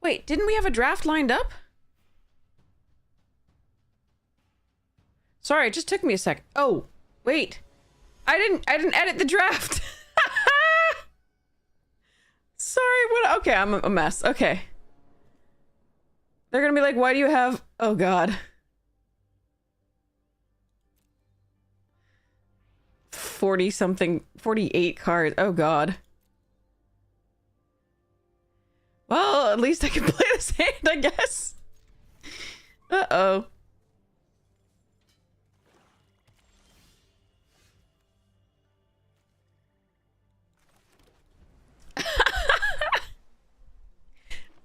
Wait, didn't we have a draft lined up? Sorry, it just took me a sec. Oh, wait. I didn't edit the draft. Sorry, what? Okay, I'm a mess. Okay. They're gonna be like, why do you have... Oh, God. 40-something... 48 cards. Oh, God. Well, at least I can play this hand, I guess. Uh-oh.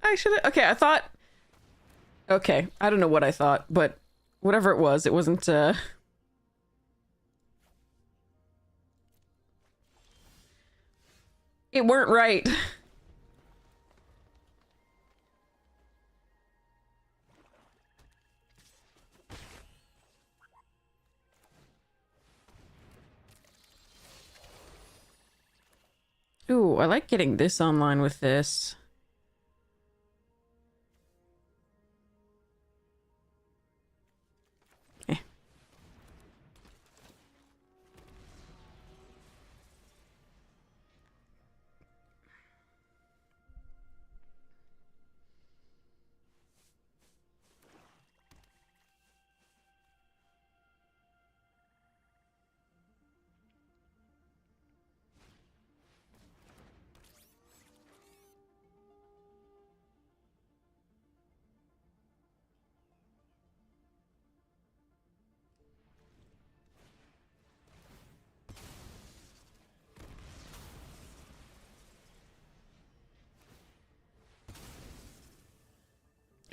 I should have... Okay, I thought... Okay, I don't know what I thought, but whatever it wasn't, It weren't right. Ooh, I like getting this online with this.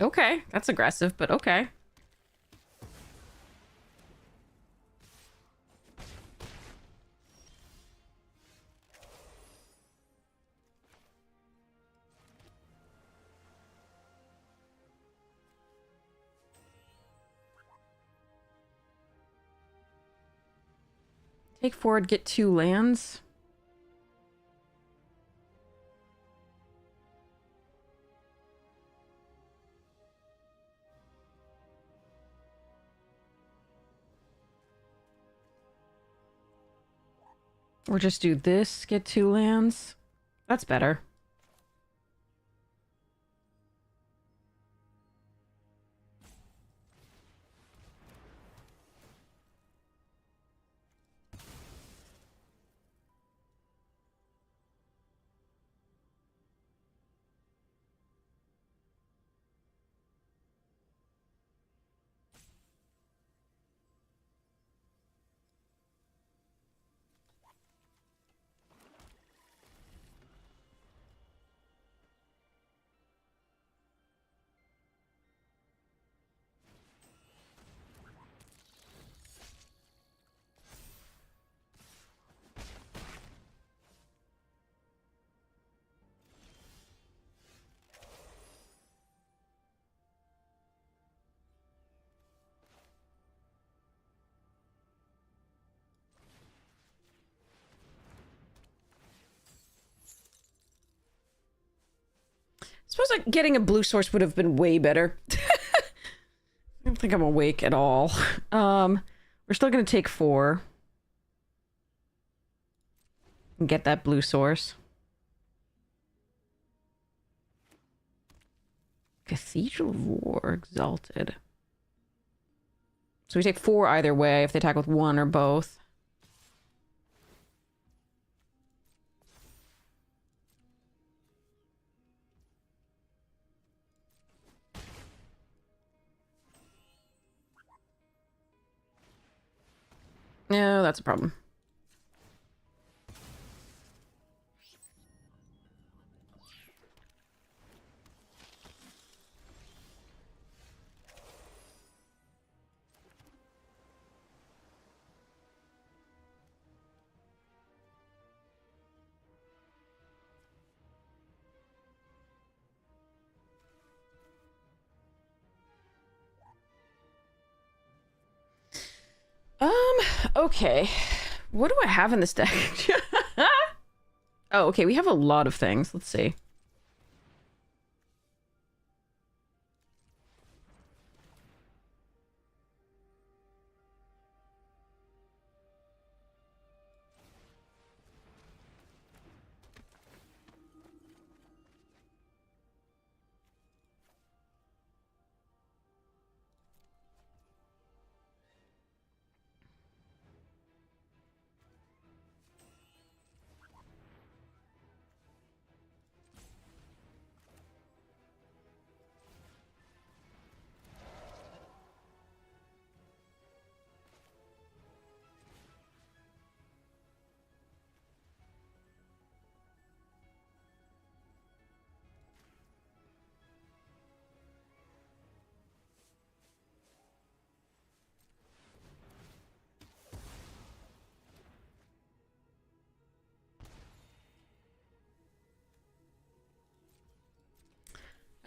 Okay, that's aggressive, but okay. Take forward, get 2 lands. Or just do this, get 2 lands. That's better. Suppose like getting a blue source would have been way better. I don't think I'm awake at all. We're still gonna take 4. And get that blue source. Cathedral of War, Exalted. So we take 4 either way, if they attack with 1 or both. No, that's a problem. Okay. What do I have in this deck? Oh, okay, we have a lot of things. Let's see.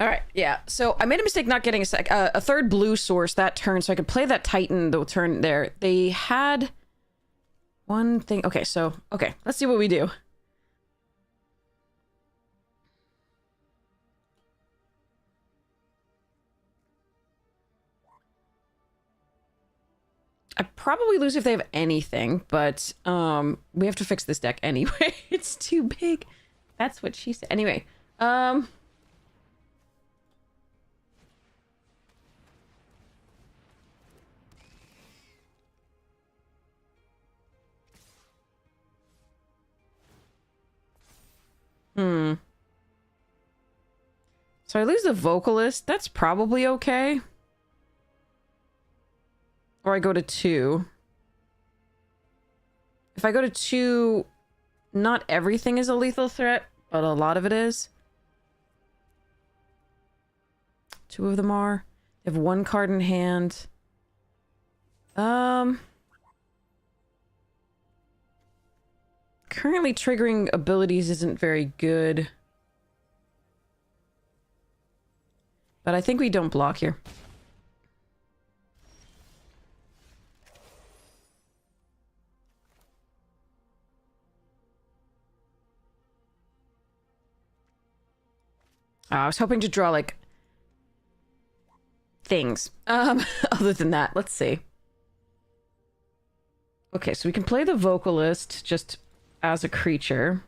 All right, yeah. So I made a mistake not getting a third blue source that turn, so I could play that Titan the turn there. They had one thing. Okay, so okay, let's see what we do. I probably lose if they have anything, but we have to fix this deck anyway. It's too big. That's what she said. Anyway, so I lose the vocalist. That's probably okay. Or I go to 2. If I go to 2, not everything is a lethal threat, but a lot of it is. 2 of them are. They have 1 card in hand. Currently triggering abilities isn't very good. But I think we don't block here. I was hoping to draw, like, things. Other than that, let's see. Okay, so we can play the vocalist just as a creature.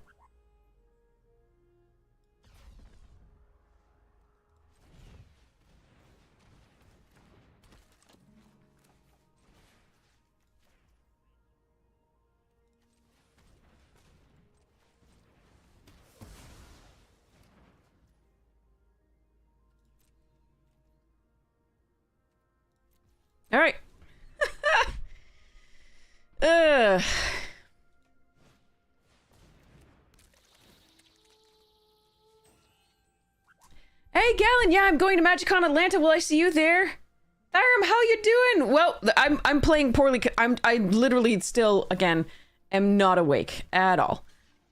All right. Hey, Galen. Yeah, I'm going to MagicCon Atlanta. Will I see you there? Thyrum, how you doing? Well, I'm playing poorly. I literally still, again, am not awake at all.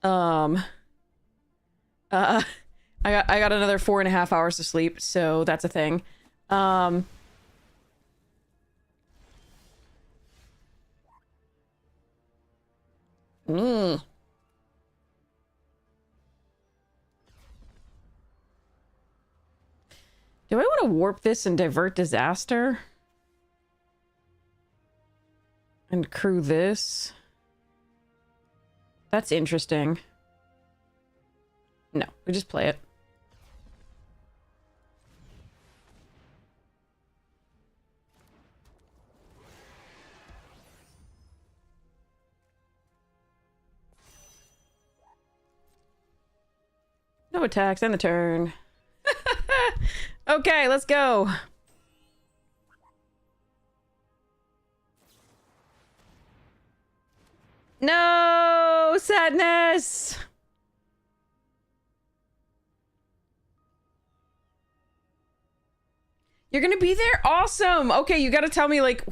I got another 4.5 hours of sleep, so that's a thing. Do I want to warp this and divert disaster? And crew this? That's interesting. No, we just play it. No attacks, end the turn. Okay, let's go. No, sadness. You're gonna be there? Awesome. Okay, you gotta tell me, like,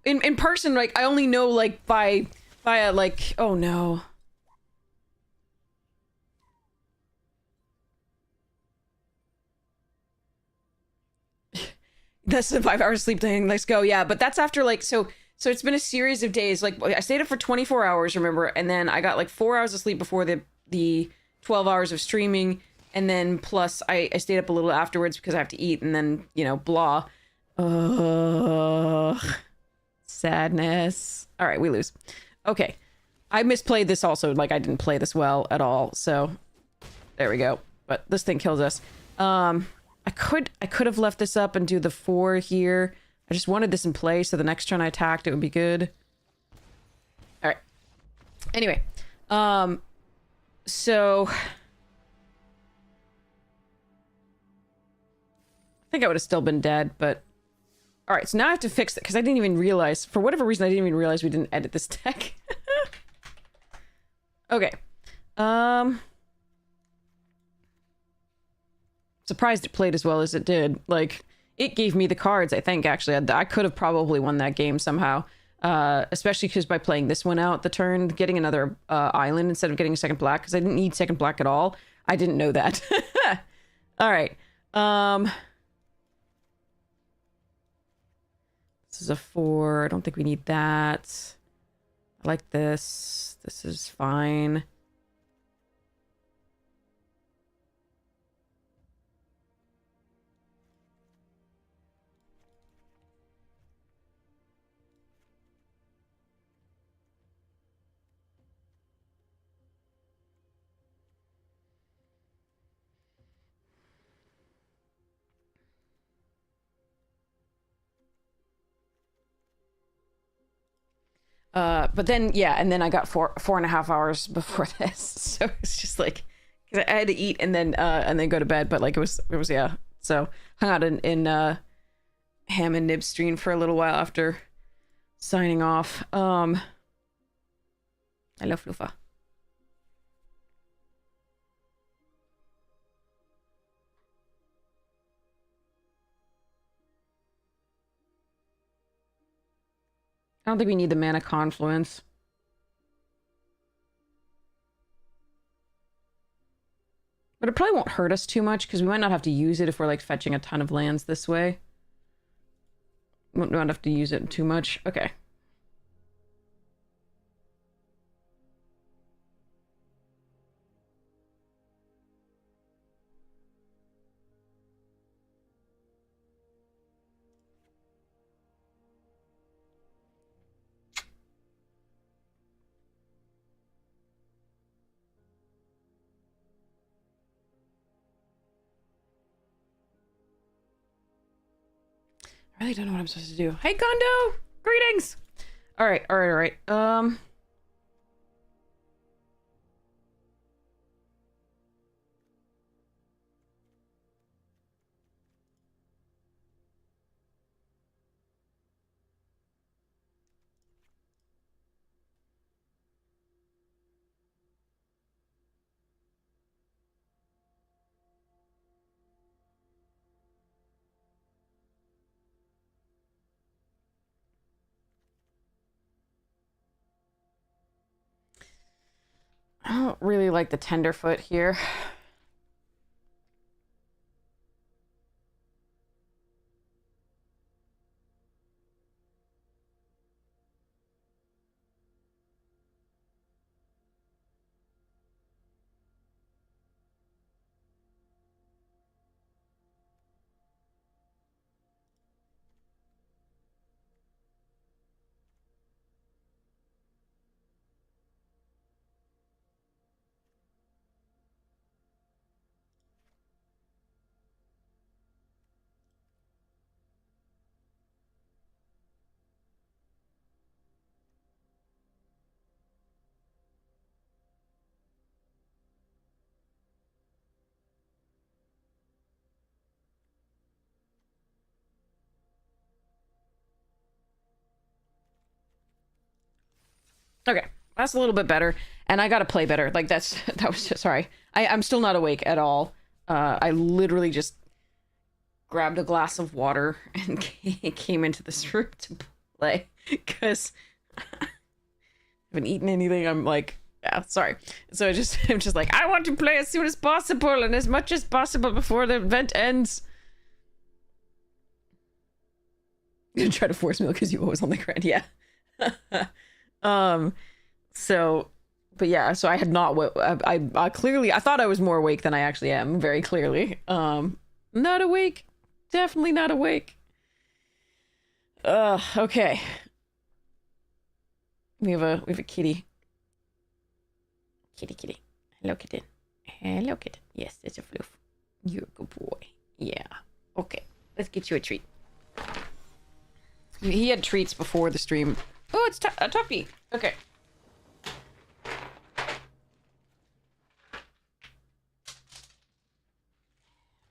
in person. Like, I only know, like, by like, oh no. That's the 5 hours sleep thing. Let's go. Yeah, but that's after, like, so it's been a series of days. Like, I stayed up for 24 hours, remember? And then I got like 4 hours of sleep before the 12 hours of streaming. And then plus I stayed up a little afterwards because I have to eat, and then, you know, blah. Ugh. Sadness. All right, we lose. Okay. I misplayed this also. Like, I didn't play this well at all. So there we go. But this thing kills us. I could have left this up and do the 4 here. I just wanted this in play, so the next turn I attacked, it would be good. All right. Anyway, so I think I would have still been dead, but all right. So now I have to fix it because I didn't even realize, for whatever reason, I didn't even realize we didn't edit this deck. Okay. Surprised it played as well as it did. Like, it gave me the cards, I think, actually. I could have probably won that game somehow. Especially because by playing this one out the turn, getting another island instead of getting a second black, because I didn't need second black at all. I didn't know that. All right. This is a 4. I don't think we need that. I like this. This is fine. But then, yeah, and then I got 4.5 hours before this, so it's just like, cause I had to eat and then go to bed. But like it was yeah. So hung out in Ham and Nib stream for a little while after signing off. Hello, Fluffa. I don't think we need the mana confluence. But it probably won't hurt us too much because we might not have to use it if we're like fetching a ton of lands this way. Won't not have to use it too much. Okay. I really don't know what I'm supposed to do. Hey, Kondo! Greetings! Alright. I don't really like the Tenderfoot here. Okay, that's a little bit better. And I gotta play better. Like that was just, sorry. I'm still not awake at all. I literally just grabbed a glass of water and came into this room to play because I haven't eaten anything. I'm like, yeah, sorry. So I'm just like, I want to play as soon as possible and as much as possible before the event ends. I'm gonna try to force meal because you always on the ground. Yeah. So, but yeah, so I had not, I clearly, I thought I was more awake than I actually am, very clearly. Not awake. Definitely not awake. Okay. We have a kitty. Kitty. Hello, kitten. Hello, kitten. Yes, it's a floof. You're a good boy. Yeah. Okay, let's get you a treat. He had treats before the stream. Oh, it's a Tuppy. Okay.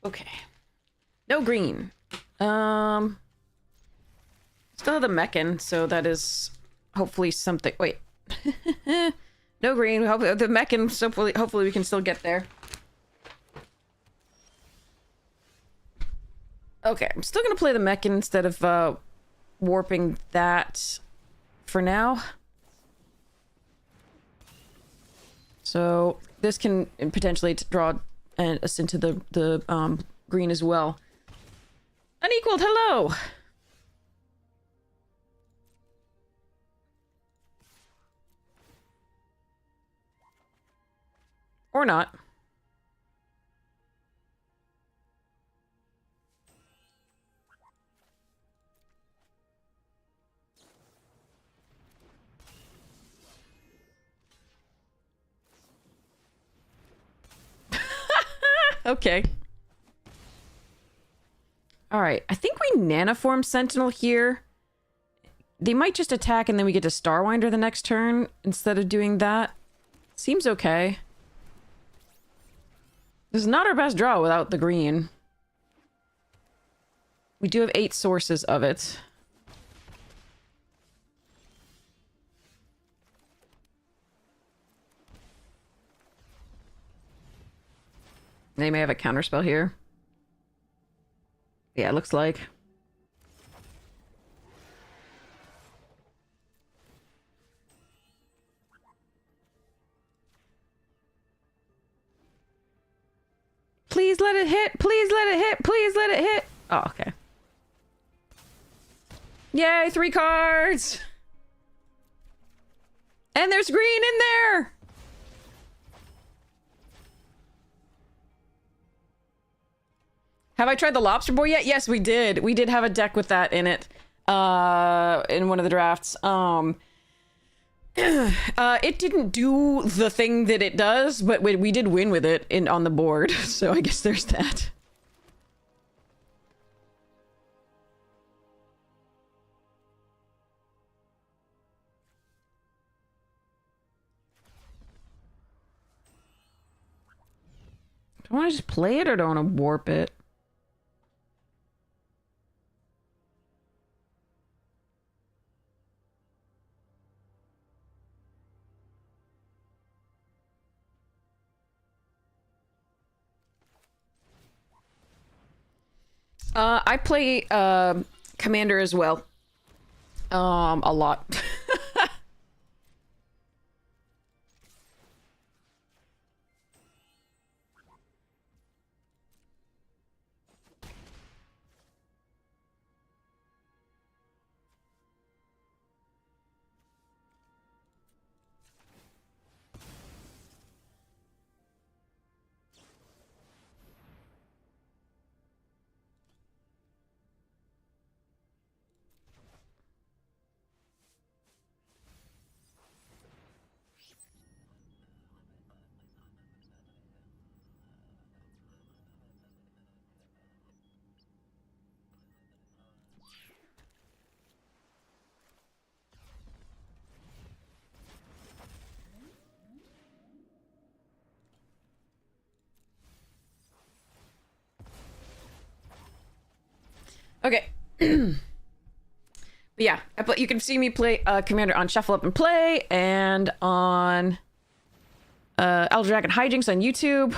Okay. No green. Still have the Meccan, so that is hopefully something. Wait. No green. The Meccan, hopefully we can still get there. Okay, I'm still gonna play the Meccan instead of warping that for now. So this can potentially draw us into the green as well. Unequaled, hello! Or not. Okay. Alright, I think we nanoform Sentinel here. They might just attack and then we get to Starwinder the next turn instead of doing that. Seems okay. This is not our best draw without the green. We do have 8 sources of it. They may have a counterspell here. Yeah, it looks like. Please let it hit! Please let it hit! Please let it hit! Oh, okay. Yay, 3 cards! And there's green in there! Have I tried the Lobster Boy yet? Yes, we did. We did have a deck with that in it. In one of the drafts. It didn't do the thing that it does, but we did win with it on the board. So I guess there's that. Do I want to just play it or do I want to warp it? I play Commander as well. A lot. Okay. But yeah, you can see me play Commander on Shuffle Up and Play and on Elder Dragon Hijinks on YouTube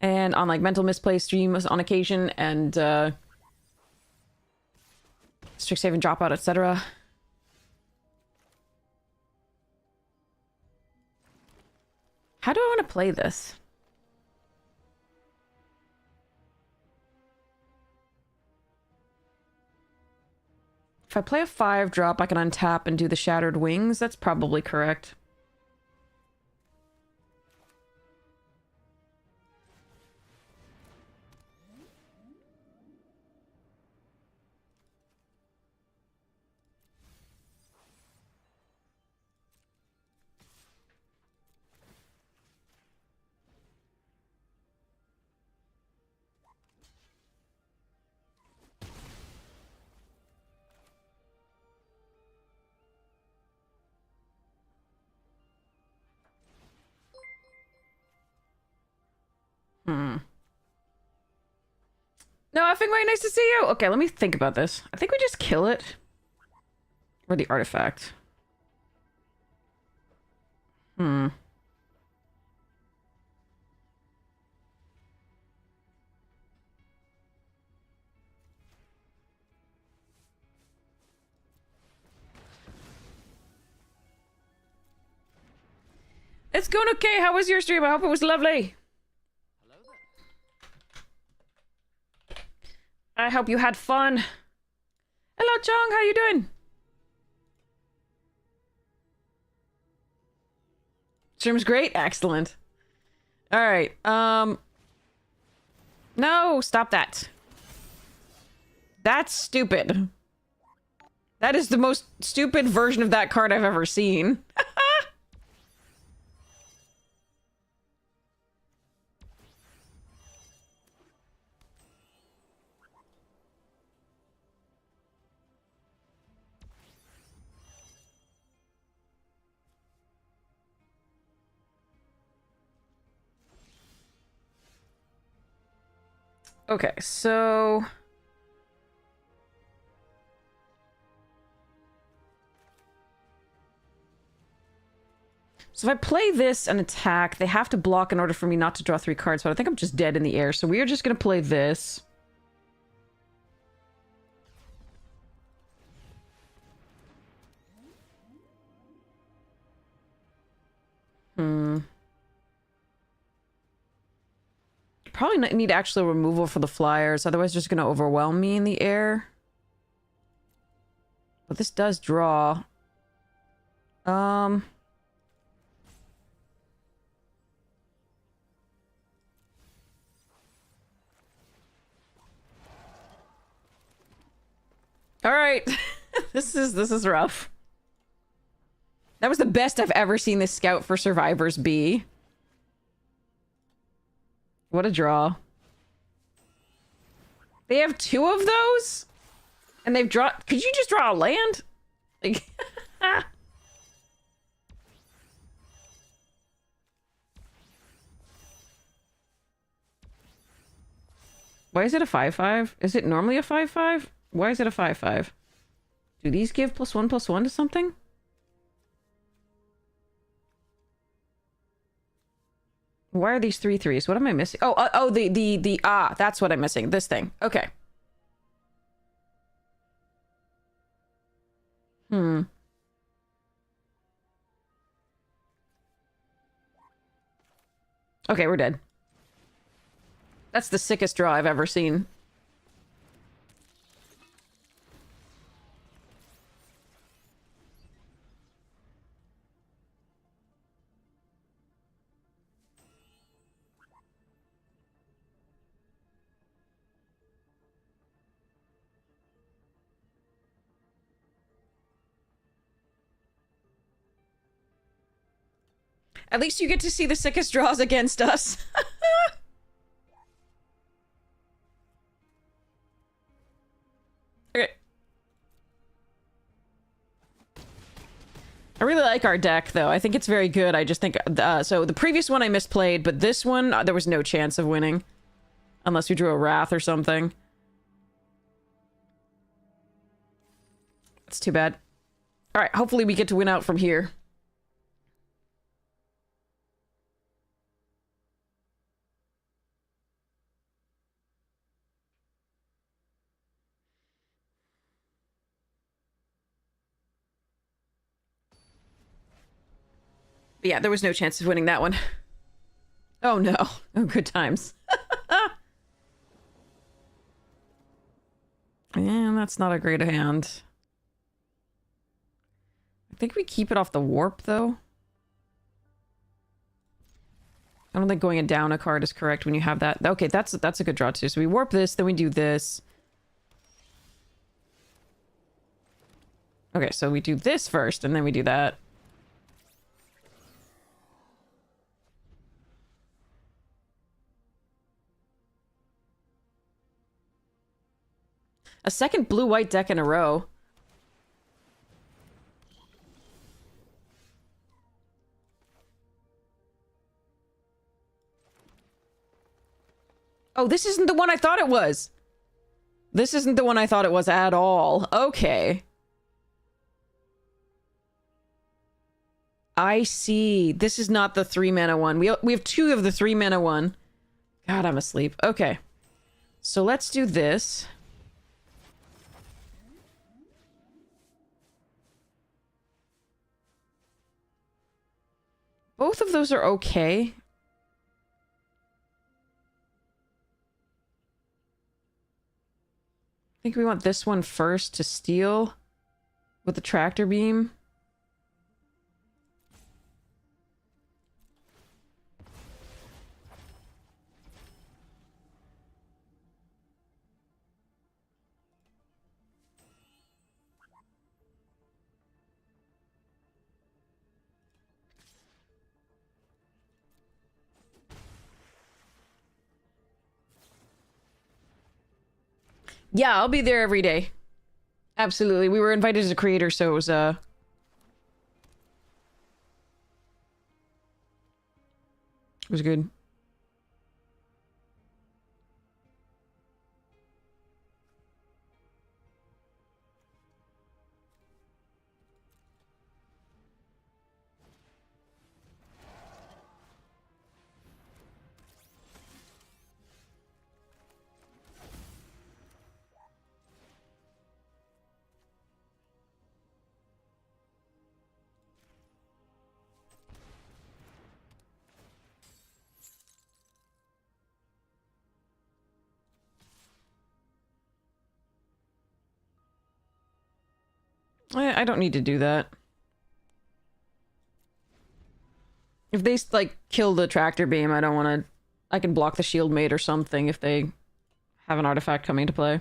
and on like Mental Misplay streams on occasion and Strict Save and Dropout, etc. How do I want to play this? If I play a 5-drop, I can untap and do the Shattered Wings. That's probably correct. No, effing way nice to see you. Okay, let me think about this. I think we just kill it. Or the artifact. It's going okay. How was your stream? I hope it was lovely. I hope you had fun. Hello, Chong. How you doing? Stream's great. Excellent. All right. No, stop that. That's stupid. That is the most stupid version of that card I've ever seen. Okay, so... So if I play this and attack, they have to block in order for me not to draw 3 cards, but I think I'm just dead in the air, so we are just gonna play this. Probably need actual removal for the flyers, otherwise they're just gonna overwhelm me in the air. But this does draw. Alright. This is rough. That was the best I've ever seen this Scout for Survivors be. What a draw. They have 2 of those? And they've drawn... Could you just draw a land? Like... Why is it a 5/5? Is it normally a 5/5? Why is it a 5/5? Do these give +1/+1 to something? Why are these 3/3s? What am I missing? Oh, that's what I'm missing. This thing. Okay. Okay, we're dead. That's the sickest draw I've ever seen. At least you get to see the sickest draws against us. Okay. I really like our deck, though. I think it's very good. I just think... so the previous one I misplayed, but this one, there was no chance of winning. Unless we drew a Wrath or something. It's too bad. Alright, hopefully we get to win out from here. But yeah, there was no chance of winning that one. Oh no. Oh, good times. Yeah, that's not a great hand. I think we keep it off the warp, though. I don't think going down a card is correct when you have that. Okay, that's a good draw, too. So we warp this, then we do this. Okay, so we do this first, and then we do that. A second blue-white deck in a row. Oh, this isn't the one I thought it was. This isn't the one I thought it was at all. Okay. I see. This is not the 3-mana one. We have 2 of the 3-mana one. God, I'm asleep. Okay. So let's do this. Both of those are okay. think we want this one first to steal with the tractor beam. Yeah, I'll be there every day. Absolutely. We were invited as a creator, so it was good. I don't need to do that. If they, like, kill the tractor beam, I don't want to... I can block the shield mate or something if they have an artifact coming to play.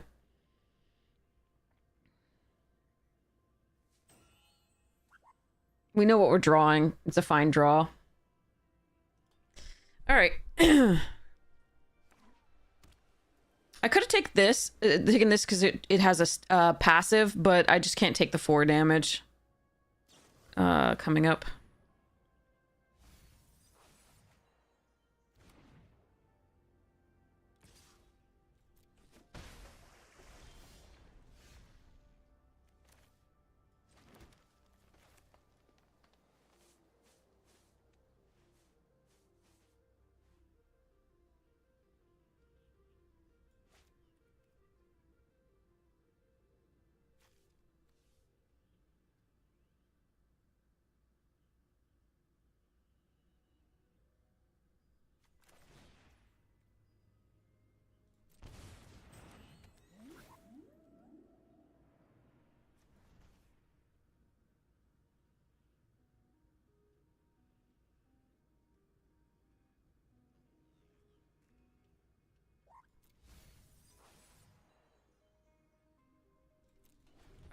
We know what we're drawing. It's a fine draw. Alright. I could have taken this because it has a passive, but I just can't take the 4 damage coming up.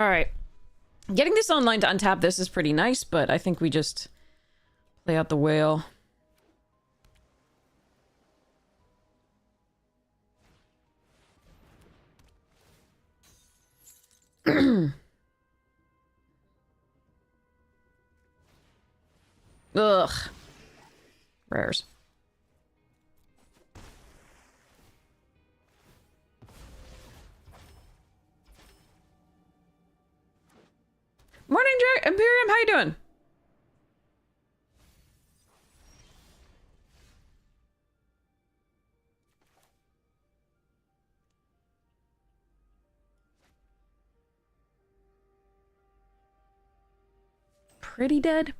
Alright. Getting this online to untap this is pretty nice, but I think we just play out the whale. Ugh. Rares. Morning, Imperium. How you doing? Pretty dead.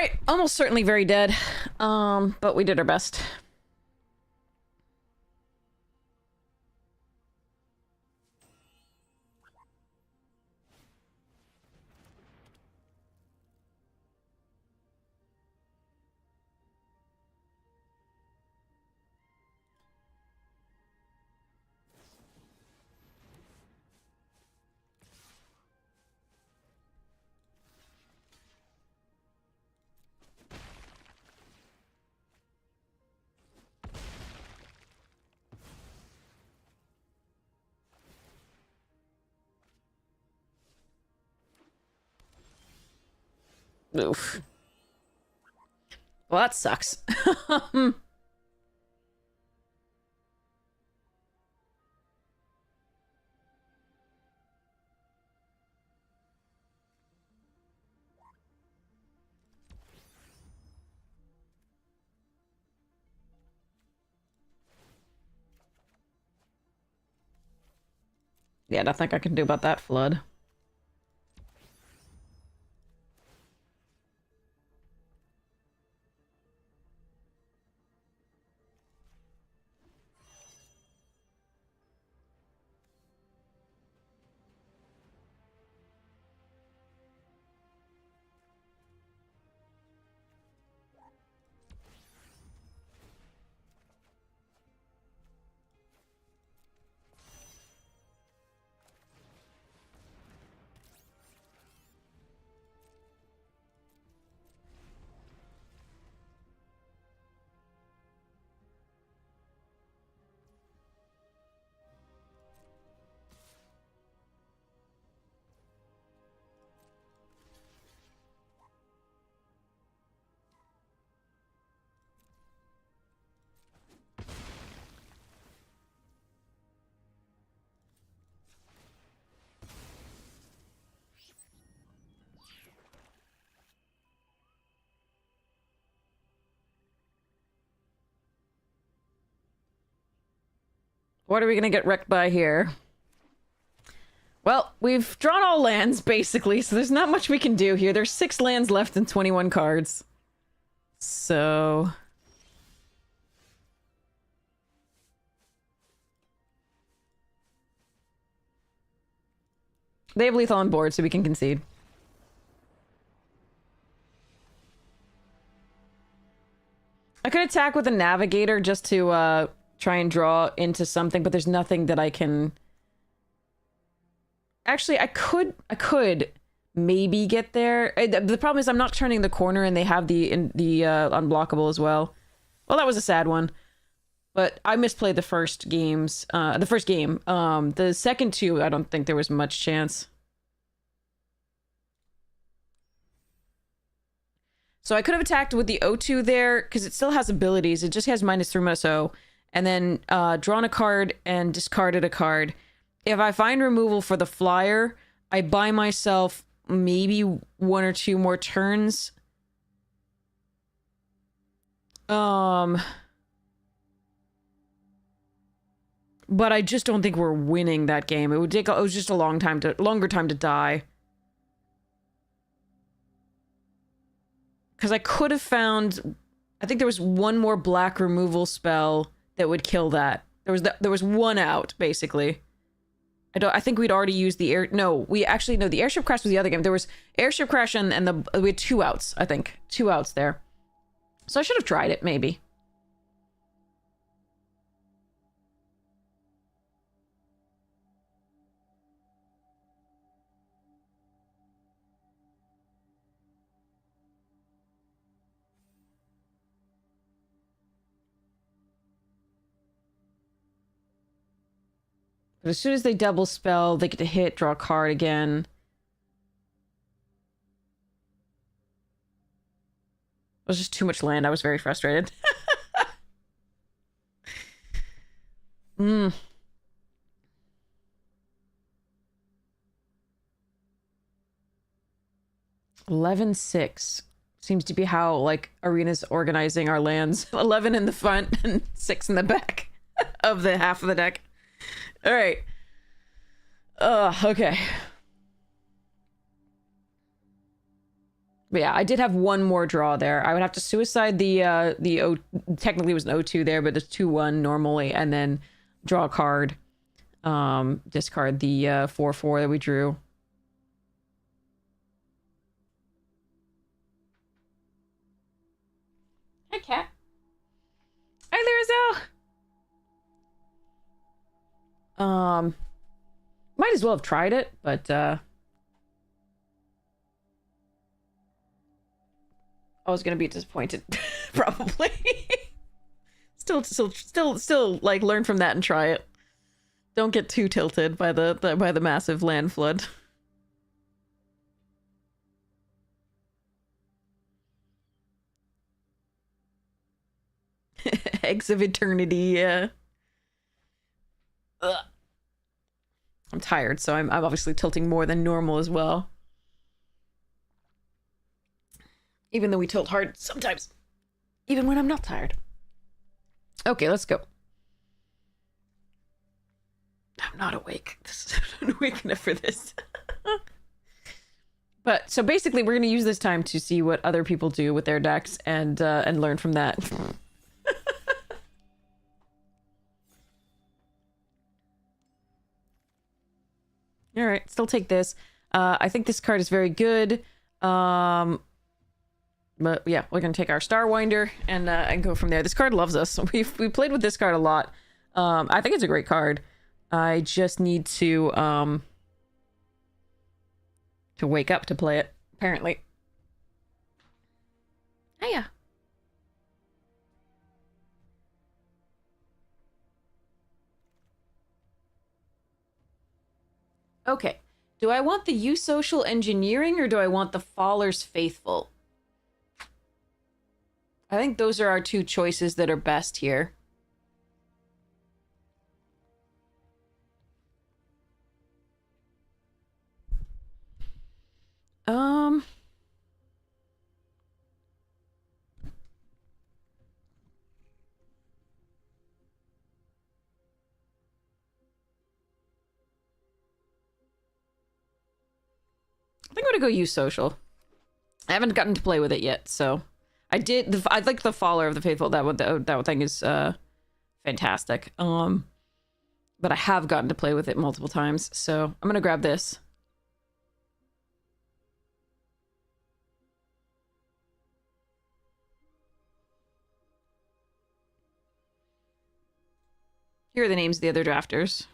Alright, almost certainly very dead. But we did our best. Oof. Well, that sucks. Yeah, nothing I can do about that flood. What are we gonna get wrecked by here? Well, we've drawn all lands, basically, so there's not much we can do here. There's 6 lands left and 21 cards. So... they have lethal on board, so we can concede. I could attack with a navigator just to, try and draw into something, but there's nothing that I can... Actually, I could maybe get there. The problem is I'm not turning the corner and they have the unblockable as well. Well, that was a sad one. But I misplayed the first games, the first game. The second 2, I don't think there was much chance. So I could have attacked with the O2 there, because it still has abilities. It just has -3/-0. And then drawn a card and discarded a card. If I find removal for the flyer, I buy myself maybe 1 or 2 more turns. But I just don't think we're winning that game. It would take, it was just a longer time to die. Because I could have found, I think there was 1 more black removal spell that would kill that. There was 1 out, basically. I think we'd already used the air... No, the airship crash was the other game. There was airship crash and we had 2 outs, I think. 2 outs there. So I should have tried it, maybe. But as soon as they double spell, they get to hit, draw a card again. It was just too much land. I was very frustrated. 11-6 seems to be how, like, Arena's organizing our lands. 11 in the front and 6 in the back of the half of the deck. All right. Okay. But yeah, I did have one more draw there. I would have to suicide the O. Technically, it was an O2 there, but it's 2-1 normally, and then draw a card. Discard the 4-4 that we drew. Hi, cat. Hi there, Azelle. Might as well have tried it, but I was gonna be disappointed, probably. still, like, learn from that and try it. Don't get too tilted by the massive land flood. Eggs of Eternity, yeah. Ugh. I'm tired, so I'm obviously tilting more than normal as well. Even though we tilt hard sometimes. Even when I'm not tired. Okay, let's go. I'm not awake. I'm not awake enough for this. But, so basically, we're going to use this time to see what other people do with their decks and learn from that. Alright, still take this. I think this card is very good. But yeah, we're gonna take our Starwinder and go from there. This card loves us. We played with this card a lot. I think it's a great card. I just need to wake up to play it, apparently. Hiya. Okay. Do I want the Eusocial Engineering or do I want the Faller's Faithful? I think those are our two choices that are best here. I think I'm gonna go Eusocial. I haven't gotten to play with it yet, so I did. I like the Faller of the Faithful. That thing is fantastic. But I have gotten to play with it multiple times, so I'm gonna grab this. Here are the names of the other drafters.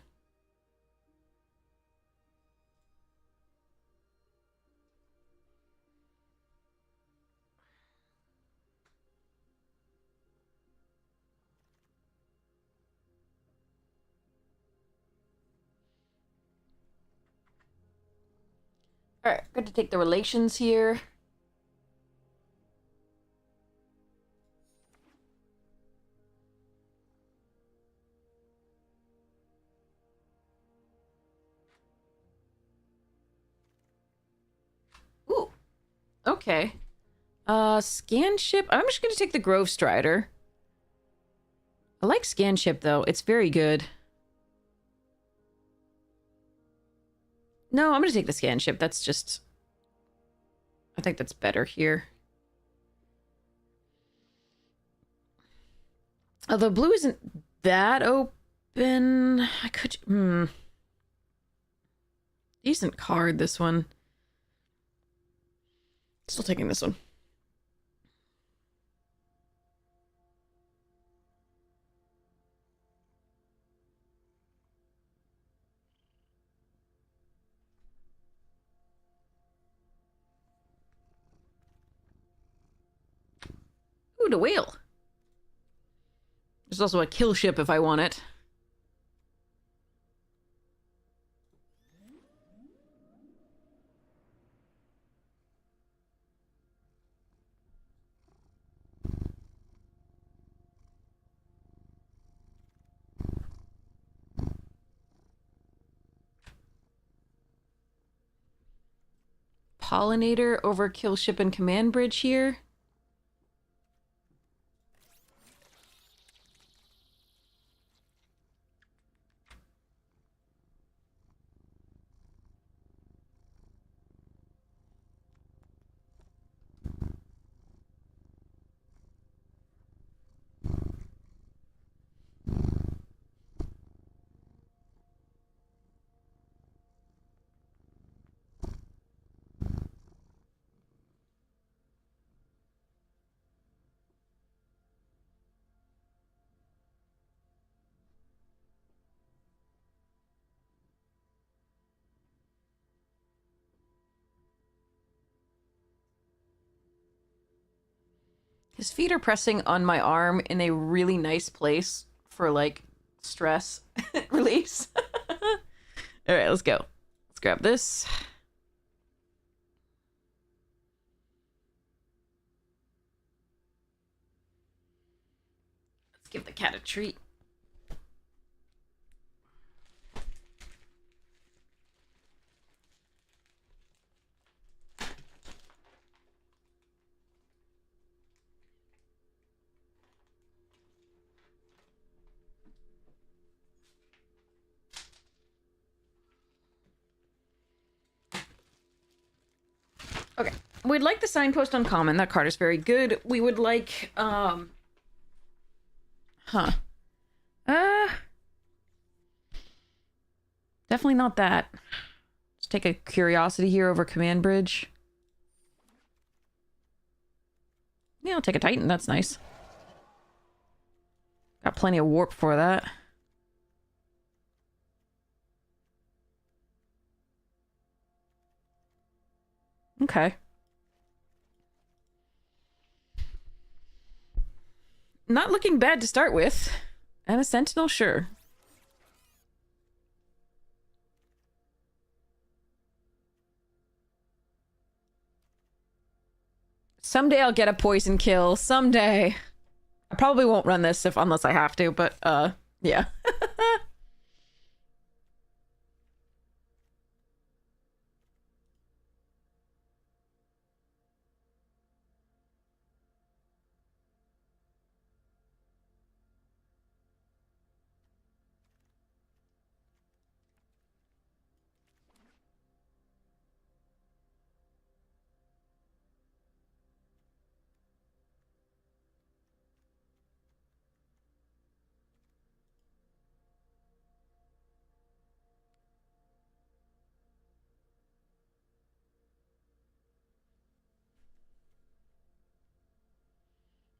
All right, good to take the relations here. Ooh, okay. Scan ship. I'm just gonna take the Grove Strider. I like scan ship though. It's very good. No, I'm gonna take the scan ship. That's just... I think that's better here. Although blue isn't that open. I could... Decent card, this one. Still taking this one. Ooh, the whale. There's also a kill ship if I want it. Pollinator over kill ship and command bridge here. His feet are pressing on my arm in a really nice place for, like, stress release. All right, let's go. Let's grab this. Let's give the cat a treat. Okay, we'd like the Signpost Uncommon. That card is very good. We would like, definitely not that. Let's take a Curiosity here over Command Bridge. Yeah, I'll take a Titan. That's nice. Got plenty of warp for that. Okay. Not looking bad to start with. And a Sentinel, sure. Someday I'll get a poison kill. Someday. I probably won't run this unless I have to, but yeah.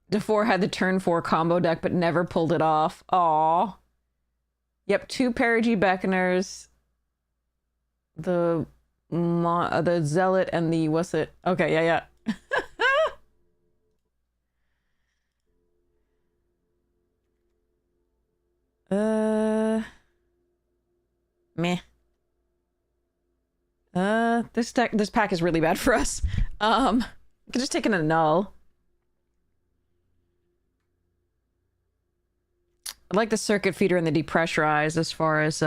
DeFore had the turn 4 combo deck, but never pulled it off. Aww. Yep, 2 Perigee Beckoners. The Zealot and the... What's it? Okay, yeah. Meh. This pack is really bad for us. We could just take in a null. I like the Circuit Feeder and the Depressurize as far as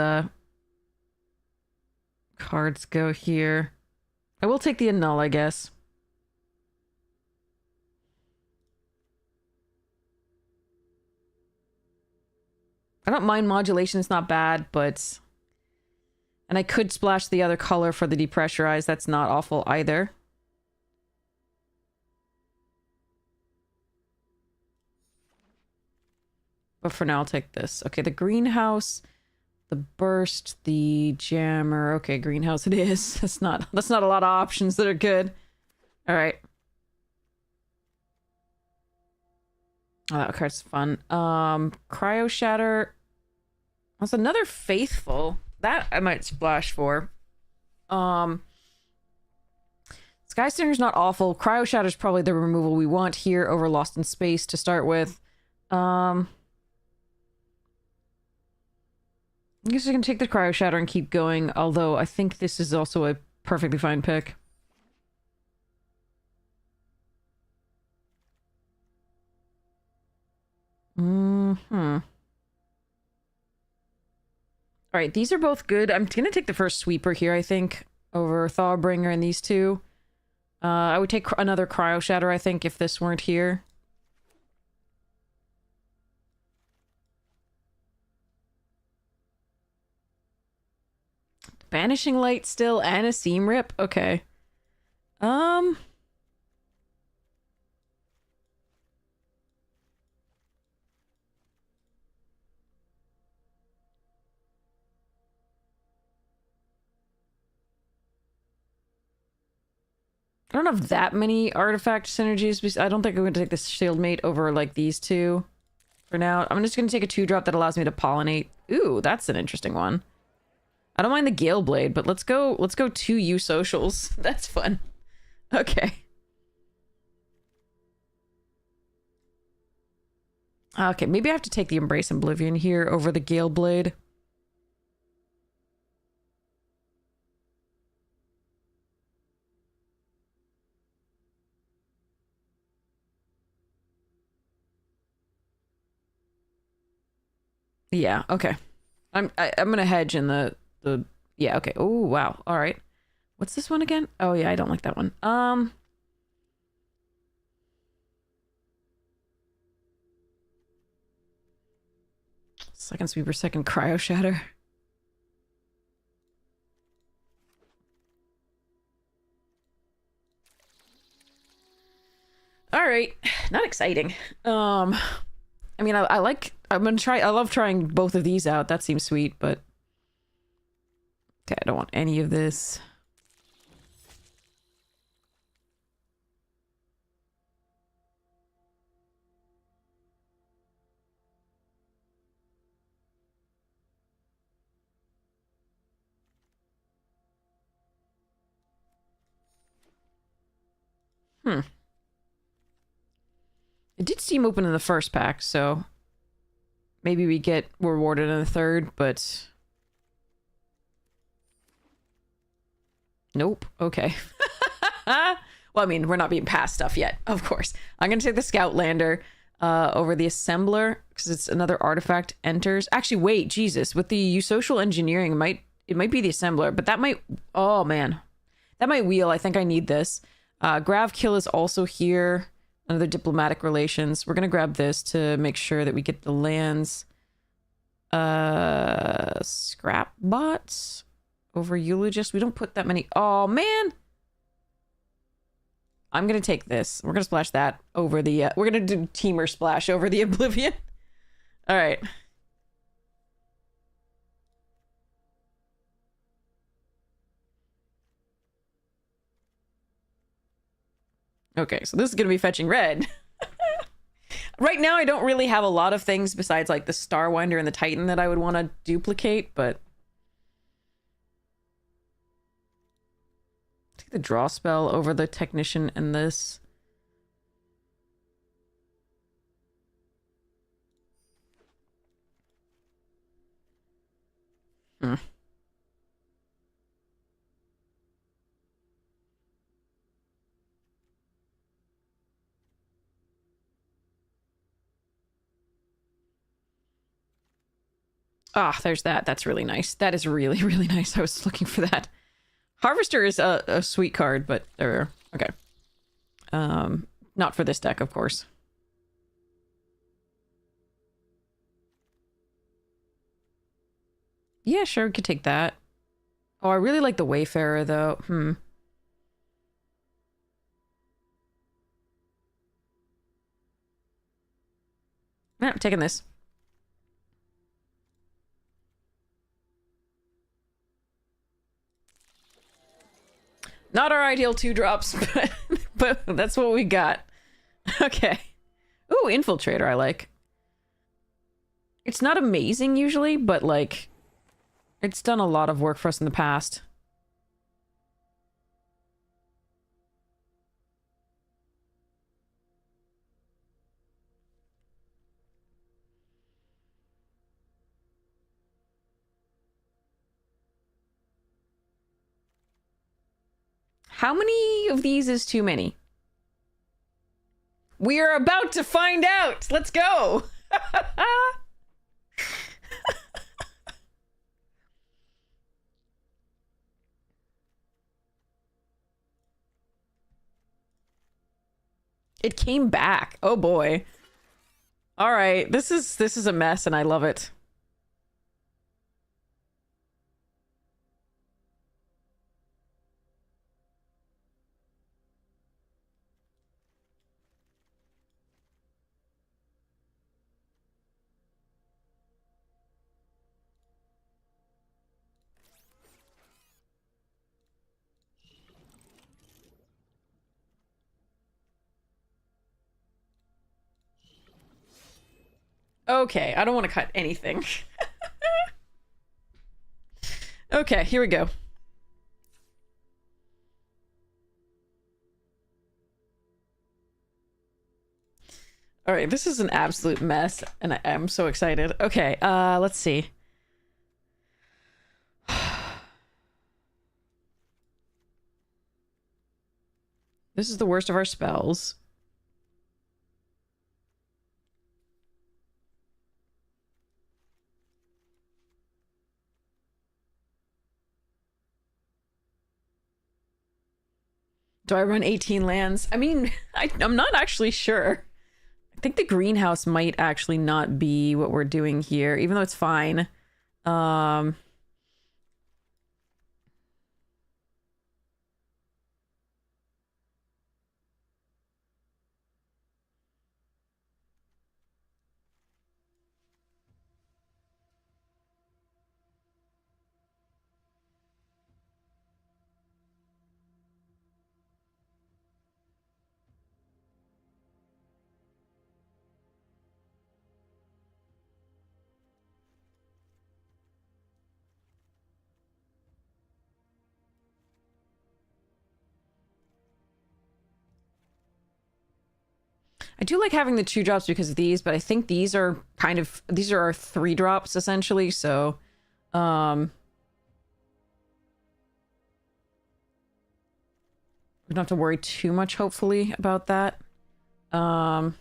cards go here. I will take the annul, I guess. I don't mind modulation, it's not bad, but... And I could splash the other color for the Depressurize, that's not awful either. But for now, I'll take this. Okay, the Greenhouse, the Burst, the Jammer. Okay, Greenhouse it is. That's not a lot of options that are good. All right. Oh, that card's fun. Cryo Shatter. That's another Faithful. That I might splash for. Sky Stinger's not awful. Cryo Shatter's probably the removal we want here over Lost in Space to start with. I guess I can take the Cryo Shatter and keep going, although I think this is also a perfectly fine pick. Alright, these are both good. I'm gonna take the first Sweeper here, I think, over Thawbringer and these two. I would take another Cryo Shatter, I think, if this weren't here. Banishing Light still, and a Seam Rip? Okay. I don't have that many artifact synergies. I don't think I'm going to take this Shieldmate over, like, these two for now. I'm just going to take a 2-drop that allows me to pollinate. Ooh, that's an interesting one. I don't mind the Gale Blade, but let's go 2 U socials. That's fun. Okay. Okay, maybe I have to take the Embrace Oblivion here over the Gale Blade. Yeah, okay. I'm gonna hedge in the yeah, okay. Oh wow. Alright. What's this one again? Oh yeah, I don't like that one. Second sweeper, second cryo shatter. Alright. Not exciting. I mean I like I love trying both of these out. That seems sweet, but okay, I don't want any of this. Hmm. It did seem open in the first pack, so maybe we get rewarded in the third, but nope. Okay. Well, I mean, we're not being past stuff yet, of course. I'm gonna take the Scout Lander over the Assembler because it's another artifact enters. Actually, wait, Jesus, with the social engineering, it might be the Assembler, but that might. Oh man, that might wheel. I think I need this. Grav Kill is also here. Another diplomatic relations. We're gonna grab this to make sure that we get the lands. Scrap bots over Eulogist. We don't put that many. Oh man. I'm gonna take this. We're gonna splash that over the we're gonna do Teamer Splash over the Oblivion. All right. Okay, so this is gonna be fetching red. Right now I don't really have a lot of things besides like the Starwinder and the Titan that I would want to duplicate, but take the draw spell over the Technician and this. Hmm. Ah, there's that. That's really nice. That is really, really nice. I was looking for that. Harvester is a sweet card, but okay. Not for this deck, of course. Yeah, sure, we could take that. Oh, I really like the Wayfarer, though. Yeah, I'm taking this. Not our ideal 2-drops, but that's what we got. Okay. Ooh, Infiltrator I like. It's not amazing usually, but like, it's done a lot of work for us in the past. How many of these is too many? We are about to find out. Let's go. It came back. Oh boy. All right. This is a mess and I love it. Okay, I don't want to cut anything. Okay, here we go. All right, this is an absolute mess, and I'm so excited. Okay, let's see. This is the worst of our spells. Do I run 18 lands? I mean, I'm not actually sure. I think the greenhouse might actually not be what we're doing here, even though it's fine. Um... I do like having the 2 drops because of these, but I think these are these are our 3 drops essentially, so we don't have to worry too much, hopefully, about that. Um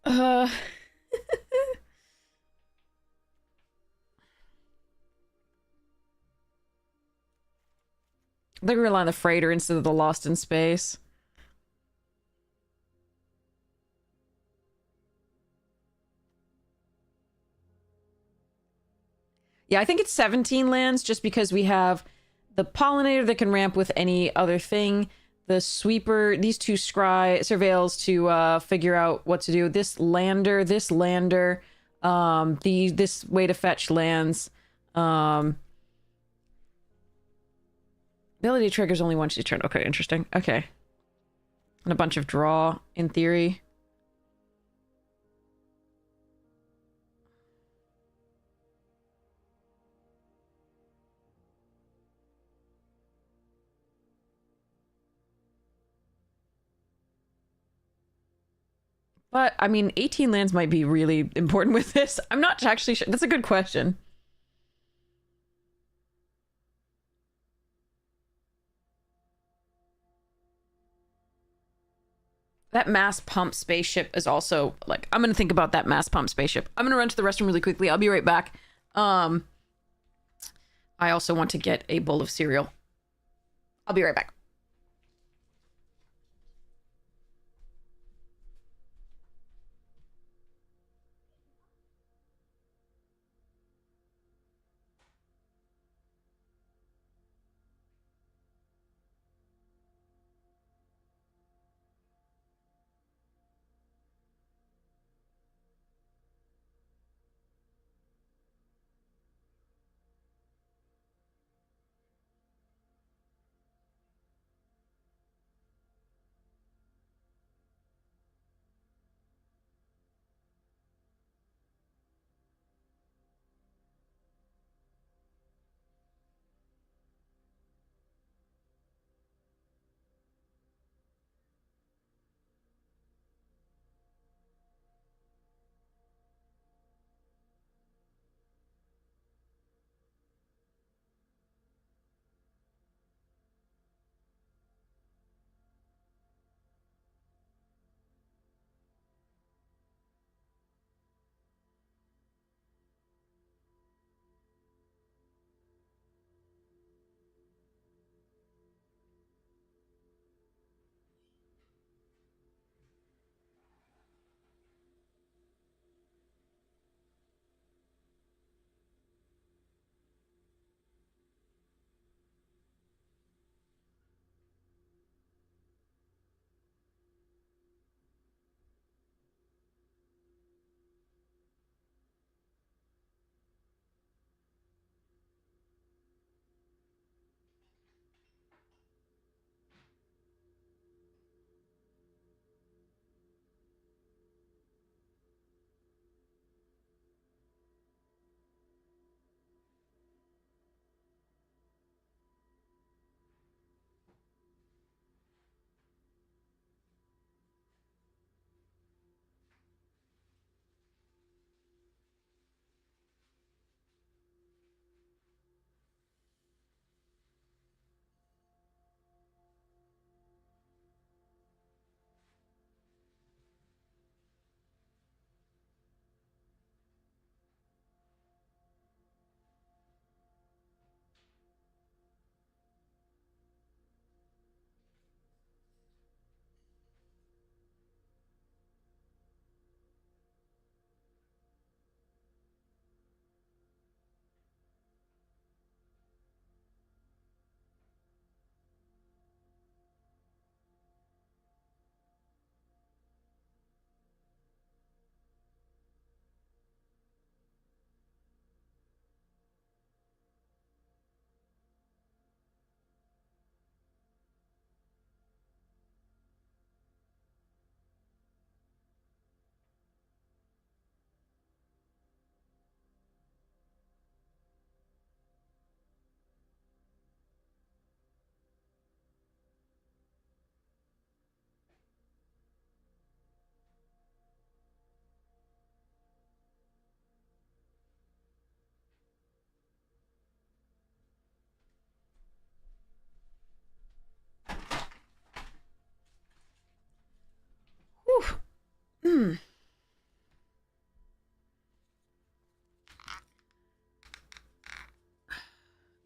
uh I think we're relying on the freighter instead of the Lost in Space. Yeah, I think it's 17 lands just because we have the pollinator that can ramp with any other thing, the sweeper, these 2 surveils to figure out what to do. This lander, this way to fetch lands. Ability triggers only once each turn. Okay, interesting. Okay. And a bunch of draw, in theory. But, I mean, 18 lands might be really important with this. I'm not actually sure. That's a good question. That mass pump spaceship is also, like, I'm gonna think about that mass pump spaceship. I'm gonna run to the restroom really quickly. I'll be right back. I also want to get a bowl of cereal. I'll be right back.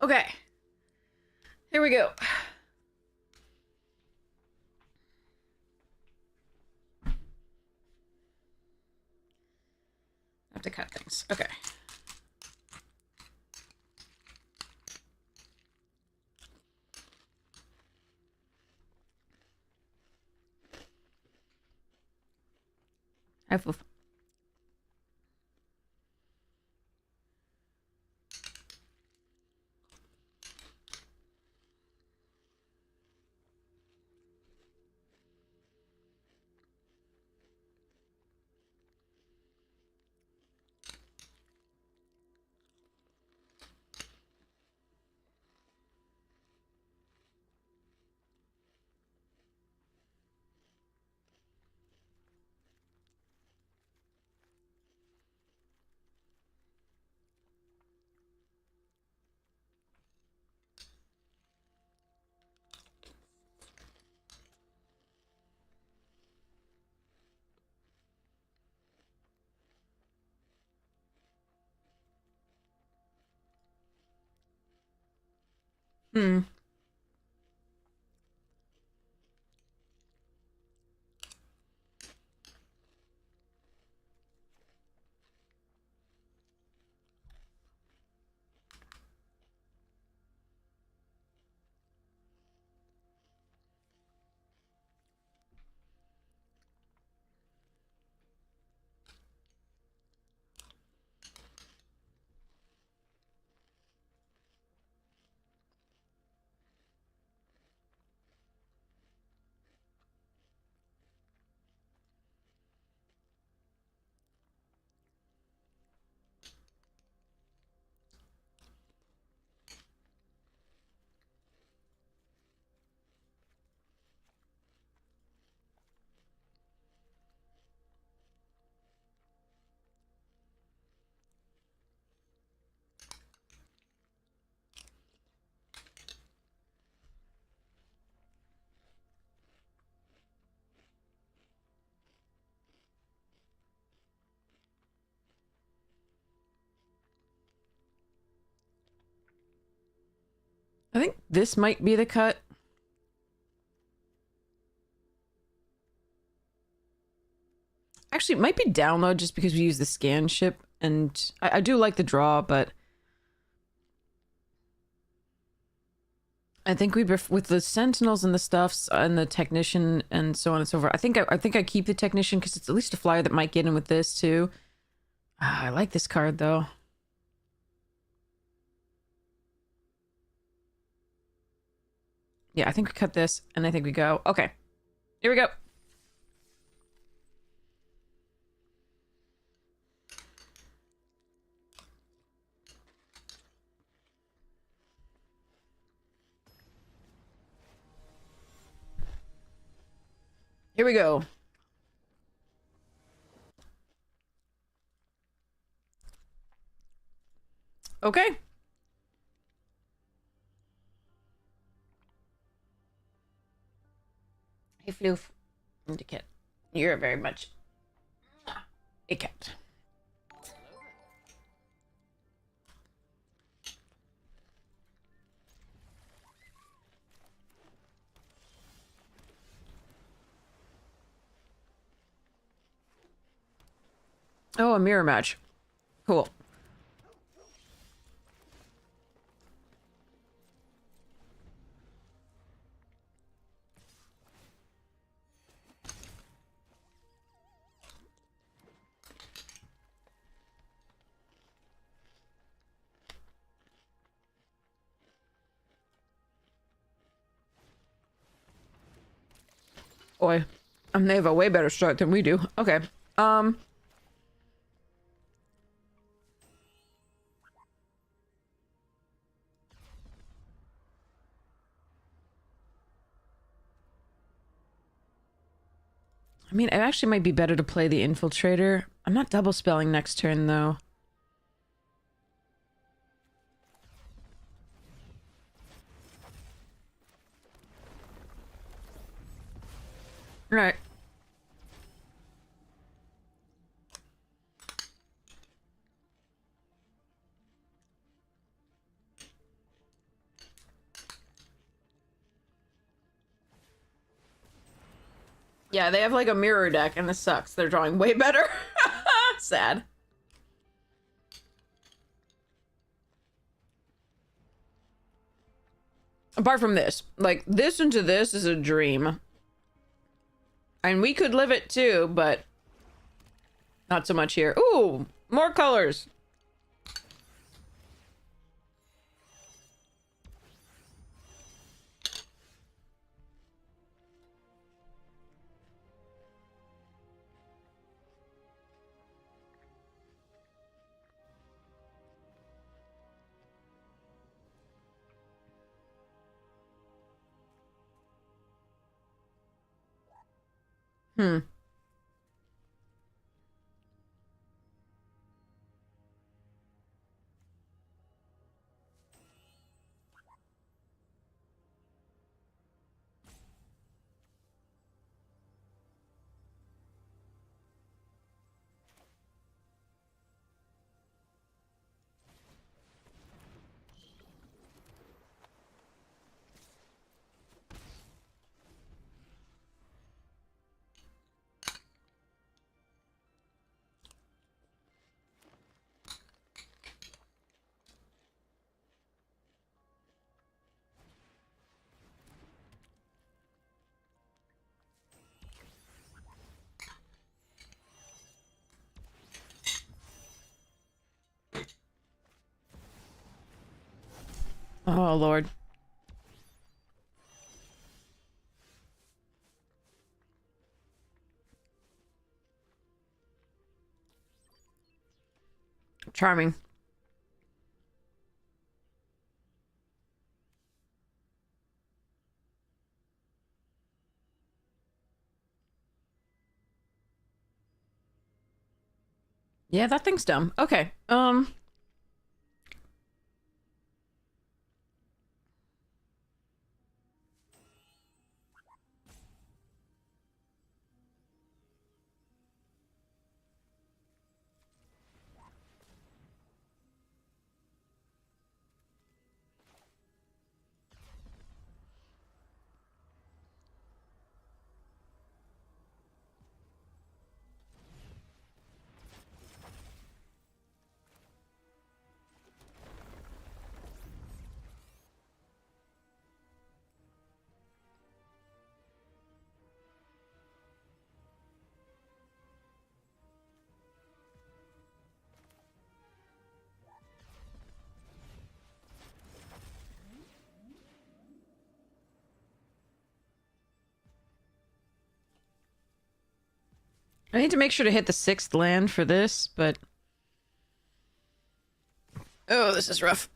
Okay. Here we go. I have to cut things. Okay. I have Hmm. I think this might be the cut. Actually, it might be download just because we use the scan ship, and I do like the draw, but I think we with the sentinels and the stuffs and the technician and so on and so forth. I think I keep the technician because it's at least a flyer that might get in with this too. I like this card though. Yeah, I think we cut this, and I think we go. Okay, here we go. Here we go. Okay. Hey, Floof. Indicate. You're very much a cat. Oh, a mirror match. Cool. Boy, they have a way better start than we do. Okay. I mean, it actually might be better to play the infiltrator. I'm not double spelling next turn though. Right. Yeah, they have like a mirror deck, and this sucks. They're drawing way better. Sad. Apart from this, like, this into this is a dream. And we could live it too, but not so much here. Ooh, more colors. Hmm. Oh, Lord. Charming. Yeah, that thing's dumb. Okay. I need to make sure to hit the 6th land for this, but... Oh, this is rough.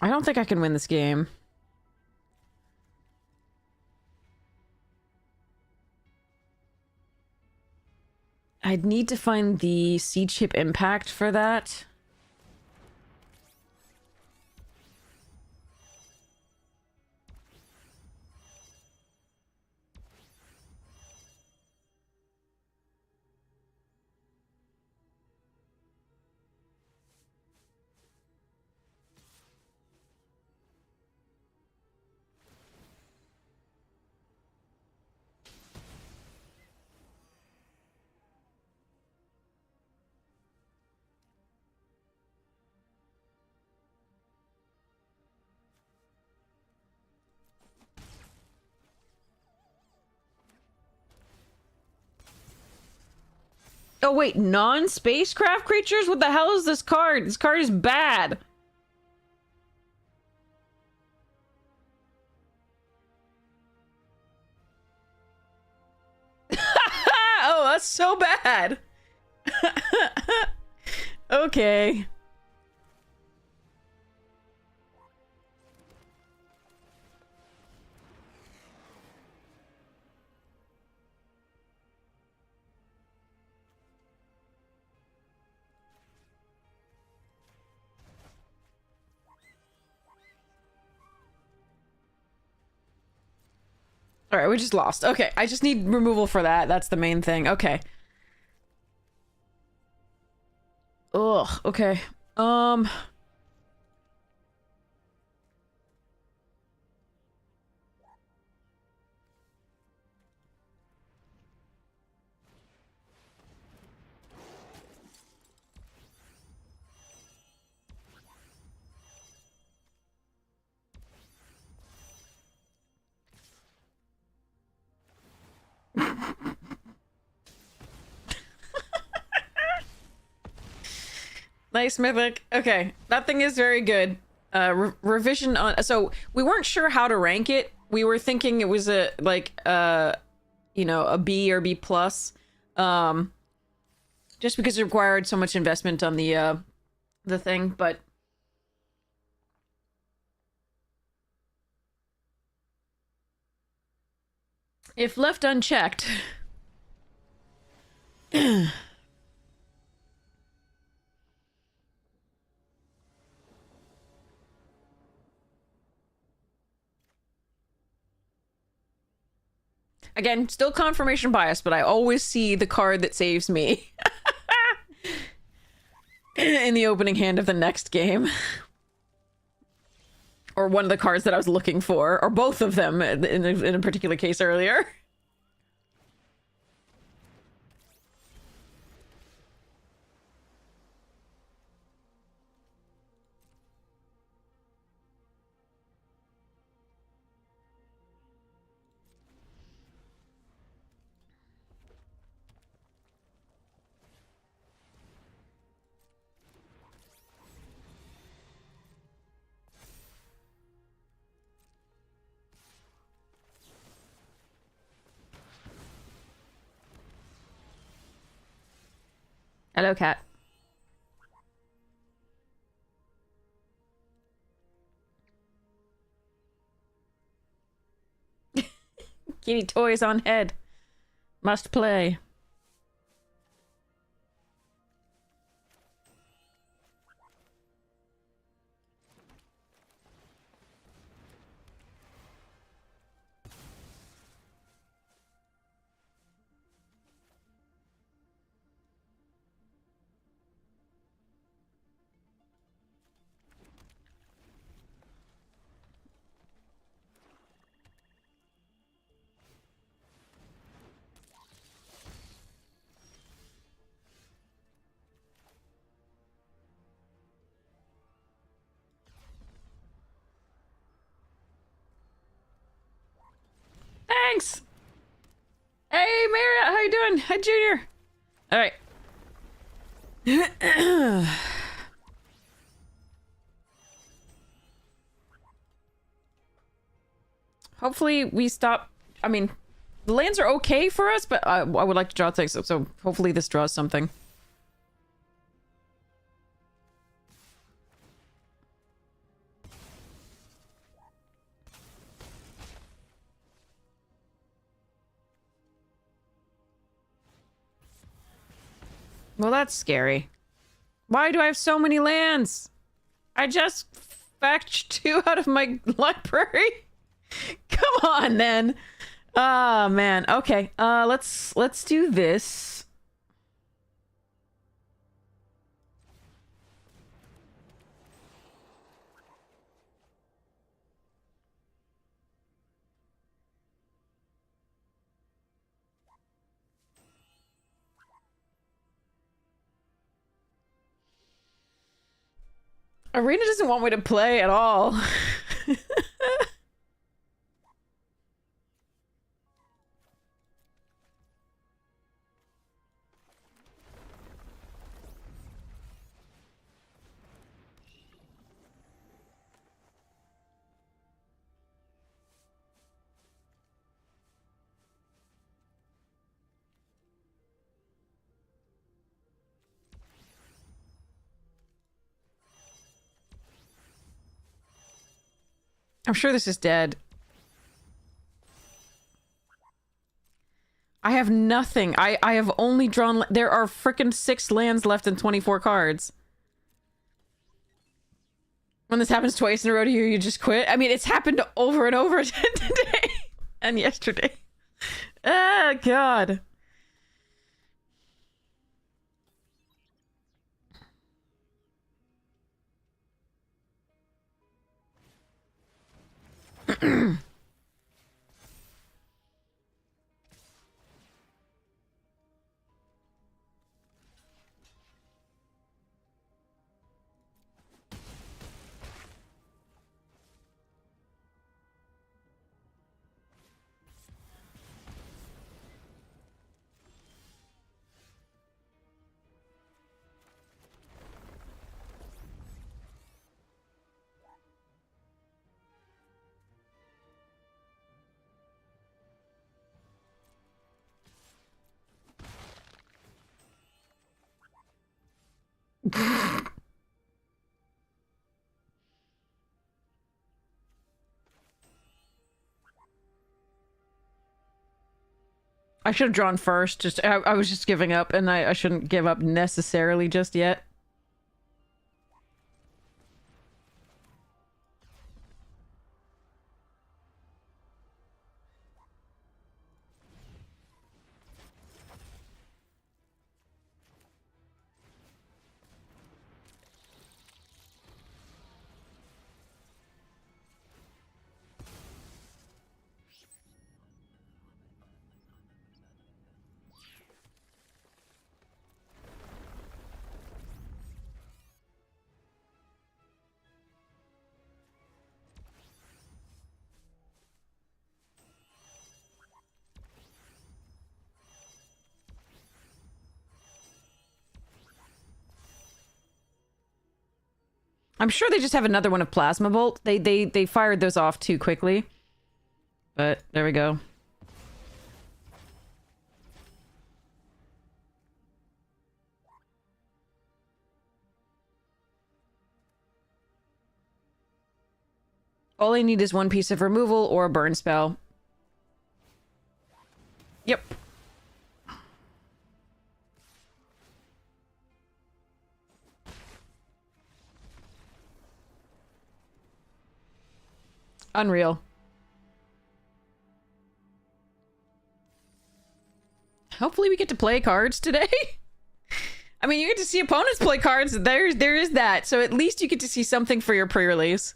I don't think I can win this game. I'd need to find the seed chip impact for that. Oh, wait, non-spacecraft creatures? What the hell is this card? This card is bad. Oh, that's so bad. Okay. All right, we just lost. Okay, I just need removal for that. That's the main thing. Okay. Ugh, okay. Nice mythic. Okay, that thing is very good. Revision on. So we weren't sure how to rank it. We were thinking it was a like you know, a B or B plus. Just because it required so much investment on the thing, but if left unchecked. Again, still confirmation bias, but I always see the card that saves me in the opening hand of the next game. Or one of the cards that I was looking for, or both of them in a particular case earlier. Hello, cat. Kitty toys on head. Must play. Thanks. Hey, Marriott, how you doing? Hi, Junior. All right. Hopefully we stop. I mean, the lands are okay for us, but I would like to draw things, so hopefully this draws something. Well, that's scary. Why do I have so many lands? I just fetched 2 out of my library. Come on, then. Oh, man. Okay. Let's do this. Arena doesn't want me to play at all. I'm sure this is dead. I have nothing. I have only drawn... There are frickin' 6 lands left in 24 cards. When this happens twice in a row to you, you just quit? I mean, it's happened over and over today. And yesterday. Oh, God. I should have drawn first. I was just giving up, and I shouldn't give up necessarily just yet. I'm sure they just have another one of Plasma Bolt. They fired those off too quickly. But there we go. All I need is one piece of removal or a burn spell. Yep. Unreal. Hopefully we get to play cards today. I mean, you get to see opponents play cards. There is that. So at least you get to see something for your pre-release.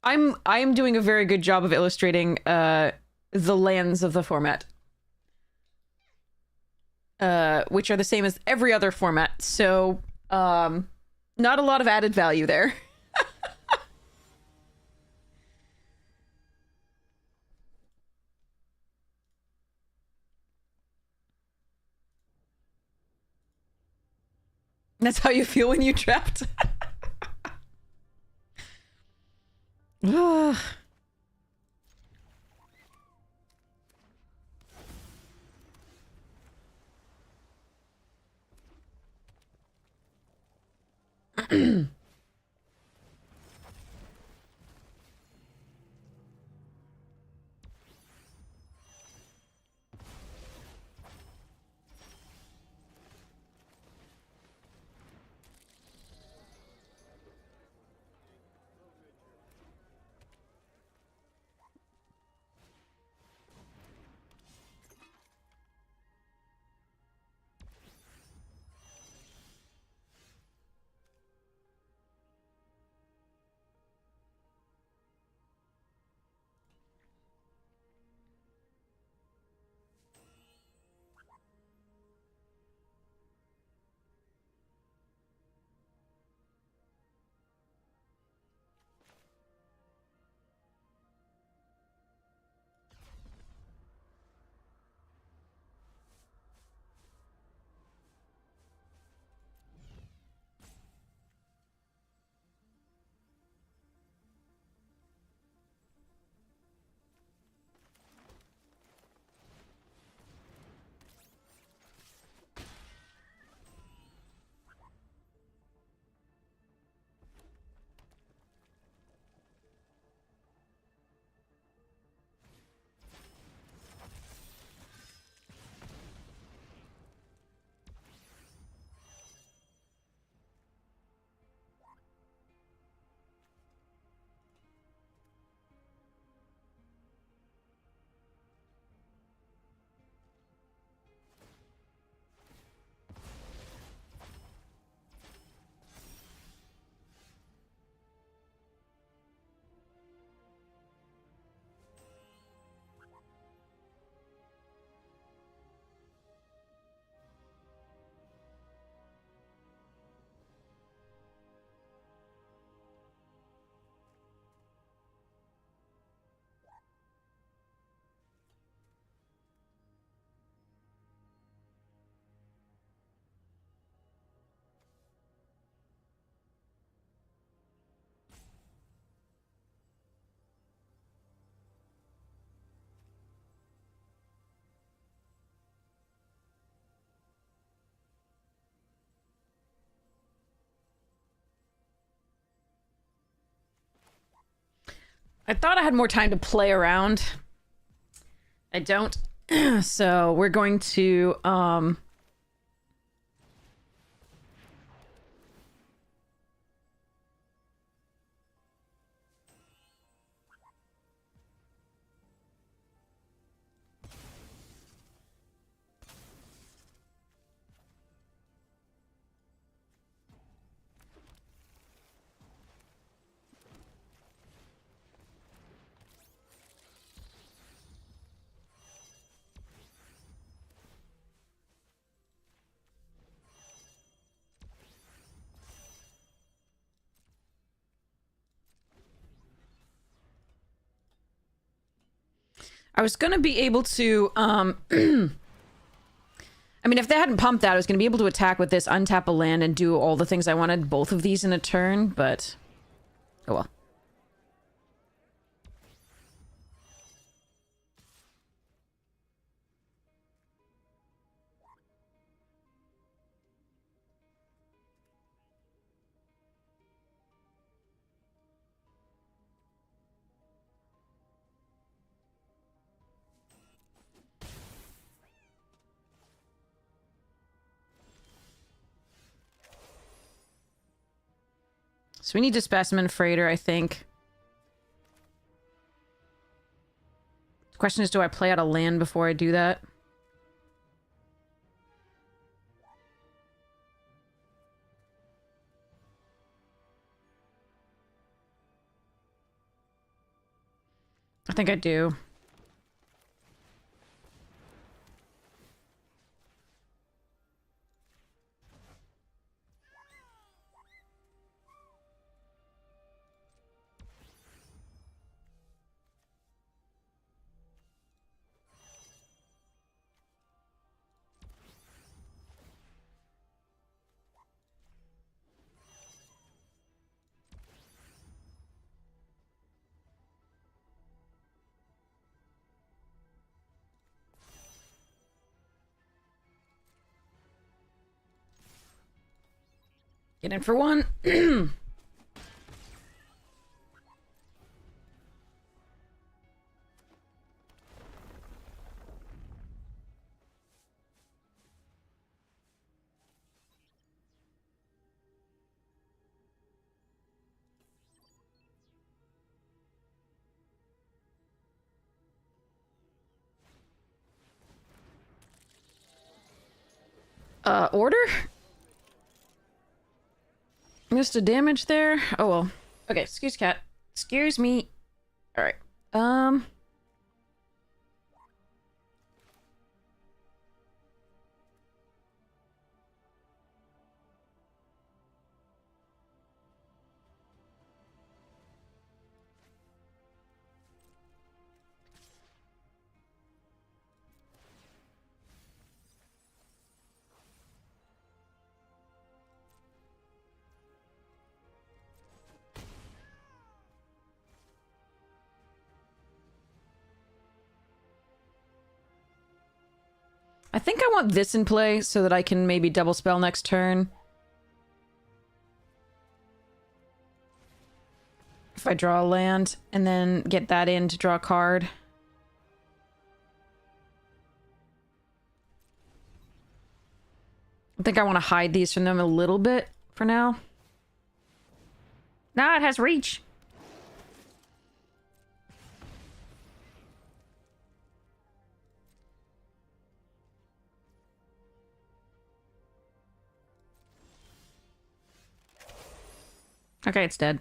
I'm doing a very good job of illustrating the lands of the format. Which are the same as every other format. So not a lot of added value there. That's how you feel when you trapped. I thought I had more time to play around. I don't. So we're going to I was gonna be able to I mean, if they hadn't pumped that, I was gonna be able to attack with this, untap a land, and do all the things I wanted, both of these in a turn, but oh well. So we need a specimen freighter, I think. The question is, do I play out a land before I do that? I think I do. Get in for one. Order? Missed a damage there? Oh well. Okay, excuse cat. Excuse me. Alright. I think I want this in play so that I can maybe double spell next turn. If I draw a land, and then get that in to draw a card. I think I want to hide these from them a little bit for now. Nah, it has reach. Okay, it's dead.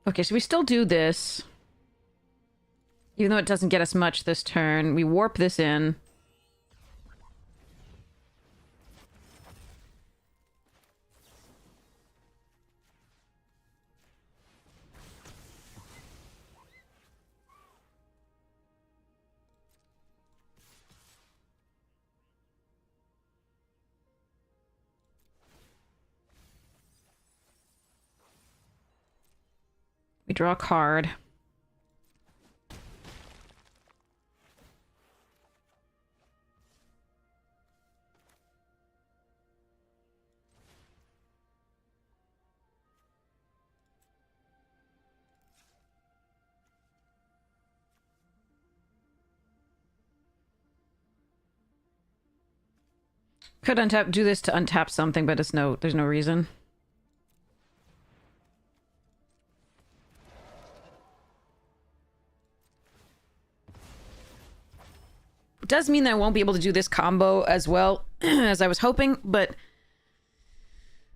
Okay, so we still do this. Even though it doesn't get us much this turn. We warp this in. We draw a card. Could untap, do this to untap something, but there's no reason. It does mean that I won't be able to do this combo as well as I was hoping, but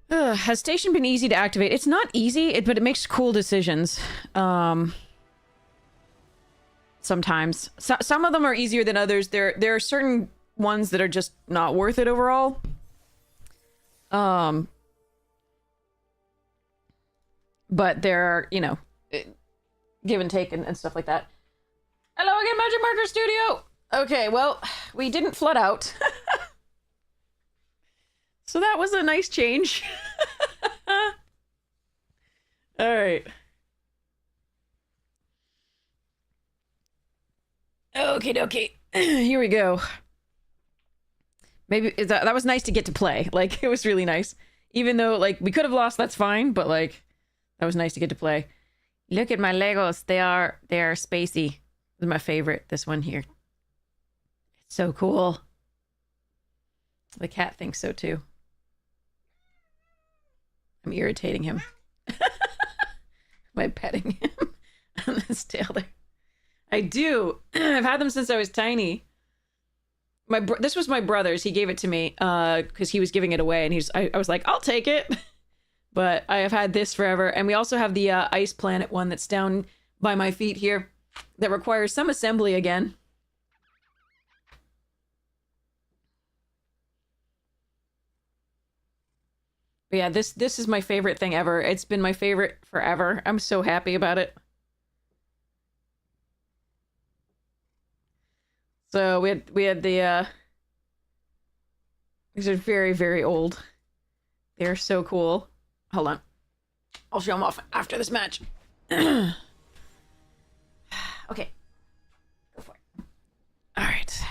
has station been easy to activate? It's not easy, but it makes cool decisions. Sometimes. Some of them are easier than others. There are certain ones that are just not worth it overall. But there are, you know, give and take and stuff like that. Hello again, Magic Marker Studio! Okay, well, we didn't flood out. So that was a nice change. Alright. Okie dokie. Here we go. Maybe that was nice to get to play. Like, it was really nice. Even though, like, we could have lost, that's fine, but, like, that was nice to get to play. Look at my Legos. They are spacey. This is my favorite, this one here. It's so cool. The cat thinks so, too. I'm irritating him. By petting him on his tail there. I do. I've had them since I was tiny. This was my brother's. He gave it to me because he was giving it away, and I was like, I'll take it. But I have had this forever. And we also have the Ice Planet one that's down by my feet here that requires some assembly again. But yeah, this is my favorite thing ever. It's been my favorite forever. I'm so happy about it. So we had the these are very, very old. They're so cool. Hold on. I'll show them off after this match. Okay. Go for it. All right.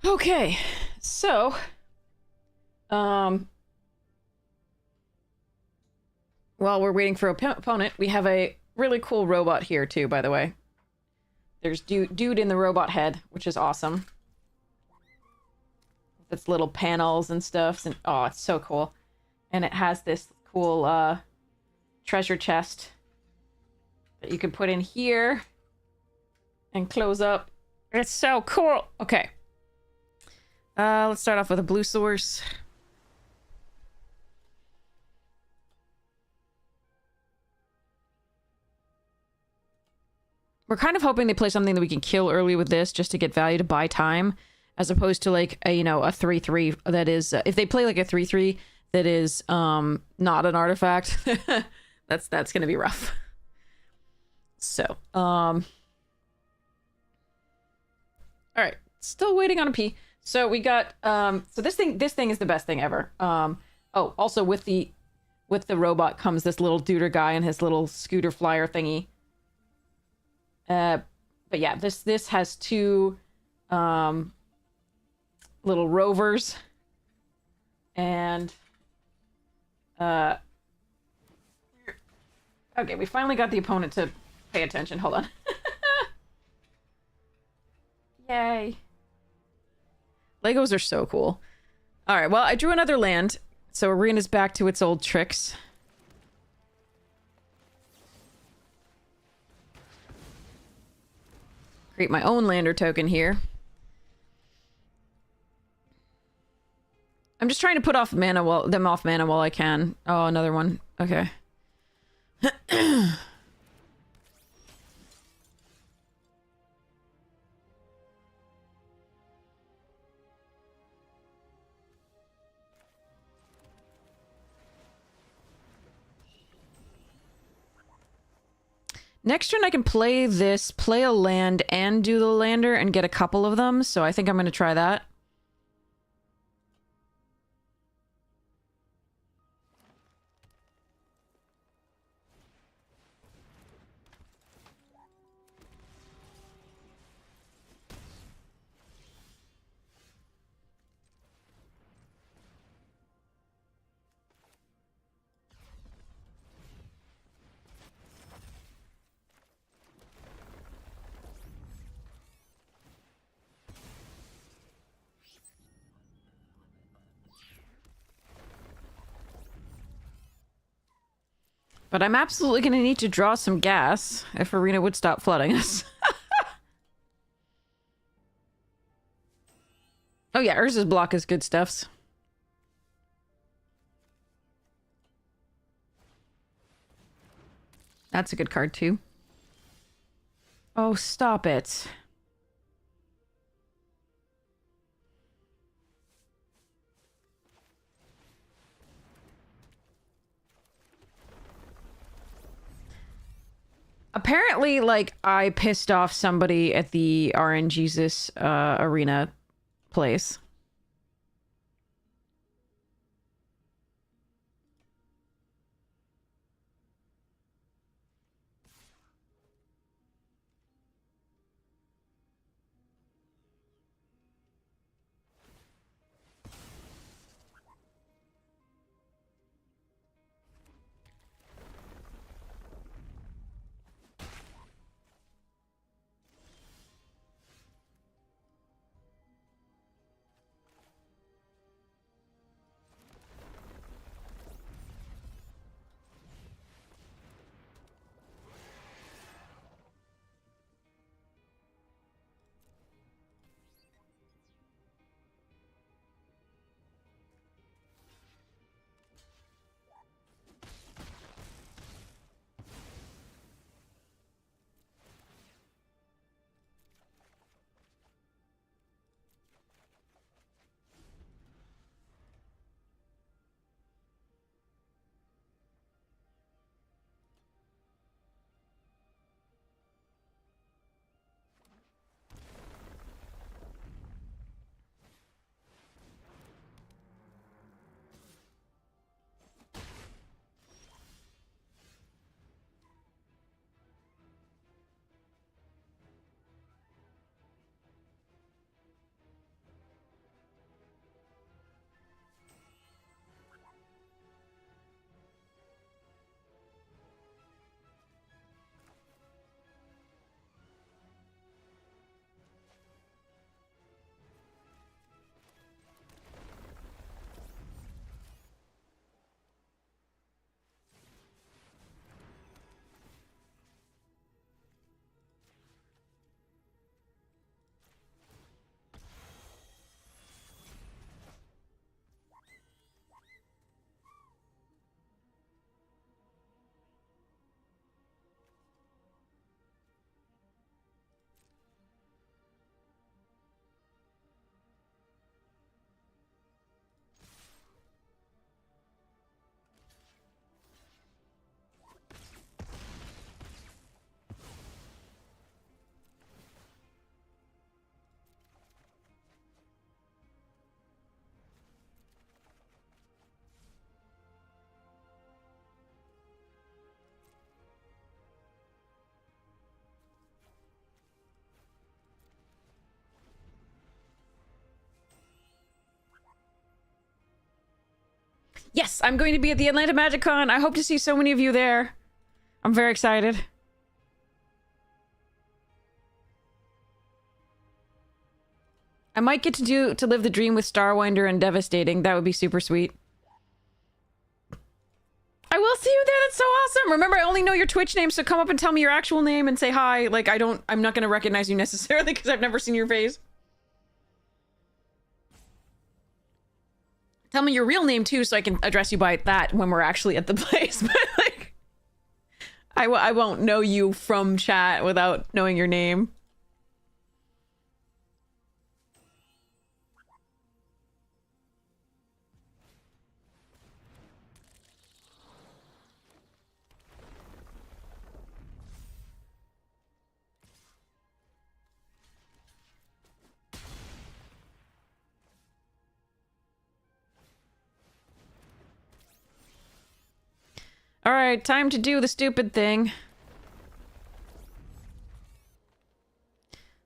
Okay, so, while we're waiting for an opponent, we have a really cool robot here too, by the way. There's dude in the robot head, which is awesome. With its little panels and stuff, and oh, it's so cool. And it has this cool, treasure chest that you can put in here and close up. It's so cool! Okay. Let's start off with a blue source. We're kind of hoping they play something that we can kill early with this just to get value to buy time, as opposed to like a, you know, a 3/3 that is if they play like a 3/3 that is not an artifact, that's gonna be rough. So all right, still waiting on a P. So we got so this thing is the best thing ever. Oh, also with the robot comes this little duder guy and his little scooter flyer thingy. But yeah, this has two little rovers, and okay, we finally got the opponent to pay attention. Hold on. Yay. Legos are so cool. All right, well, I drew another land, so Arena's back to its old tricks. Create my own lander token here. I'm just trying to put off mana them off mana while I can. Oh, another one. Okay. Next turn I can play this, play a land, and do the lander and get a couple of them, so I think I'm going to try that. But I'm absolutely going to need to draw some gas if Arena would stop flooding us. Oh yeah, Urza's block is good stuffs. That's a good card too. Oh, stop it. Apparently, like, I pissed off somebody at the RNGesus arena place. Yes, I'm going to be at the Atlanta Magic Con. I hope to see so many of you there. I'm very excited. I might get to live the dream with Starwinder and Devastating. That would be super sweet. I will see you there. That's so awesome. Remember, I only know your Twitch name, so come up and tell me your actual name and say hi. Like, I'm not going to recognize you necessarily because I've never seen your face. Tell me your real name too, so I can address you by that when we're actually at the place. But like, I won't know you from chat without knowing your name. All right, time to do the stupid thing.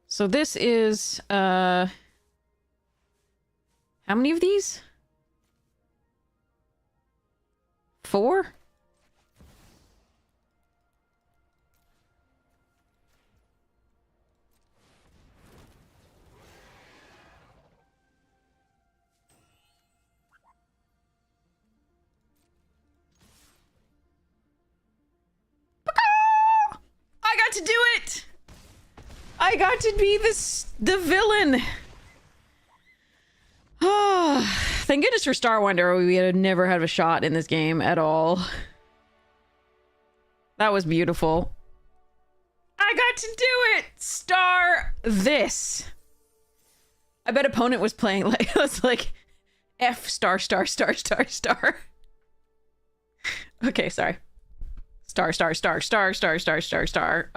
So this is, how many of these? 4? to do it! I got to be the villain! Oh, thank goodness for Star Wonder, we had never had a shot in this game at all. That was beautiful. I got to do it! Star this! I bet opponent was playing like, it was like, F star star star star star. Okay, sorry. Star star star star star star star star.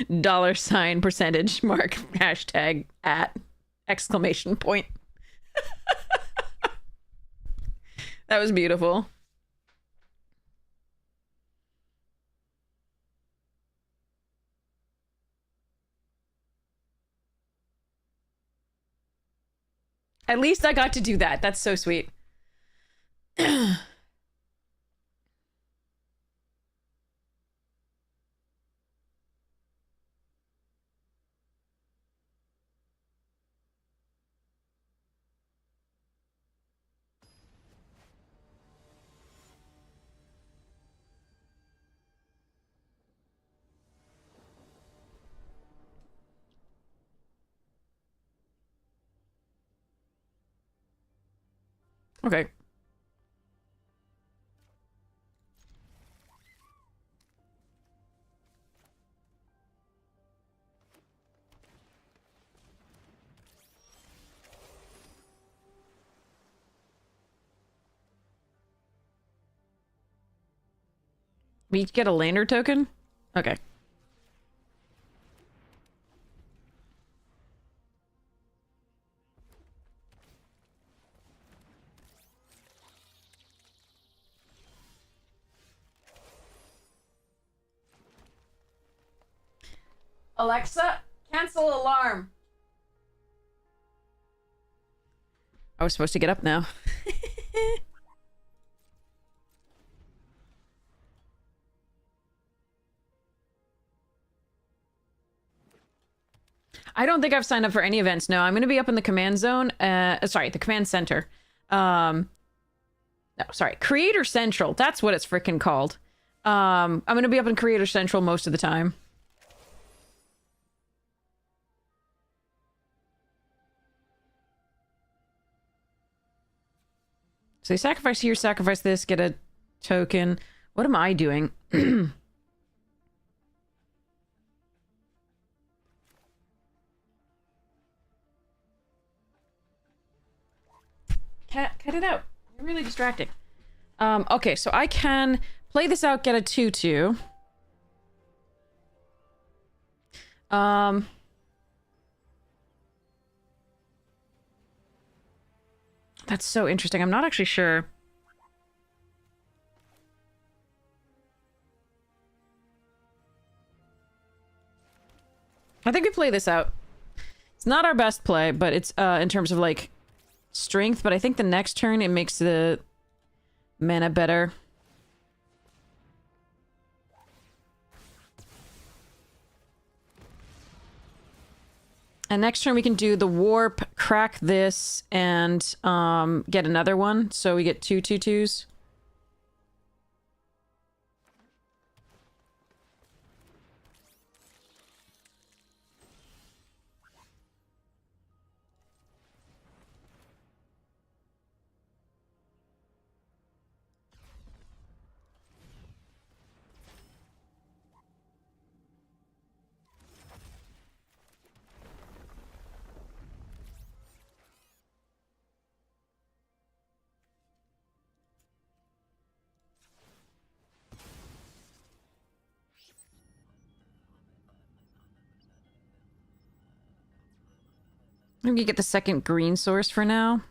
$, percentage mark, hashtag at, exclamation point. That was beautiful. At least I got to do that. That's so sweet. Okay. We each get a lander token? Okay. Alexa, cancel alarm. I was supposed to get up now. I don't think I've signed up for any events. No, I'm going to be up in the command zone. Sorry, the command center. No, sorry, Creator Central. That's what it's freaking called. I'm going to be up in Creator Central most of the time. So you sacrifice here, sacrifice this, get a token. What am I doing? Cut it out. You're really distracting. Okay, so I can play this out, get a 2/2. That's so interesting. I'm not actually sure. I think we play this out. It's not our best play, but it's in terms of like strength, but I think the next turn it makes the mana better. And next turn we can do the warp, crack this, and get another one. So we get 2 2/2s. Maybe get the second green source for now.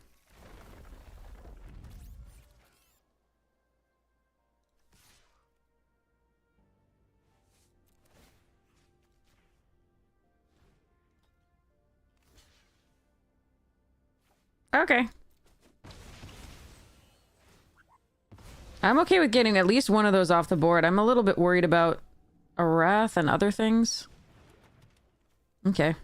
Okay. I'm okay with getting at least one of those off the board. I'm a little bit worried about a wrath and other things. Okay.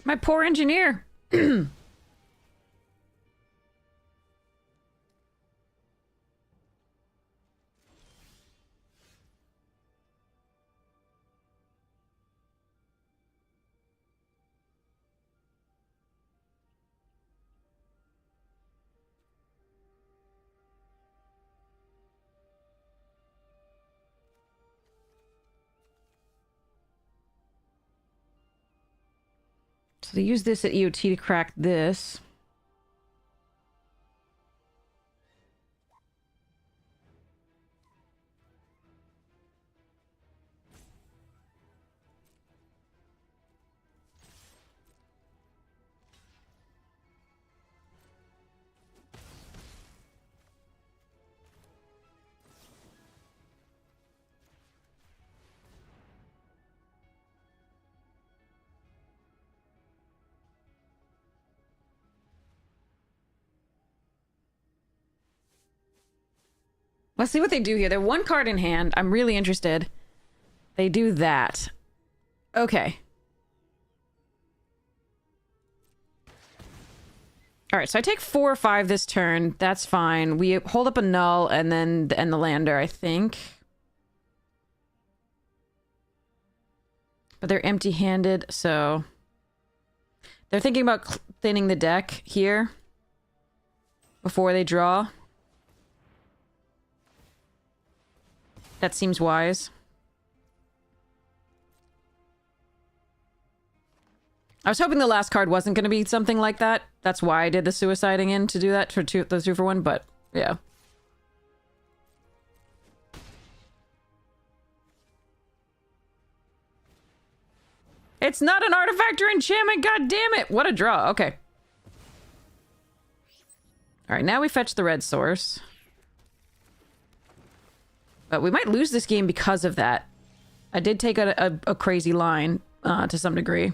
My poor engineer. So they use this at EOT to crack this. Let's see what they do here. They're one card in hand. I'm really interested. They do that. Okay. Alright, so I take 4 or 5 this turn. That's fine. We hold up a null and then end the lander, I think. But they're empty-handed, so... They're thinking about thinning the deck here. Before they draw. That seems wise. I was hoping the last card wasn't going to be something like that. That's why I did the suiciding in to do that for the 2 for 1, but yeah. It's not an artifact or enchantment, god damn it! What a draw, okay. Alright, now we fetch the red source. But we might lose this game because of that. I did take a crazy line, to some degree.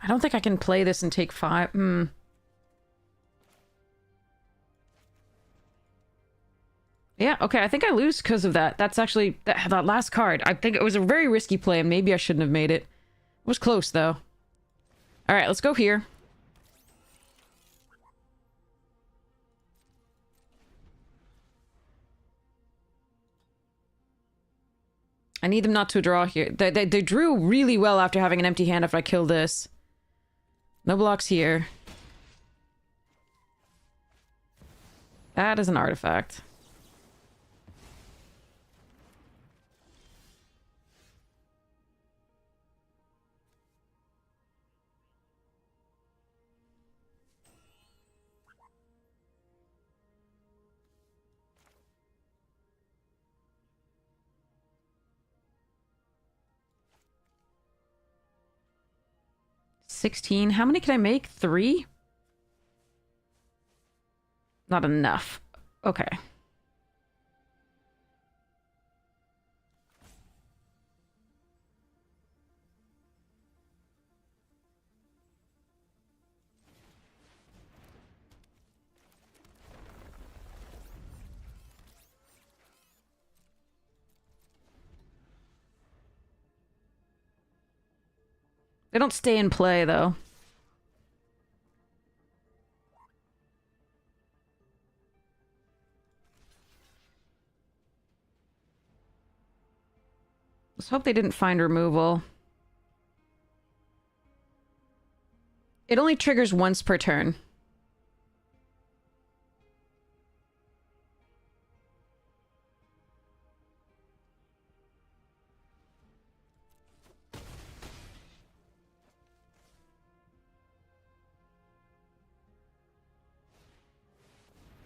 I don't think I can play this and take 5. Yeah, okay, I think I lose because of that. That's actually... That last card. I think it was a very risky play, and maybe I shouldn't have made it. It was close, though. Alright, let's go here. I need them not to draw here. They drew really well after having an empty hand if I kill this. No blocks here. That is an artifact. $16. How many can I make? 3? Not enough. Okay. They don't stay in play, though. Let's hope they didn't find removal. It only triggers once per turn.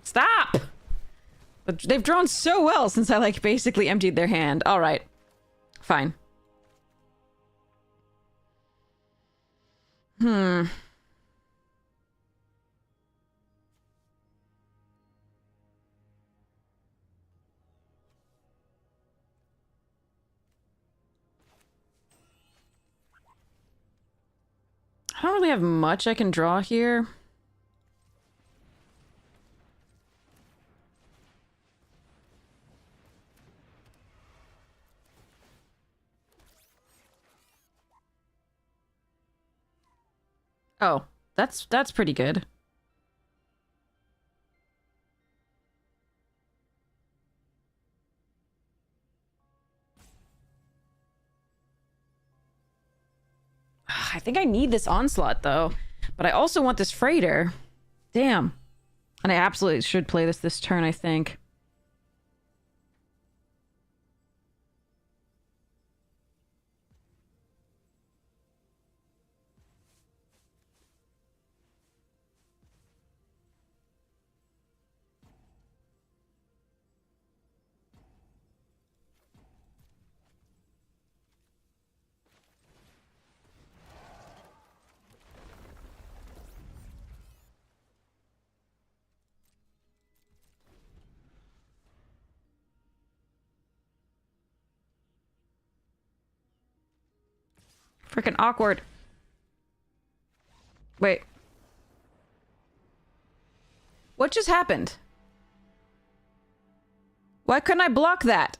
Stop! They've drawn so well since I, like, basically emptied their hand. Alright. Fine. I don't really have much I can draw here. Oh, that's pretty good. I think I need this onslaught though, but I also want this freighter. Damn. And I absolutely should play this turn, I think. Freaking awkward. Wait. What just happened? Why couldn't I block that?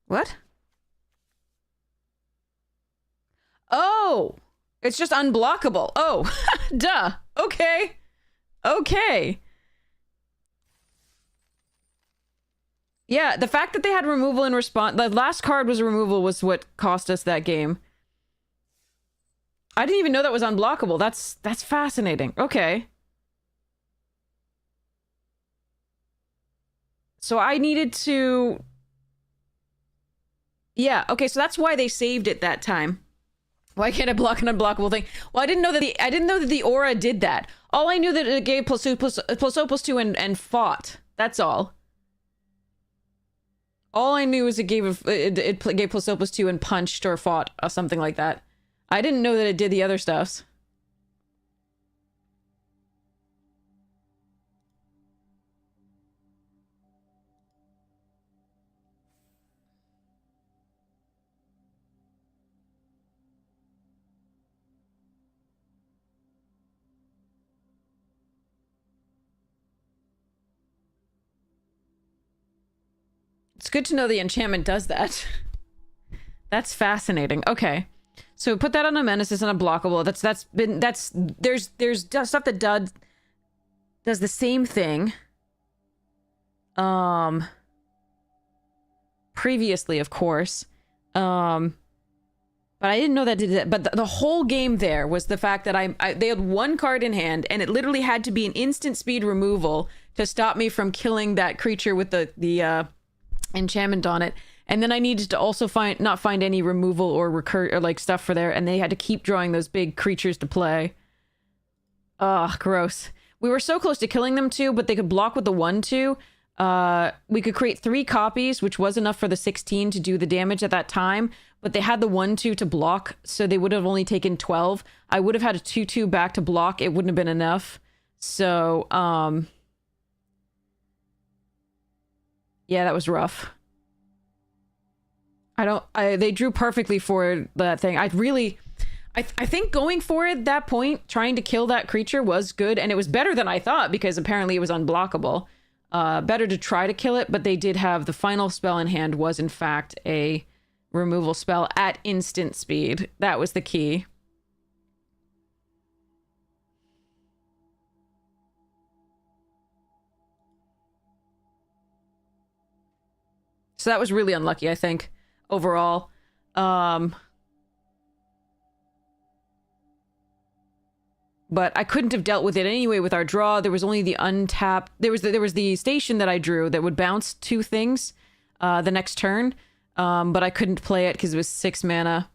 What? Oh! It's just unblockable. Oh, duh. Okay. Okay. Yeah, the fact that they had removal in response... The last card was removal was what cost us that game. I didn't even know that was unblockable. That's fascinating. Okay. So I needed to... Yeah, okay, so that's why they saved it that time. Why can't I block an unblockable thing? Well, I didn't know that the aura did that. All I knew that it gave +2/+2 and fought. That's all. All I knew is it gave +2/+2 and punched or fought or something like that. I didn't know that it did the other stuffs. It's good to know the enchantment does that. That's fascinating. Okay. So put that on a menace and a blockable. There's stuff that does the same thing. Previously, of course. But I didn't know that did that. But the whole game there was the fact that they had one card in hand, and it literally had to be an instant speed removal to stop me from killing that creature with the enchantment on it. And then I needed to also not find any removal or like stuff for there, and they had to keep drawing those big creatures to play. Ugh, gross. We were so close to killing them too, but they could block with the 1/2. We could create 3 copies, which was enough for the 16 to do the damage at that time, but they had the 1/2 to block, so they would have only taken 12. I would have had a 2/2 back to block. It wouldn't have been enough. So, yeah, that was rough. They drew perfectly for that thing. I think going for it at that point, trying to kill that creature was good, and it was better than I thought, because apparently it was unblockable. Better to try to kill it, but they did have the final spell in hand was in fact a removal spell at instant speed. That was the key. So that was really unlucky, I think, overall. But I couldn't have dealt with it anyway with our draw. There was only the untapped... There was the station that I drew that would bounce 2 things the next turn. But I couldn't play it because it was 6 mana.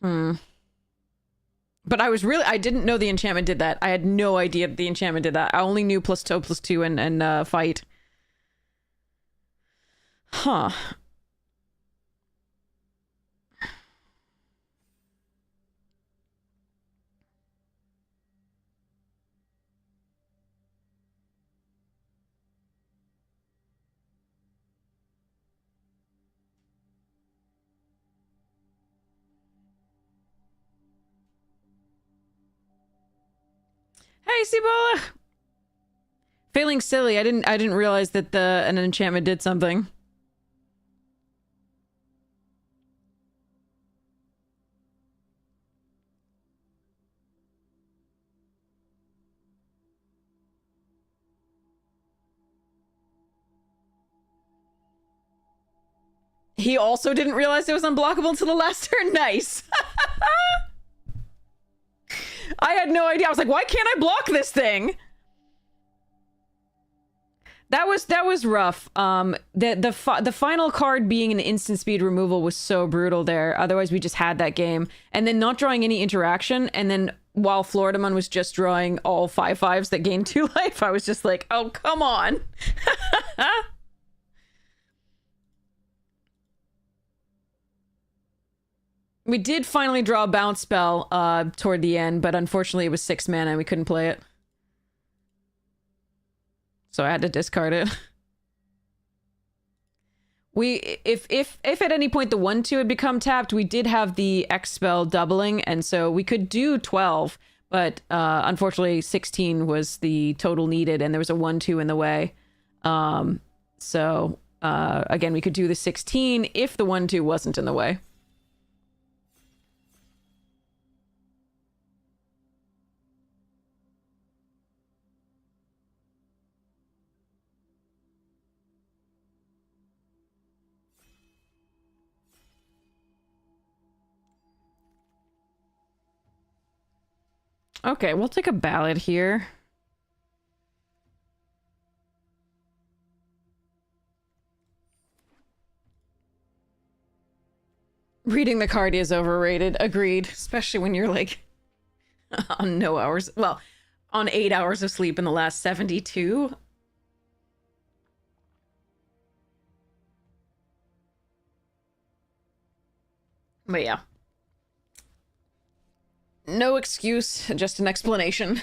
But I didn't know the enchantment did that. I had no idea the enchantment did that. I only knew +2/+2 and fight. Huh. Nice, Ebola. Feeling silly. I didn't realize that an enchantment did something. He also didn't realize it was unblockable until the last turn. Nice. I had no idea. I was like, why can't I block this thing? That was rough. The final card being an instant speed removal was so brutal there. Otherwise, we just had that game. And then not drawing any interaction. And then while Floridamon was just drawing all 5/5s that gained 2 life, I was just like, oh, come on. We did finally draw a bounce spell toward the end, but unfortunately it was 6 mana and we couldn't play it. So I had to discard it. If at any point the 1/2 had become tapped, we did have the X spell doubling, and so we could do 12, but unfortunately 16 was the total needed, and there was a 1/2 in the way. So again, we could do the 16 if the 1/2 wasn't in the way. Okay, we'll take a ballad here. Reading the card is overrated. Agreed. Especially when you're like on no hours. Well, on 8 hours of sleep in the last 72. But yeah. No excuse, just an explanation.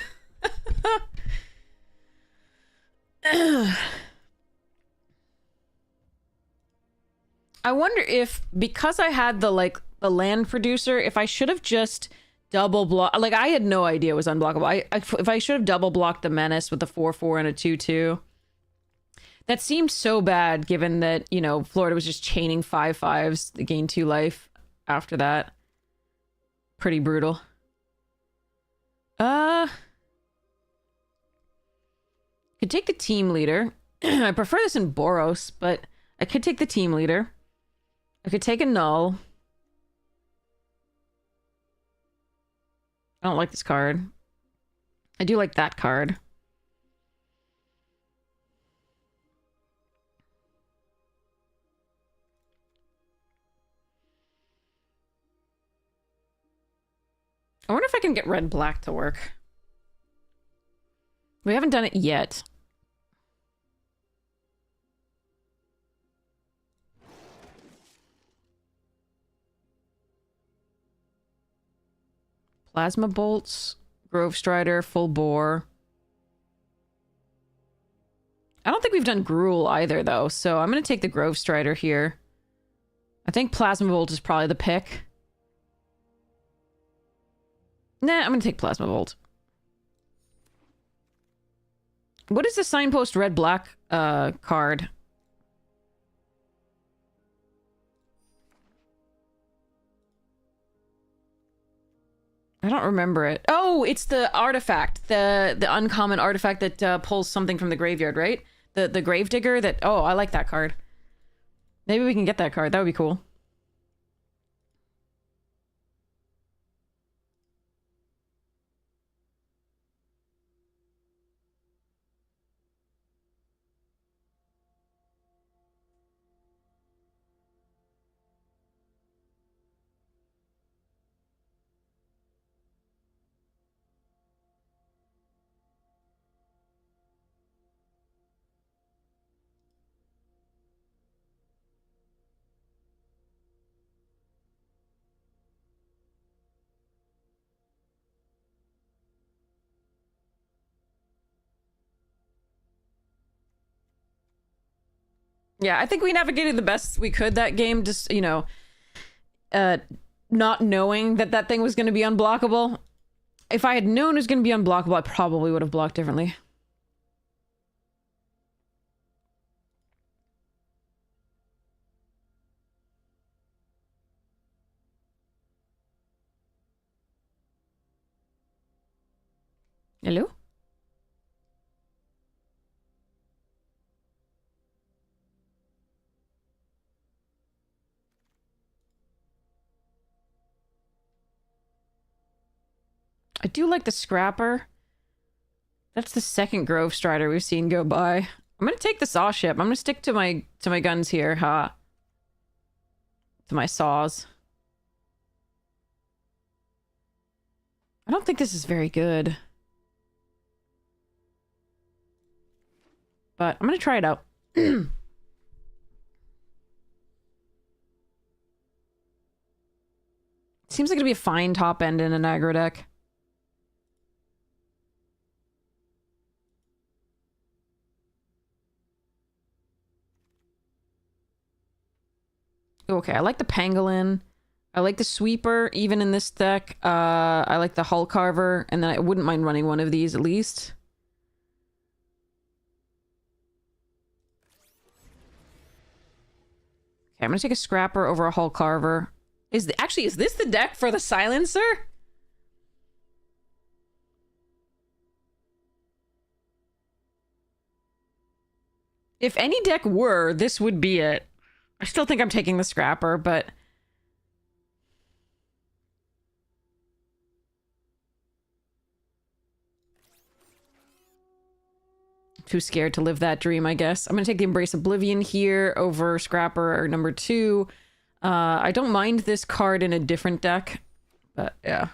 I wonder if, because I had the land producer, if I should have just double block. Like, I had no idea it was unblockable. If I should have double blocked the menace with a 4/4 and a 2/2. That seemed so bad, given that, you know, Florida was just chaining 5/5s to gain 2 life after that. Pretty brutal. Could take the team leader. I prefer this in Boros, but I could take the team leader. I could take a null. I don't like this card. I do like that card. I wonder if I can get red-black to work. We haven't done it yet. Plasma bolts, Grove Strider, full bore. I don't think we've done Gruul either, though, so I'm going to take the Grove Strider here. I think Plasma Bolt is probably the pick. Nah, I'm going to take Plasma Bolt. What is the Signpost red-black card? I don't remember it. Oh, it's the artifact. The uncommon artifact that pulls something from the graveyard, right? The Gravedigger that... Oh, I like that card. Maybe we can get that card. That would be cool. Yeah, I think we navigated the best we could that game, just, you know, not knowing that that thing was going to be unblockable. if I had known it was going to be unblockable, I probably would have blocked differently. Hello? I do like the Scrapper. That's the second Grove Strider we've seen go by. I'm gonna take the saw ship. I'm gonna stick to my guns here, huh? To my saws. I don't think this is very good. But I'm gonna try it out. Seems like it'd be a fine top end in an aggro deck. Okay, I like the Pangolin. I like the Sweeper, even in this deck. I like the Hull Carver, and then I wouldn't mind running one of these at least. Okay, I'm gonna take a Scrapper over a Hull Carver. Actually, is this the deck for the Silencer? If any deck were, this would be it. I still think I'm taking the Scrapper, but... too scared to live that dream, I guess. I'm gonna take the Embrace Oblivion here over Scrapper or number 2. I don't mind this card in a different deck, but yeah.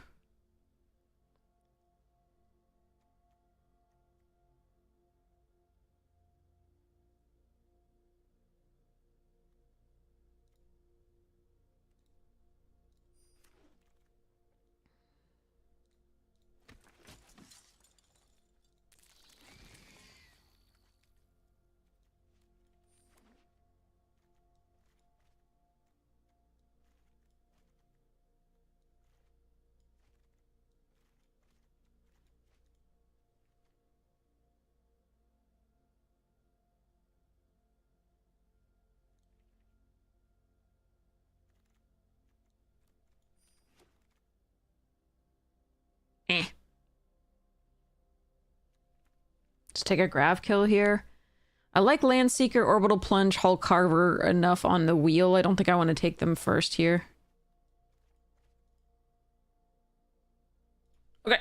Eh. Let's take a Grav Kill here. I like Landseeker, Orbital Plunge, Hull Carver enough on the wheel. I don't think I want to take them first here. Okay.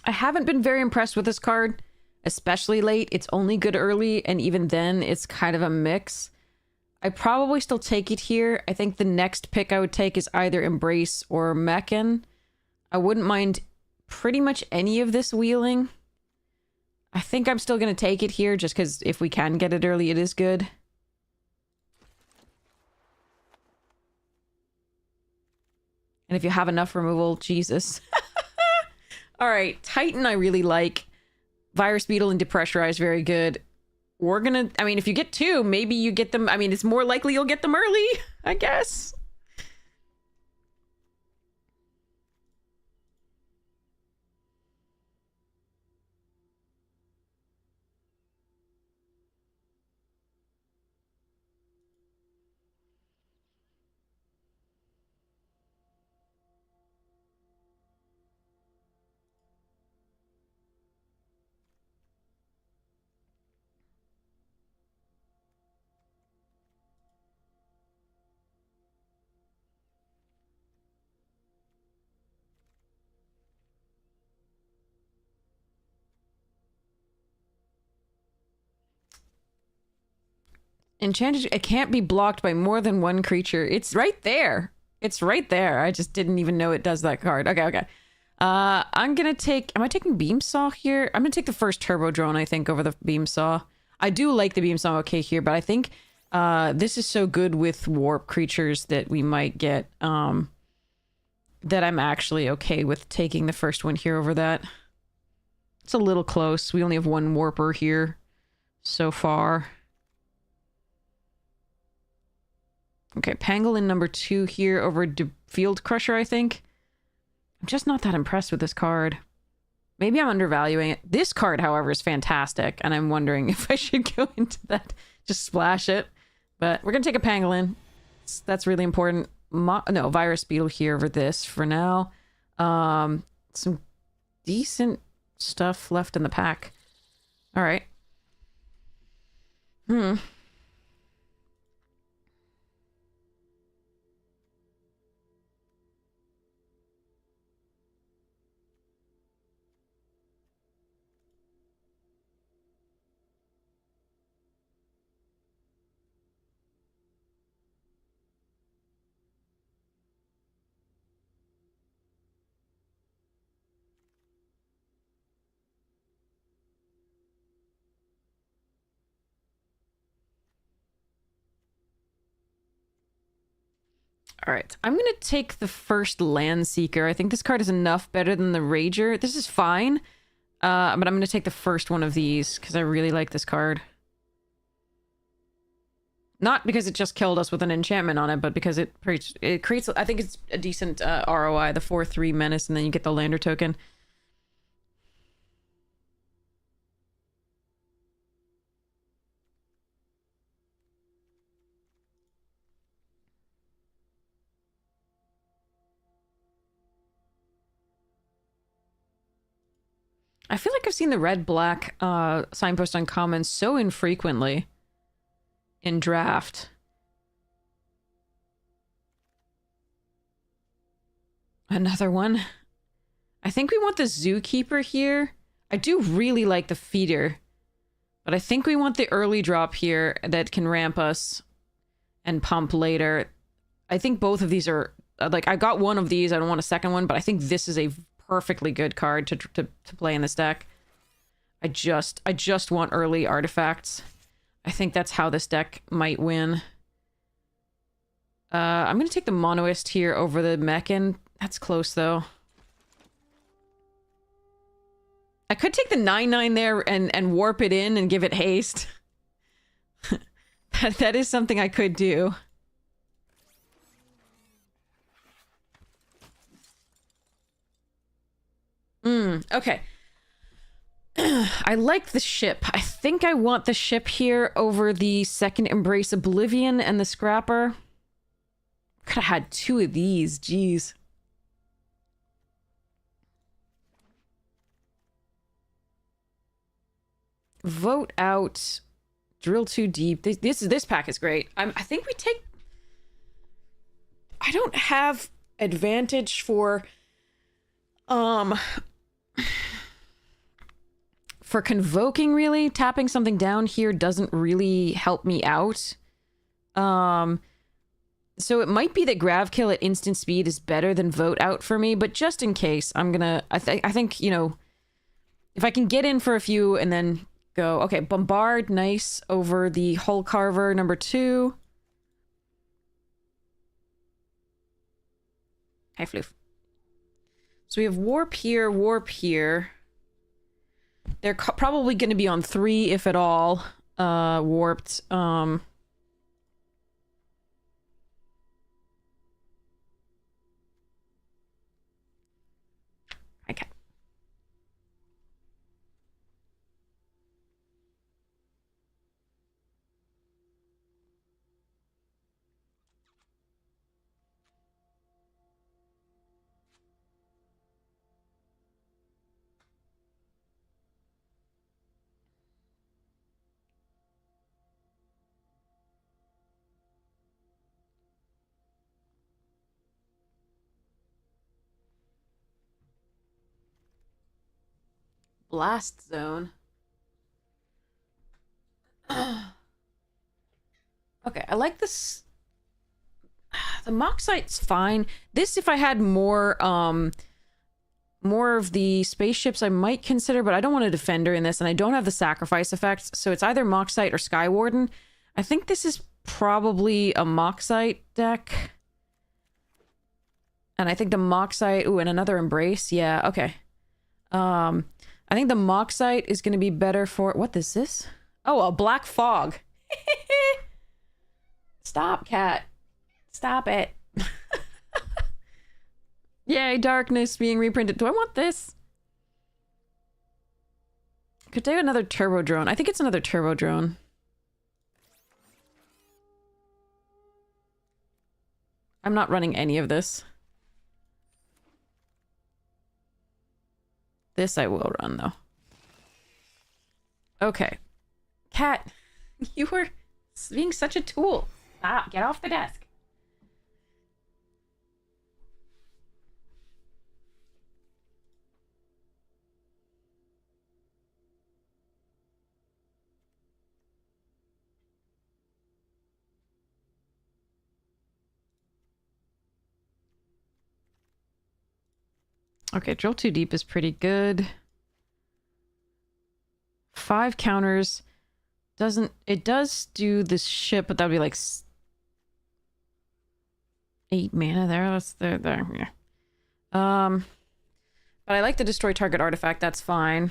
I haven't been very impressed with this card, especially late. It's only good early, and even then, it's kind of a mix. I probably still take it here. I think the next pick I would take is either Embrace or Mechan. I wouldn't mind pretty much any of this wheeling. I think I'm still going to take it here, just because if we can get it early, it is good. And if you have enough removal, Jesus. All right, Titan I really like. Virus Beetle and Depressurize, very good. We're gonna... I mean, if you get 2, maybe you get them... I mean, it's more likely you'll get them early, I guess. Enchanted, it can't be blocked by more than one creature. It's right there. It's right there. I just didn't even know it does that card. Okay, okay. I'm gonna take... Am I taking Beam Saw here? I'm gonna take the first Turbo Drone, I think, over the Beam Saw. I do like the beam song okay here, but I think this is so good with warp creatures that we might get, that I'm actually okay with taking the first one here over that. It's a little close. We only have one warper here so far. Okay, Pangolin number 2 here over Field Crusher, I think. I'm just not that impressed with this card. Maybe I'm undervaluing it. This card, however, is fantastic, and I'm wondering if I should go into that. Just splash it. But we're going to take a Pangolin. That's really important. No, Virus Beetle here over this for now. Some decent stuff left in the pack. All right. All right, I'm going to take the first Land Seeker. I think this card is enough better than the Rager. This is fine, but I'm going to take the first one of these because I really like this card. Not because it just killed us with an enchantment on it, but because it creates, I think it's a decent ROI, the 4/3 Menace, and then you get the Lander token. I feel like I've seen the red-black signpost on commons so infrequently in draft. Another one. I think we want the Zookeeper here. I do really like the Feeder, but I think we want the early drop here that can ramp us and pump later. I think both of these are, like, I got one of these. I don't want a second one, but I think this is a perfectly good card to play in this deck. I just want early artifacts. I think that's how this deck might win. I'm gonna take the Monoist here over the Mechan. That's close though. I could take the 9/9 there and warp it in and give it haste. that is something I could do. Okay. I like the ship. I think I want the ship here over the second Embrace Oblivion and the Scrapper. Could have had 2 of these, jeez. Vote out. Drill too deep. This pack is great. I think we take... I don't have advantage for... For convoking, really. Tapping something down here doesn't really help me out. So it might be that Gravkill at instant speed is better than Vote Out for me, but just in case, I'm gonna... I think, you know, if I can get in for a few and then go... Okay, Bombard, nice, over the Hull Carver, number 2. Hi, Floof. So we have Warp here, Warp here. They're probably going to be on 3, if at all, warped. Okay. Blast Zone. Okay, I like this. The Moxite's fine. This, if I had more more of the spaceships I might consider, but I don't want a Defender in this, and I don't have the sacrifice effects, so it's either Moxite or Skywarden. I think this is probably a Moxite deck. And I think the Moxite... Ooh, and another Embrace. Yeah, okay. I think the Moxite is going to be better for... What is this? Oh, a Black Fog. Stop, cat. Stop it. Yay, Darkness being reprinted. Do I want this? Could do another Turbo Drone. I think it's another Turbo Drone. I'm not running any of this. This I will run, though. Okay. Cat, you were being such a tool. Stop. Get off the desk. Okay, Drill Too Deep is pretty good. 5 counters. It does do this ship, but that would be like 8 mana there. That's there, yeah. But I like the destroy target artifact, that's fine.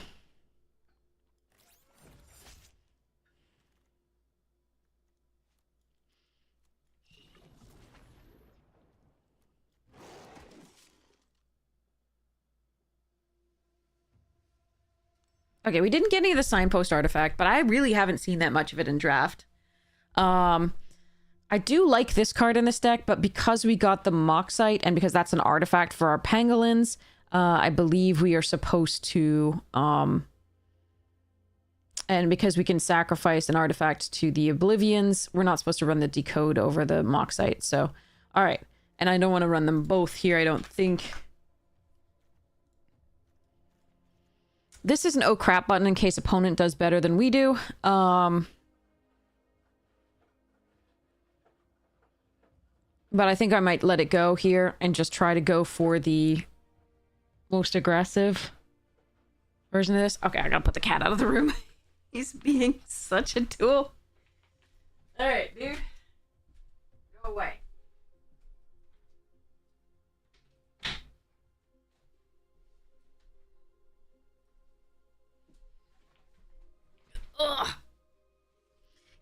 Okay, we didn't get any of the signpost artifact, but I really haven't seen that much of it in draft. I do like this card in this deck, but because we got the Moxite, and because that's an artifact for our pangolins, I believe we are supposed to... and because we can sacrifice an artifact to the Oblivions, we're not supposed to run the Decode over the Moxite, so... Alright, and I don't want to run them both here, I don't think... This is an oh crap button in case opponent does better than we do. But I think I might let it go here and just try to go for the most aggressive version of this. Okay, I gotta put the cat out of the room. He's being such a tool. Alright, dude. Go away. Ugh.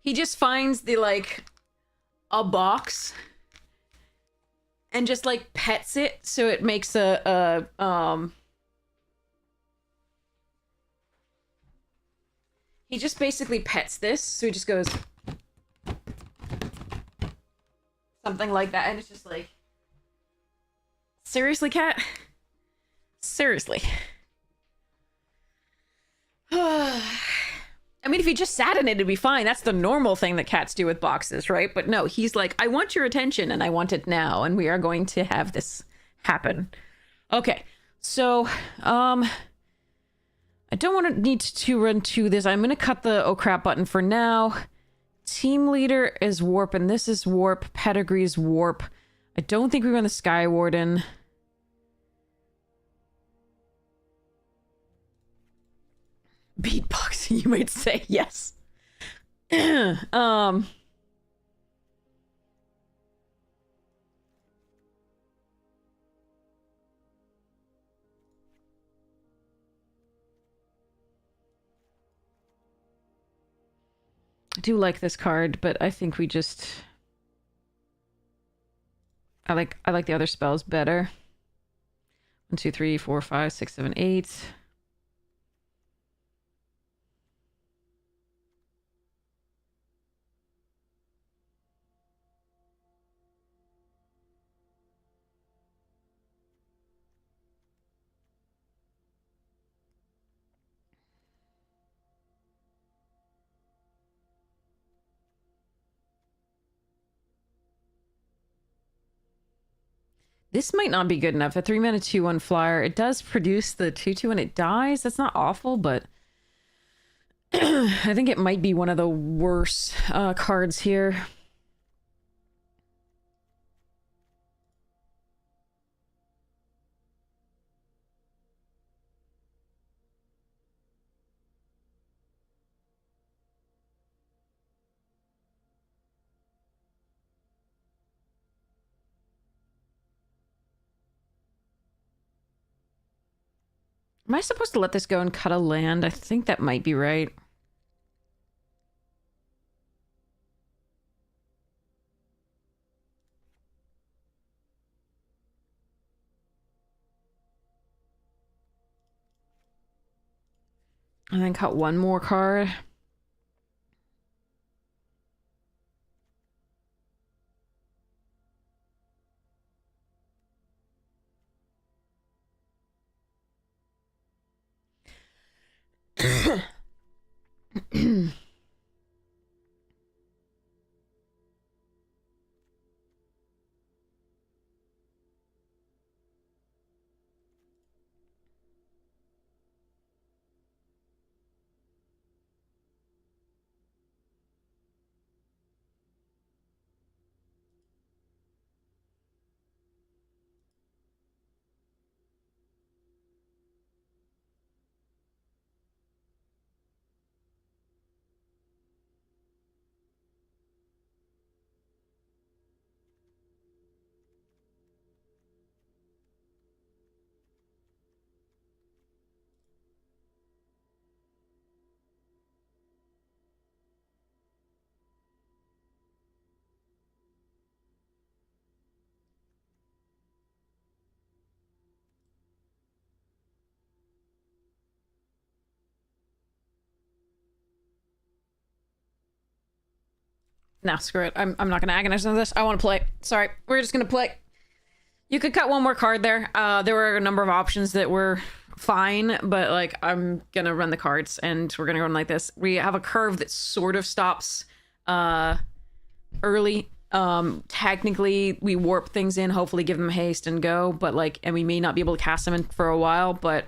He just finds the, like, a box and just, like, pets it so it makes a he just basically pets this, so he just goes something like that, and it's just like, seriously, cat? Seriously. I mean, if he just sat in it, it'd be fine. That's the normal thing that cats do with boxes, right? But no, he's like, I want your attention and I want it now. And we are going to have this happen. Okay, so, I don't want to need to run to this. I'm going to cut the oh crap button for now. Team leader is warp and this is warp. Pedigree is warp. I don't think we run the Sky Warden. Beatboxing, you might say. Yes. I do like this card, but I think we just... I like the other spells better. 1, 2, 3, 4, 5, 6, 7, 8. This might not be good enough. A 3-mana 2/1 flyer. It does produce the 2/2 and it dies. That's not awful, but I think it might be one of the worst cards here. Am I supposed to let this go and cut a land? I think that might be right. And then cut one more card. No, screw it. I'm not gonna agonize on this. I want to play. Sorry, we're just gonna play. You could cut one more card there. There were a number of options that were fine, but like I'm gonna run the cards and we're gonna run like this. We have a curve that sort of stops early. Technically we warp things in, hopefully give them haste and go, but like, and we may not be able to cast them in for a while, but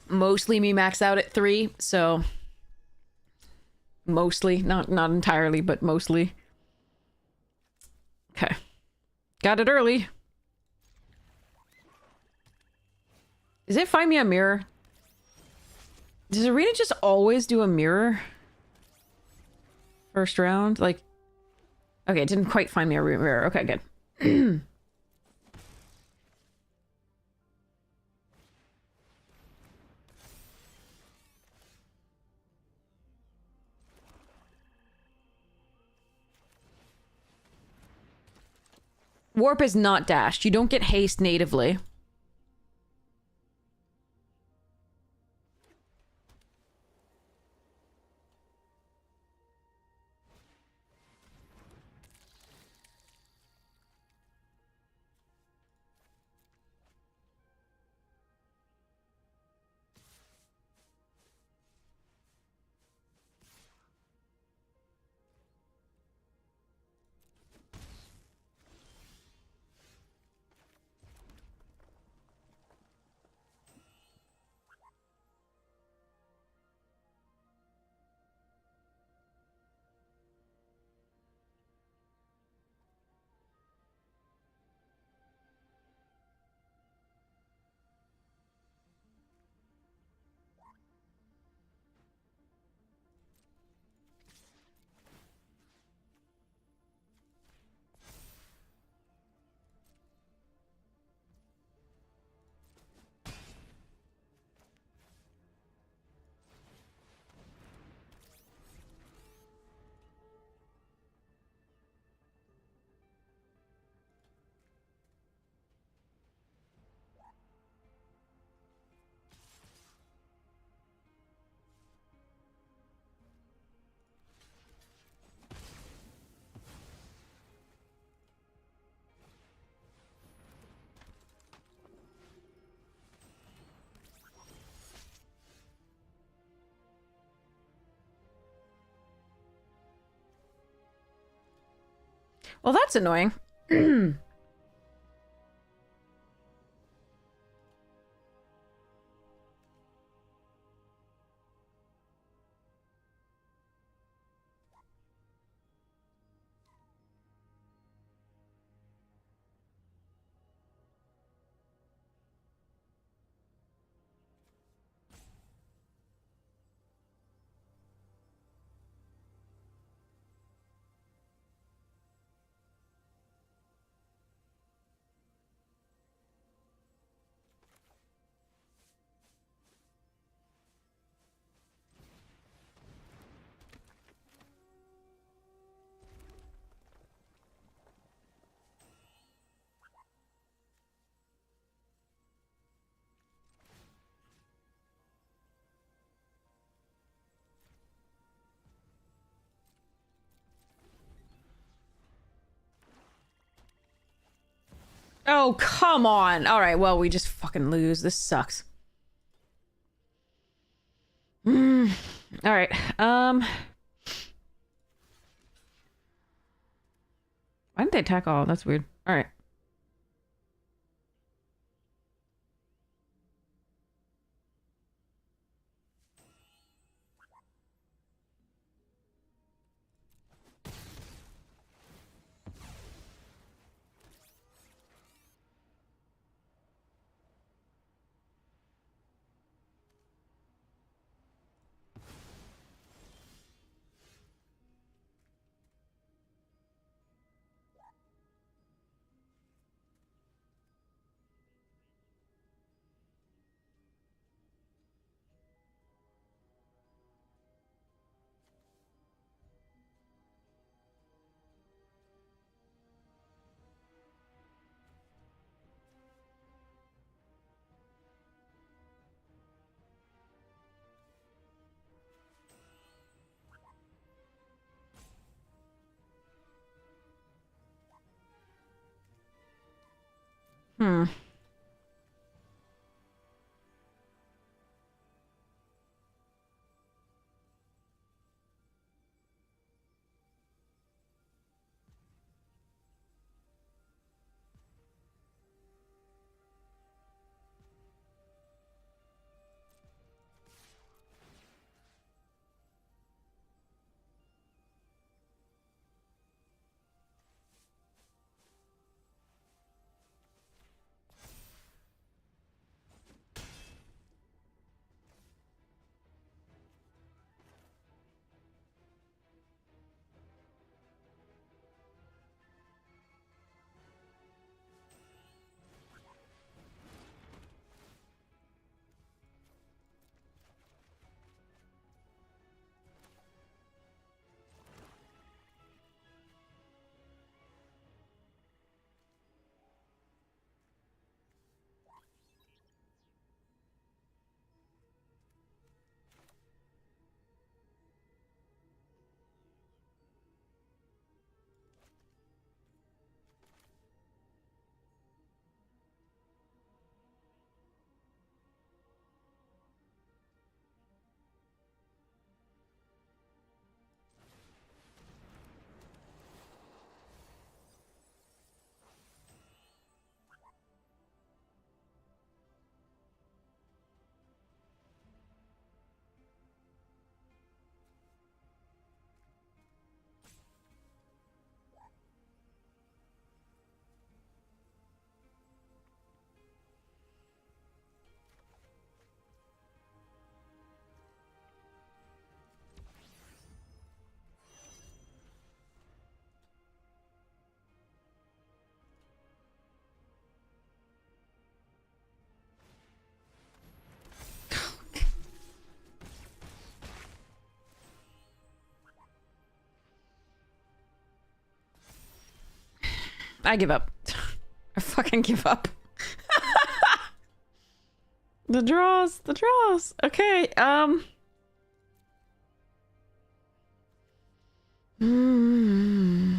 mostly we max out at 3, so mostly, not entirely, but mostly. Okay. Got it early. Does it find me a mirror? Does Arena just always do a mirror? First round? Like... Okay, it didn't quite find me a mirror. Okay, good. Warp is not dashed. You don't get haste natively. Well, that's annoying. Oh, come on. All right, well, we just fucking lose. This sucks. All right. Why didn't they attack all? That's weird. All right. Hmm. I give up. I fucking give up. The draws. The draws. Okay, Hmm.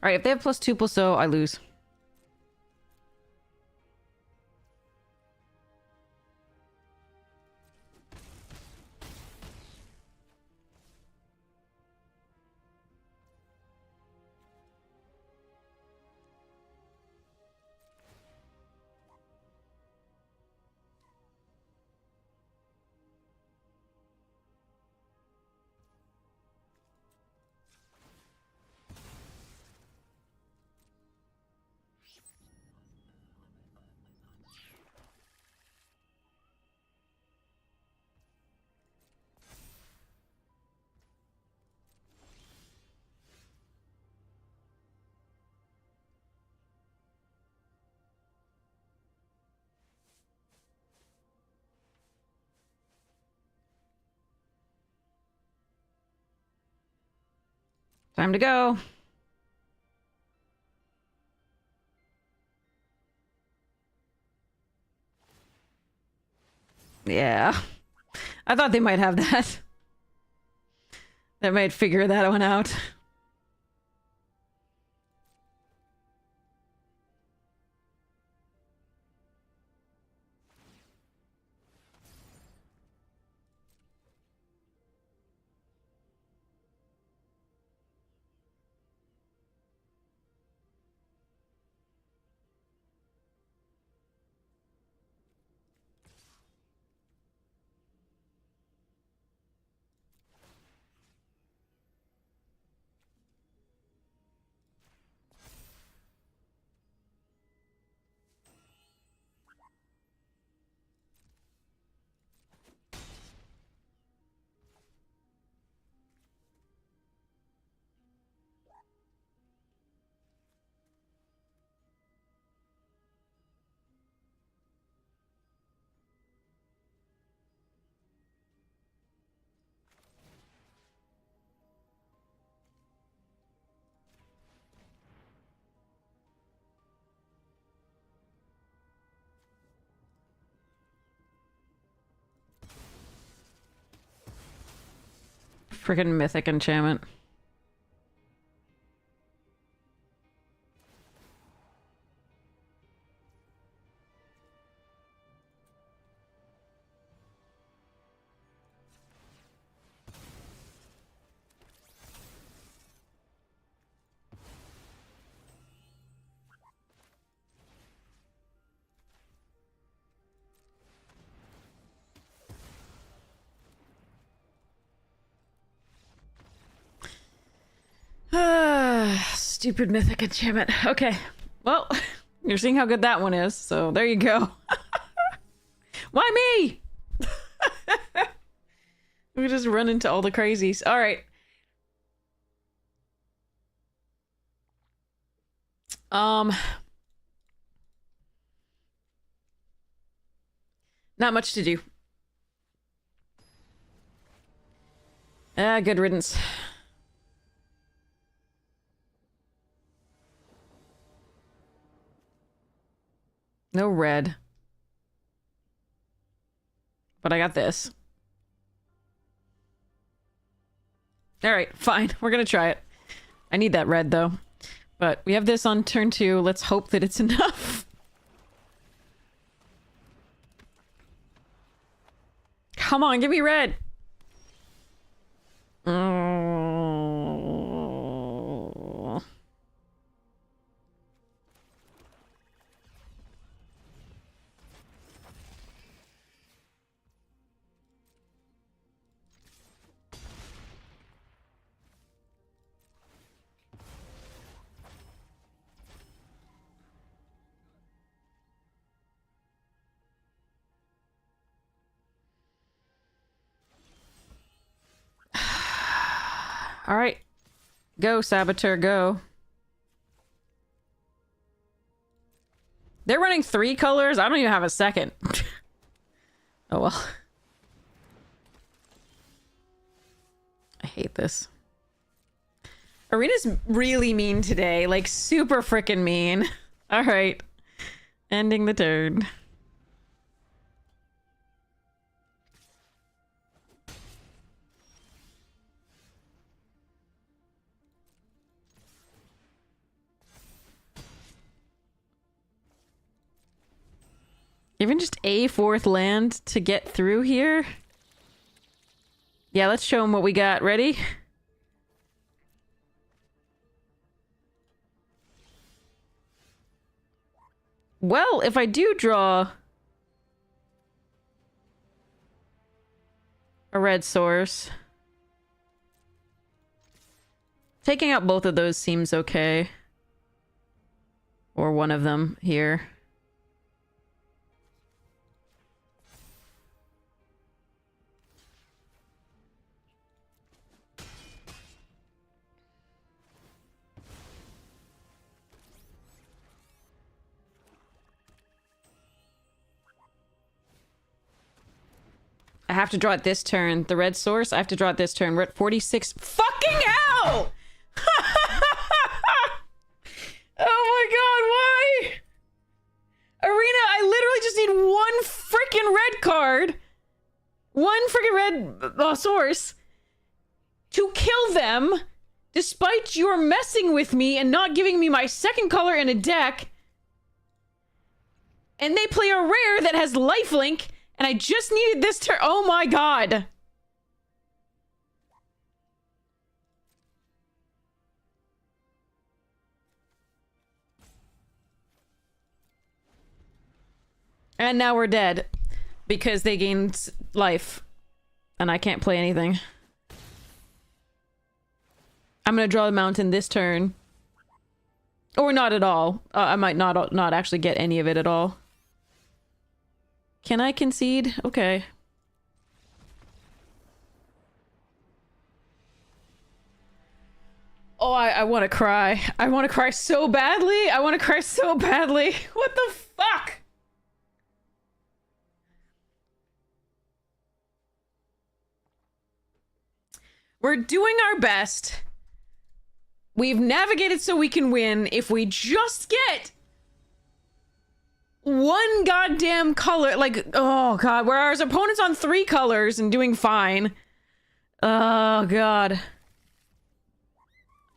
Alright, if they have +2/+0, I lose. Time to go. Yeah. I thought they might have that. They might figure that one out. Freaking mythic enchantment. Stupid mythic enchantment. Okay. Well, you're seeing how good that one is, so there you go. Why me? We just run into all the crazies. All right. Not much to do. Good riddance. No red. But I got this. Alright, fine. We're gonna try it. I need that red, though. But we have this on turn 2. Let's hope that it's enough. Come on, give me red! Alright. Go, Saboteur, go. They're running 3 colors? I don't even have a second. Oh well. I hate this. Arena's really mean today. Like, super freaking mean. Alright. Ending the turn. Even just a fourth land to get through here? Yeah, let's show them what we got. Ready? Well, if I do draw a red source, taking out both of those seems okay. Or one of them here. I have to draw it this turn. The red source, I have to draw it this turn. We're at 46. Fucking hell! Oh my god, why? Arena, I literally just need one freaking red card. One freaking red source. To kill them. Despite your messing with me and not giving me my second color in a deck. And they play a rare that has lifelink. And I just needed this turn. Oh my god. And now we're dead. Because they gained life. And I can't play anything. I'm gonna draw the mountain this turn. Or not at all. I might not actually get any of it at all. Can I concede? Okay. Oh, I want to cry. I want to cry so badly. I want to cry so badly. What the fuck? We're doing our best. We've navigated so we can win. If we just get one goddamn color, like, oh god, where our opponent's on 3 colors and doing fine. Oh god.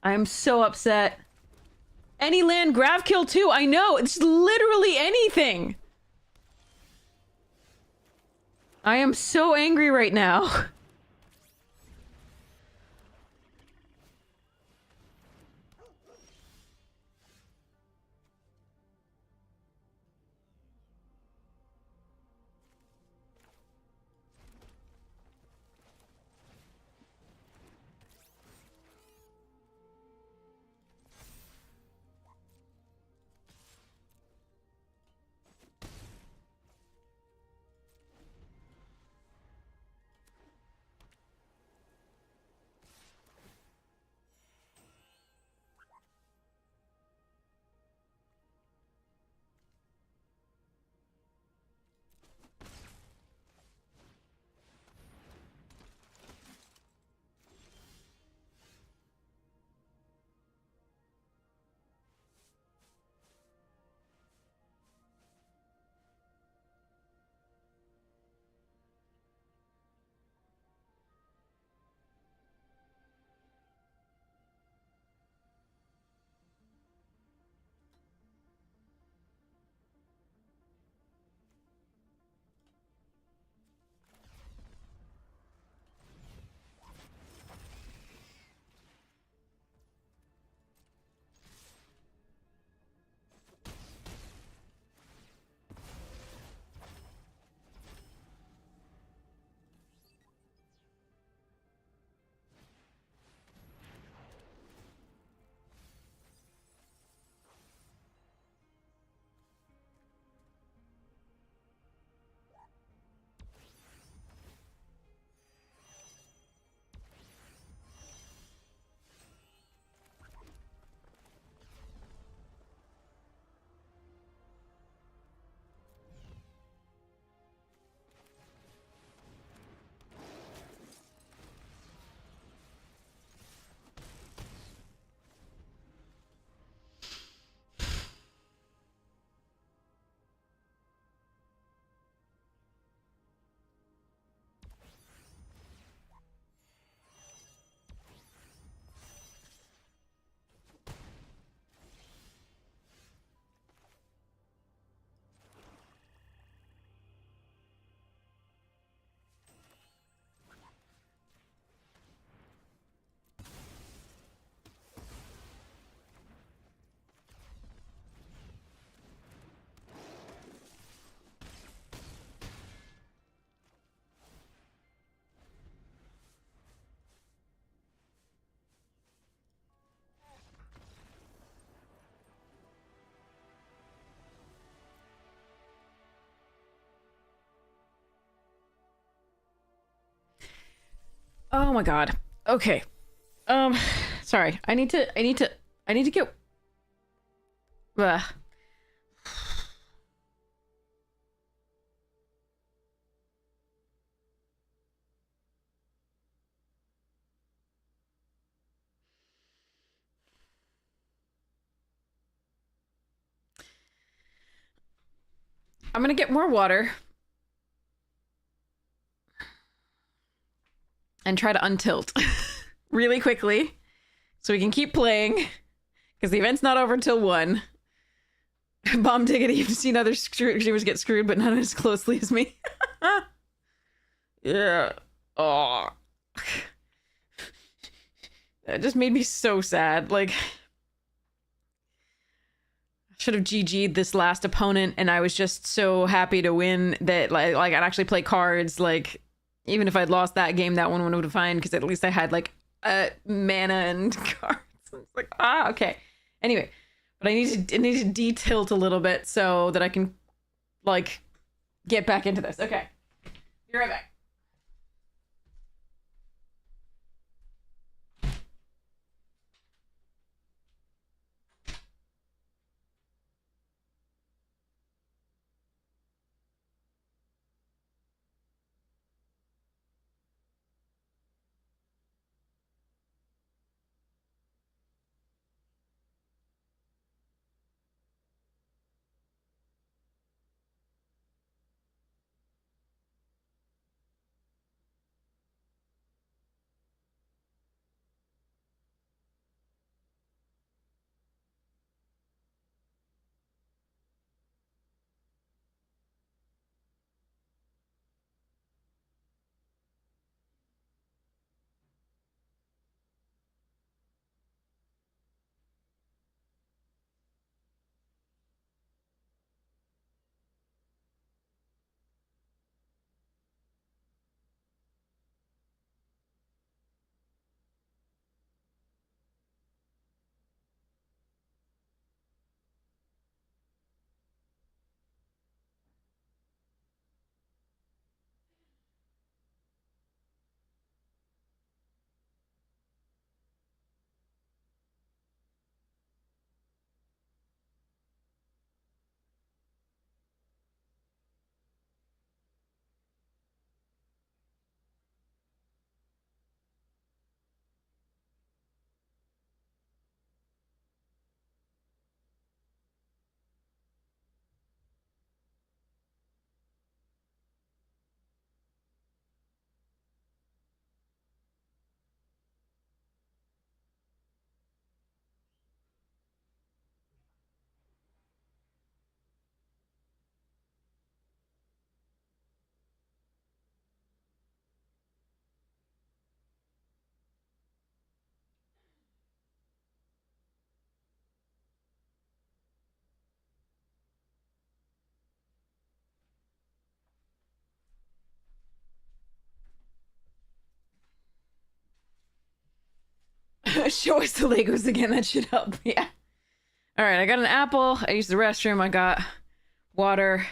I'm so upset. Any land grav kill too. I know, it's literally anything. I am so angry right now. Oh my god. Okay. Sorry. I need to get... Ugh. I'm gonna get more water. And try to untilt really quickly so we can keep playing because the event's not over until 1. Bomb diggity, you've seen other streamers get screwed, but not as closely as me. Yeah. Oh. That just made me so sad. Like, I should have GG'd this last opponent, and I was just so happy to win that, like I'd actually play cards. Like, even if I'd lost that game, that one would have been fine because at least I had like mana and cards. It's like, okay. Anyway, but I need to de-tilt a little bit so that I can like get back into this. Okay, be right back. Show us the Legos again. That should help. Yeah. All right. I got an apple. I used the restroom. I got water.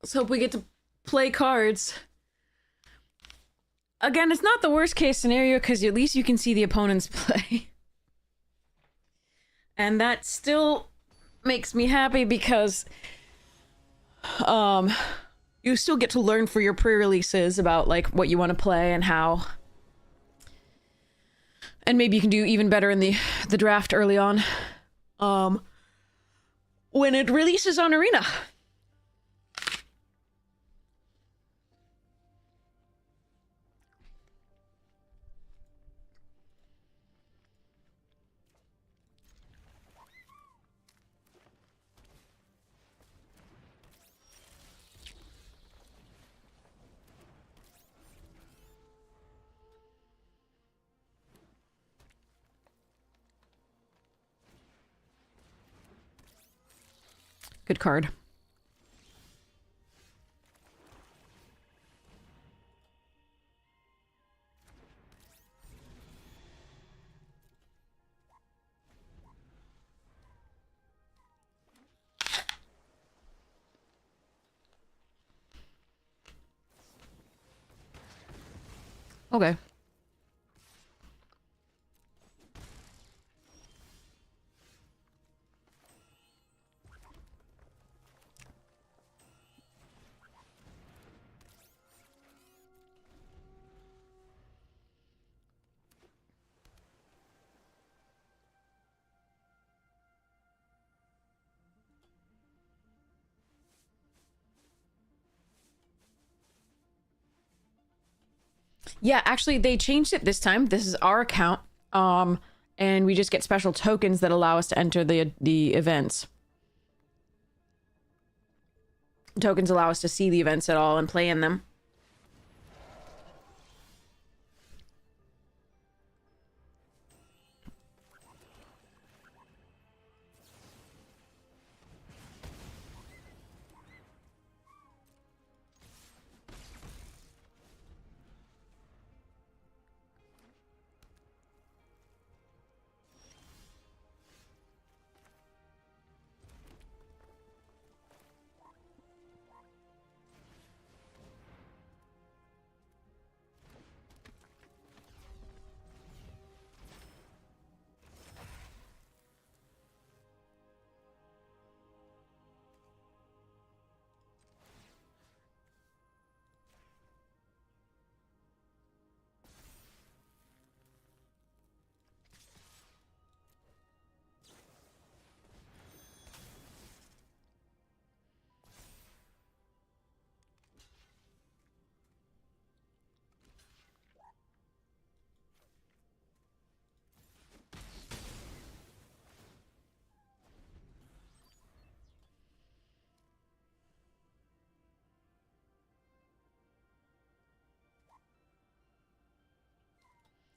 Let's hope we get to play cards. Again, it's not the worst case scenario because at least you can see the opponents play. And that still makes me happy because you still get to learn for your pre-releases about like what you want to play and how. And maybe you can do even better in the draft early on. When it releases on Arena. Good card. Okay. Yeah, actually, they changed it this time. This is our account. And we just get special tokens that allow us to enter the events. Tokens allow us to see the events at all and play in them.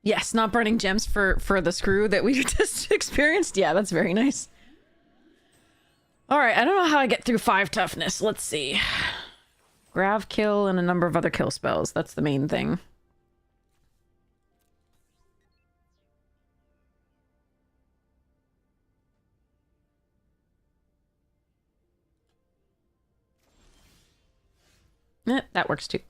Yes, not burning gems for the screw that we just experienced. Yeah, that's very nice. All right, I don't know how I get through 5 toughness. Let's see. Grav kill and a number of other kill spells. That's the main thing. That works too.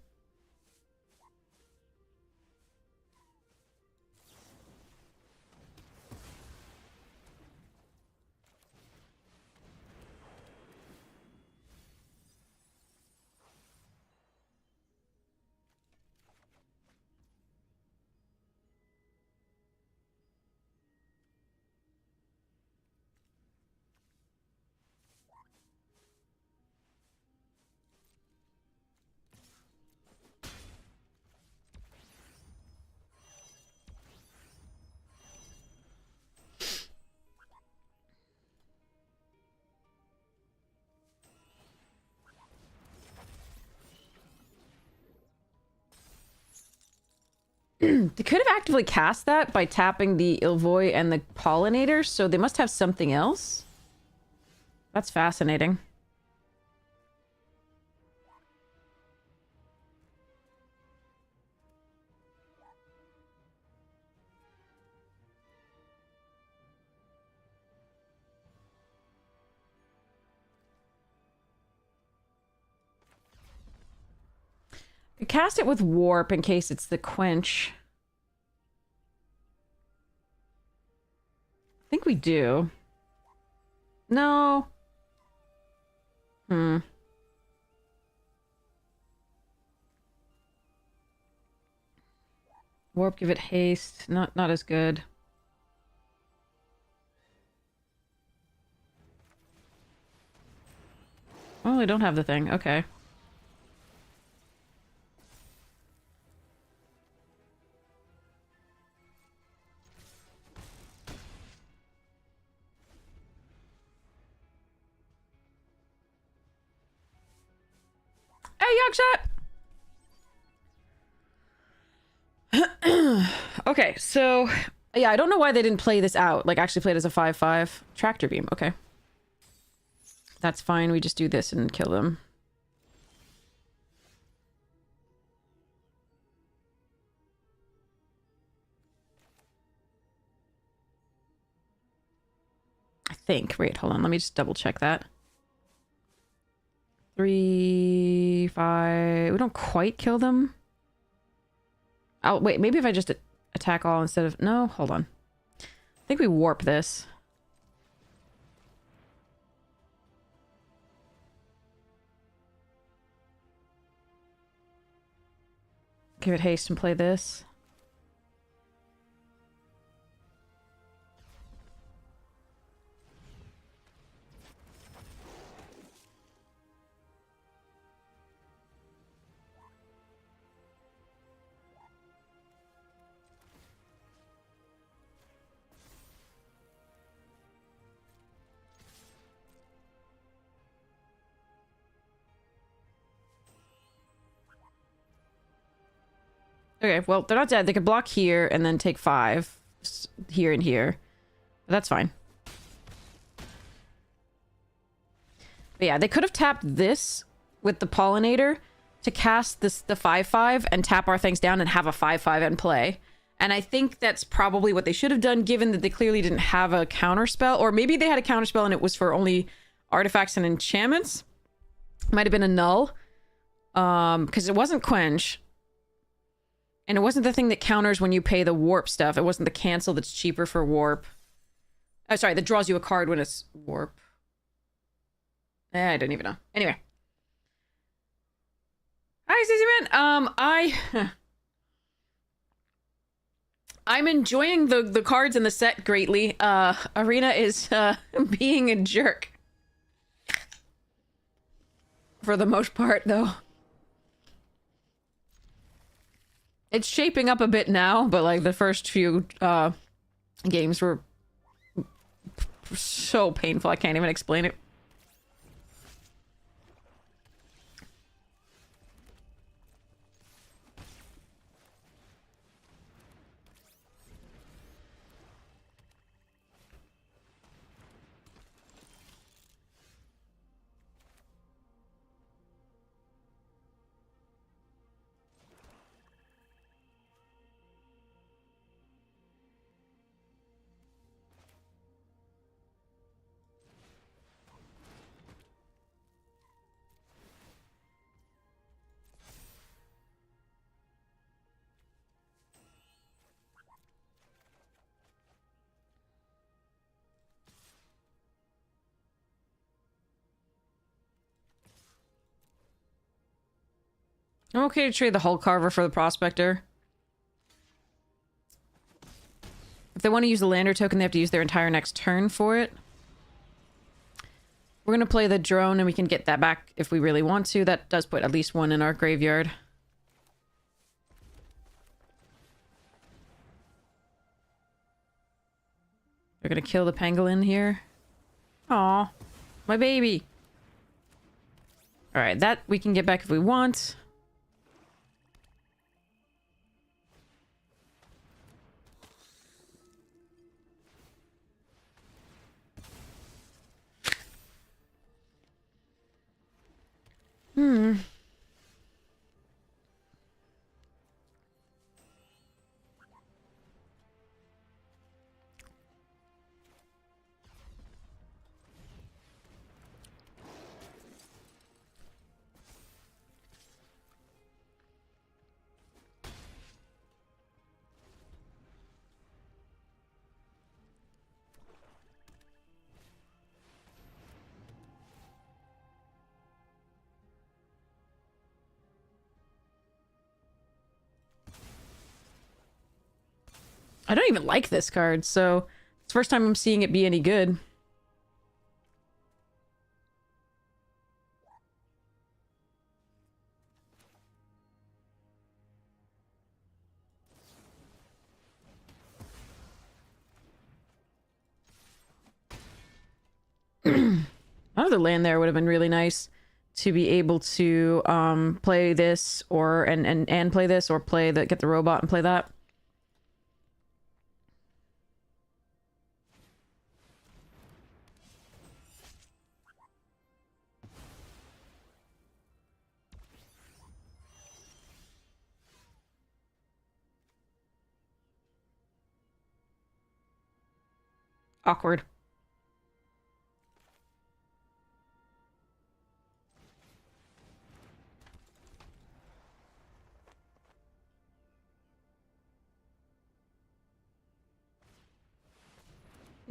They could have actively cast that by tapping the Ilvoy and the Pollinators, so they must have something else. That's fascinating. Could cast it with Warp in case it's the Quench. I think we do. No. Warp, give it haste. Not as good. Oh, I don't have the thing. Okay. Hey, Yogshot! Okay, so... Yeah, I don't know why they didn't play this out. Like, actually play it as a 5/5. Tractor beam, okay. That's fine, we just do this and kill them. I think. Wait, hold on, let me just double check that. 3, 5... We don't quite kill them. I'll wait. Maybe if I just attack all instead of... No, hold on. I think we warp this. Give it haste and play this. Okay, well, they're not dead. They could block here and then take 5 here and here. But that's fine. But yeah, they could have tapped this with the Pollinator to cast the 5/5 and tap our things down and have a 5/5 in play. And I think that's probably what they should have done, given that they clearly didn't have a counterspell. Or maybe they had a counterspell and it was for only artifacts and enchantments. Might have been a null. Because it wasn't Quench. And it wasn't the thing that counters when you pay the warp stuff. It wasn't the cancel that's cheaper for warp. Oh, sorry, that draws you a card when it's warp. I don't even know. Anyway. Hi, Stacey Man. I'm enjoying the cards in the set greatly. Arena is being a jerk. For the most part, though. It's shaping up a bit now, but like the first few games were so painful. I can't even explain it. I'm okay to trade the Hull Carver for the Prospector. If they want to use the Lander token, they have to use their entire next turn for it. We're going to play the Drone, and we can get that back if we really want to. That does put at least 1 in our graveyard. They're going to kill the Pangolin here. Aw, my baby. Alright, that we can get back if we want. I don't even like this card, so it's the first time I'm seeing it be any good. Another land there would have been really nice to be able to play this or and play this, or play the get the robot and play that. Awkward.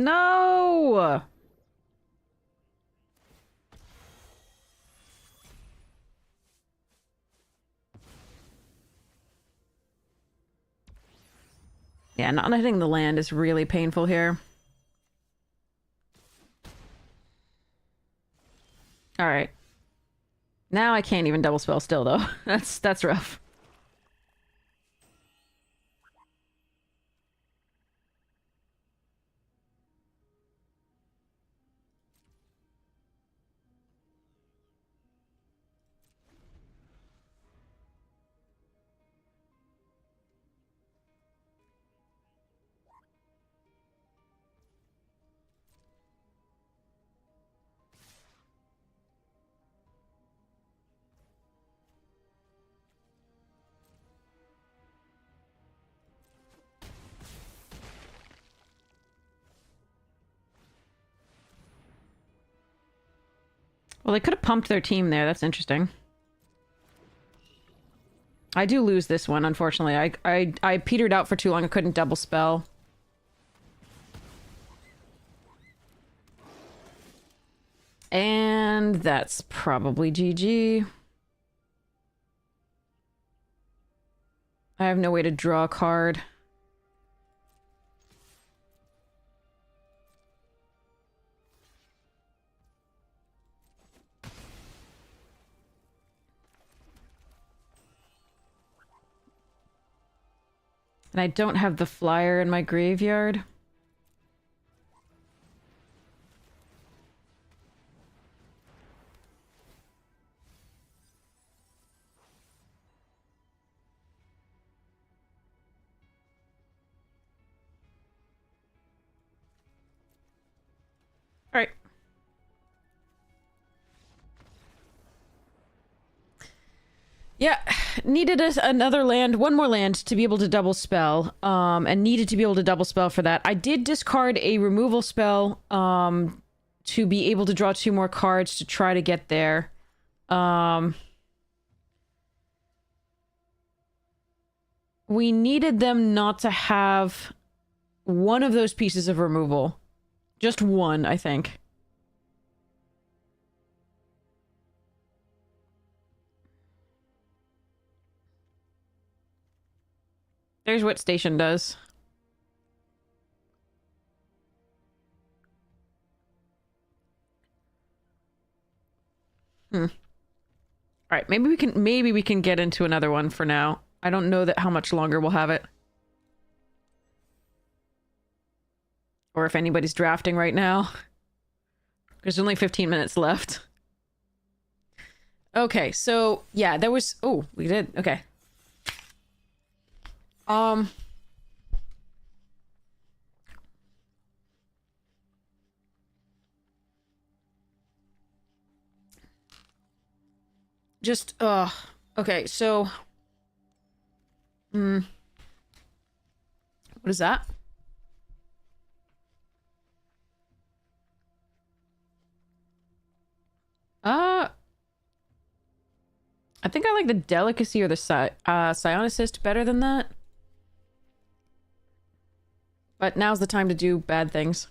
No! Yeah, not hitting the land is really painful here. Alright. Now I can't even double spell still, though. That's rough. Well, they could have pumped their team there. That's interesting. I do lose this one, unfortunately. I petered out for too long. I couldn't double spell. And that's probably GG. I have no way to draw a card. And I don't have the flyer in my graveyard. All right. Yeah, needed another land, one more land to be able to double spell, and needed to be able to double spell for that. I did discard a removal spell, to be able to draw 2 more cards to try to get there. We needed them not to have one of those pieces of removal. Just one, I think. There's what station does. All right, maybe we can get into another one for now. I don't know that how much longer we'll have it. Or if anybody's drafting right now. There's only 15 minutes left. Okay, so yeah, there was we did. Okay. Just okay, so what is that? I think I like the delicacy or the psionicist better than that. But now's the time to do bad things.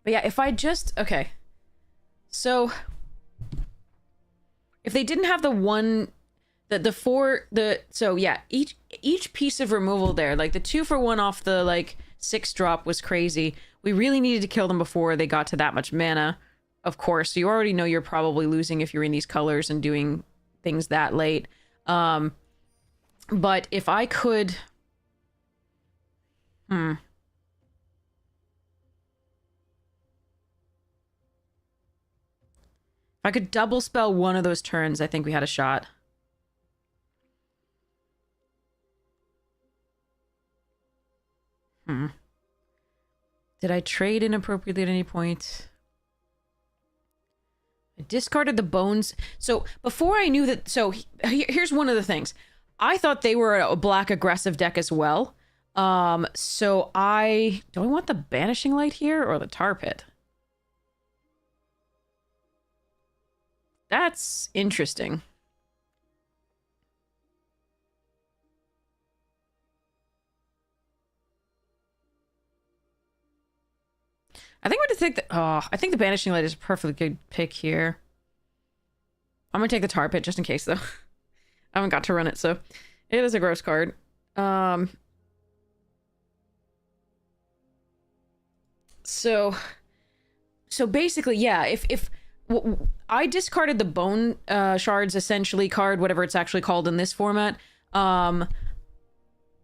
But yeah, if I just... Okay. So... If they didn't have the one... So yeah, each piece of removal there, like the 2-for-1 off the, like, 6-drop was crazy. We really needed to kill them before they got to that much mana, of course. So you already know you're probably losing if you're in these colors and doing things that late. But if I could... If I could double spell one of those turns, I think we had a shot. Did I trade inappropriately at any point? I discarded the bones. So before I knew that... So here's one of the things. I thought they were a black aggressive deck as well. So I... Do I want the Banishing Light here or the Tar Pit? That's interesting. I think I'm going to take the... Oh, I think the Banishing Light is a perfectly good pick here. I'm going to take the Tar Pit just in case, though. I haven't got to run it, so... It is a gross card. So basically, yeah, if I discarded the Bone Shards, essentially, card, whatever it's actually called in this format,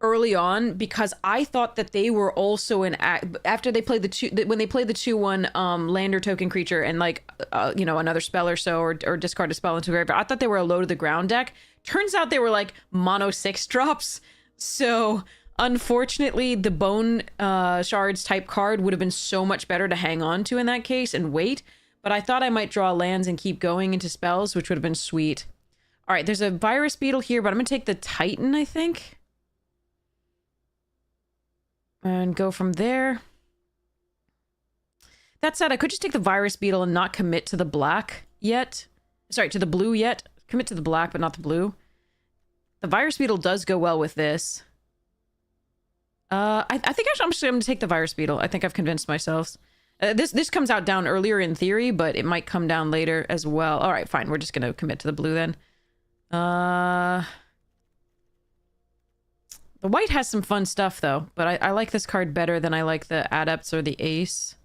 early on, because I thought that they were also after they played when they played the 2/1 lander token creature and like you know, another spell or so, or discard a spell into graveyard, I thought they were a low to the ground deck. Turns out they were like mono 6 drops. So unfortunately, the Bone Shards type card would have been so much better to hang on to in that case and wait. But I thought I might draw lands and keep going into spells, which would have been sweet. All right, there's a Virus Beetle here, but I'm gonna take the Titan, I think. And go from there. That said, I could just take the Virus Beetle and not commit to the black yet. Sorry, to the blue yet. Commit to the black, but not the blue. The Virus Beetle does go well with this. I think actually I'm just going to take the Virus Beetle. I think I've convinced myself. This comes out down earlier in theory, but it might come down later as well. All right, fine. We're just going to commit to the blue then. The white has some fun stuff, though, but I like this card better than I like the Adepts or the Ace.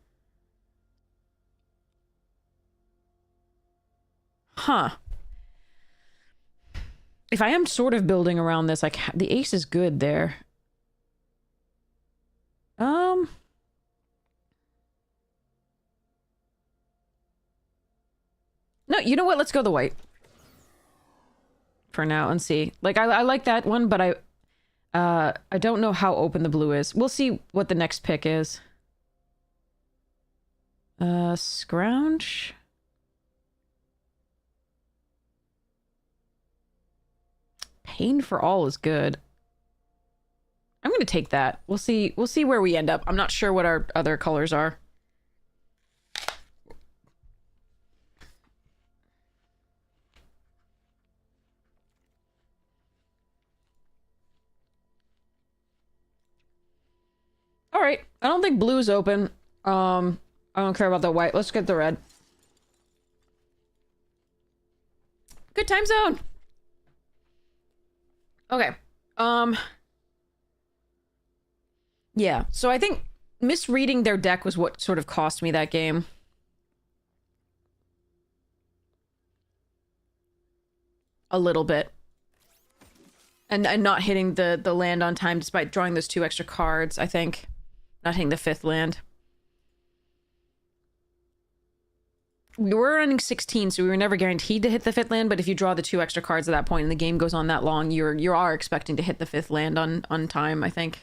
Huh. If I am sort of building around this, like, the Ace is good there. No, you know what? Let's go the white. For now and see. Like, I like that one, but I don't know how open the blue is. We'll see what the next pick is. Scrounge? Pain for All is good. I'm gonna take that. We'll see where we end up. I'm not sure what our other colors are. All right. I don't think blue's open. I don't care about the white. Let's get the red. Good time zone. Okay. Yeah. So I think misreading their deck was what sort of cost me that game. A little bit. And not hitting the land on time despite drawing those 2 extra cards, I think. Not hitting the 5th land. We were running 16, so we were never guaranteed to hit the 5th land, but if you draw the 2 extra cards at that point and the game goes on that long, you are expecting to hit the 5th land on time, I think.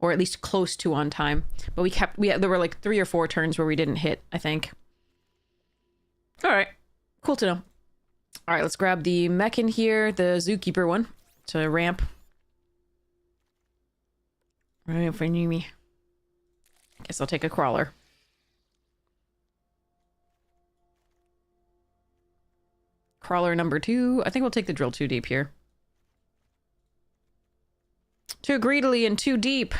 Or at least close to on time. But there were like 3 or 4 turns where we didn't hit, I think. Alright. Cool to know. Alright, let's grab the mech in here, the Zookeeper one, to ramp. Right, for me. Guess I'll take a Crawler. Crawler number 2. I think we'll take the Drill 2 deep here. Too greedily and too deep.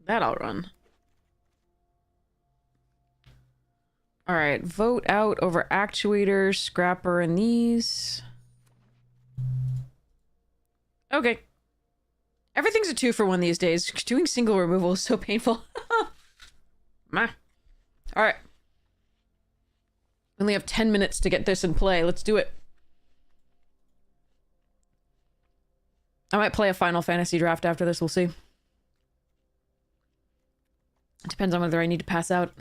That I'll run. Alright, vote out over Actuator, Scrapper, and these. Okay. Everything's a 2-for-1 these days. Doing single removal is so painful. Meh. Alright. Only have 10 minutes to get this in play. Let's do it. I might play a Final Fantasy draft after this, we'll see. It depends on whether I need to pass out.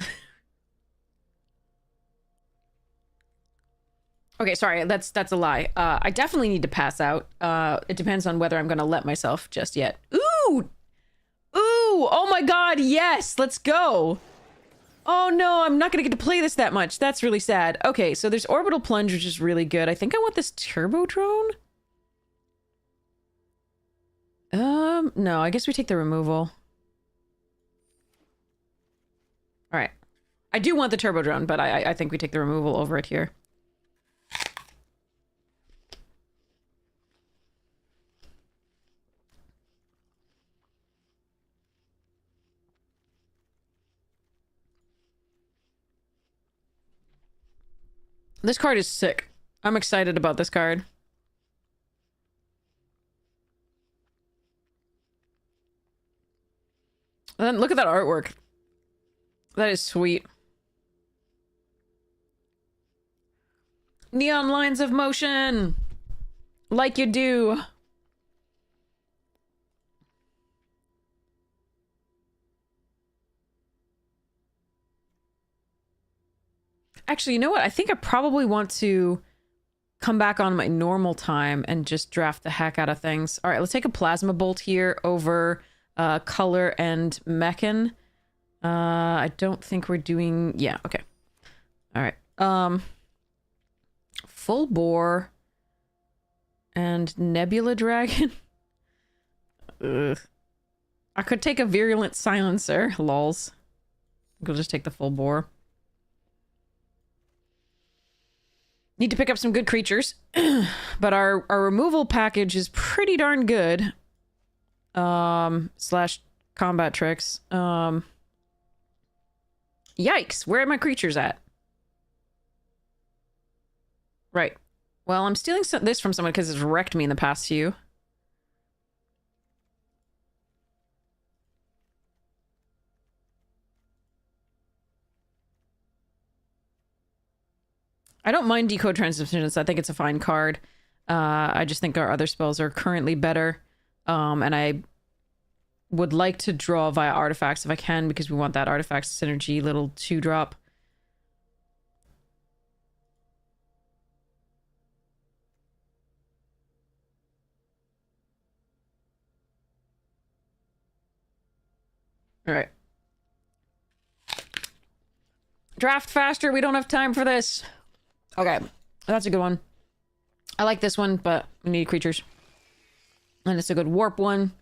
Okay, sorry, that's a lie. I definitely need to pass out. It depends on whether I'm gonna let myself just yet. Ooh! Ooh! Oh my god, yes! Let's go! Oh no, I'm not gonna get to play this that much. That's really sad. Okay, so there's Orbital Plunge, which is really good. I think I want this Turbo Drone? No, I guess we take the removal. All right. I do want the turbo drone, but I think we take the removal over it here. This card is sick. I'm excited about this card. And then look at that artwork. That is sweet. Neon lines of motion! Like you do. Actually, you know what? I think I probably want to come back on my normal time and just draft the heck out of things. All right, let's take a plasma bolt here over color and mechan. I don't think we're doing... Yeah, okay. All right. Full bore and nebula dragon. Ugh. I could take a virulent silencer. Lols. We'll just take the full bore. Need to pick up some good creatures. But our removal package is pretty darn good. Slash combat tricks. Yikes, where are my creatures at? Right. Well, I'm stealing this from someone because it's wrecked me in the past few. I don't mind Decode Transmissions. I think it's a fine card. I just think our other spells are currently better. And I would like to draw via artifacts if I can, because we want that artifact synergy little 2-drop. All right. Draft faster. We don't have time for this. Okay. That's a good one. I like this one, but we need creatures. And it's a good warp one.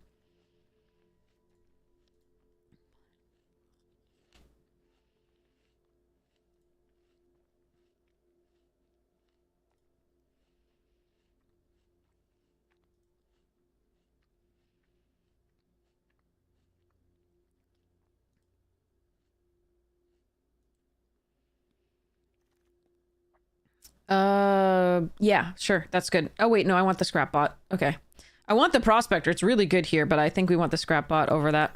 Yeah, sure. That's good. Oh, wait, no, I want the scrap bot. Okay. I want the prospector. It's really good here, but I think we want the scrap bot over that.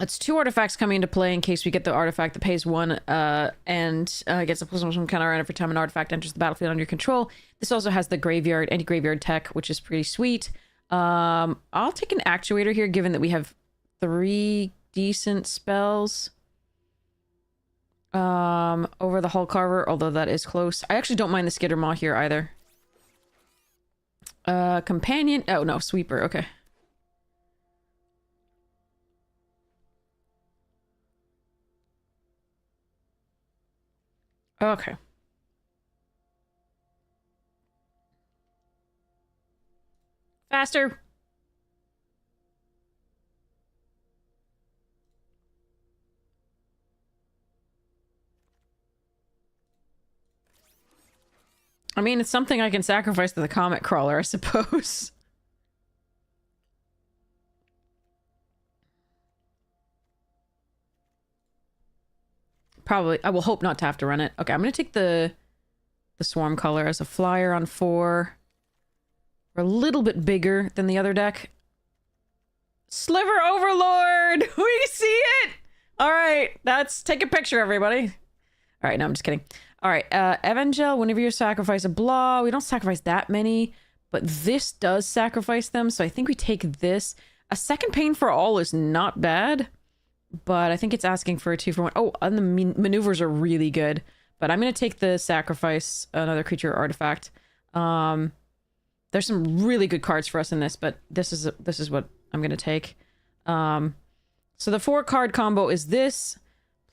It's 2 artifacts coming into play in case we get the artifact that pays 1 and gets a +1 counter on every time an artifact enters the battlefield under your control. This also has the graveyard, anti-graveyard tech, which is pretty sweet. I'll take an actuator here, given that we have 3 decent spells. Over the Hull Carver, although that is close. I actually don't mind the Skittermaw here either. Companion. Oh, no, Sweeper. Okay. Okay. Faster. I mean, it's something I can sacrifice to the Comet Crawler, I suppose. Probably. I will hope not to have to run it. Okay, I'm going to take the Swarm Color as a flyer on 4. We're a little bit bigger than the other deck. Sliver Overlord! We see it! Alright, take a picture, everybody. Alright, no, I'm just kidding. Alright, Evangel, whenever you sacrifice a blah, we don't sacrifice that many, but this does sacrifice them, so I think we take this. A second Pain for All is not bad, but I think it's asking for a 2-for-1. Oh, and the maneuvers are really good, but I'm going to take the sacrifice another creature or artifact. There's some really good cards for us in this, but this is what I'm going to take. So the 4-card combo is this,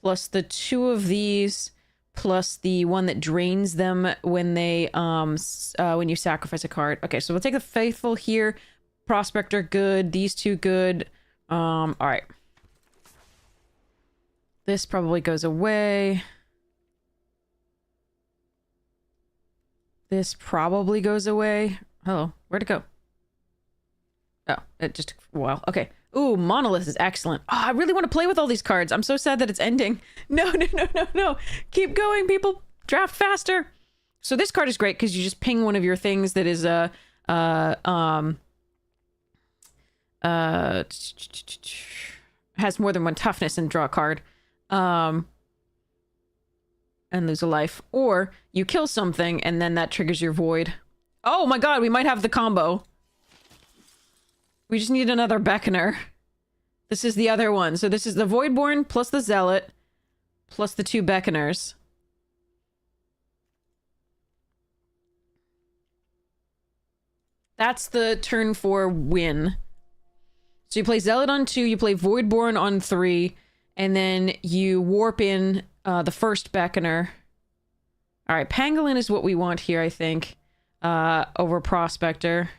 plus the 2 of these, plus the one that drains them when they when you sacrifice a card. Okay, so we'll take the Faithful here, Prospector, good. These two, good. All right. This probably goes away. This probably goes away. Hello, where'd it go? Oh, it just took a while. Okay. Ooh, Monolith is excellent. Oh, I really want to play with all these cards. I'm so sad that it's ending. No, no, no, no, no. Keep going, people. Draft faster. So this card is great because you just ping one of your things that is has more than one toughness and draw a card. And lose a life. Or you kill something and then that triggers your void. Oh my god, we might have the combo. We just need another Beckoner. This is the other one. So this is the Voidborn plus the Zealot plus the 2 Beckoners. That's the turn 4 win. So you play Zealot on 2, you play Voidborn on 3, and then you warp in the first Beckoner. Alright, Pangolin is what we want here, I think. Over Prospector.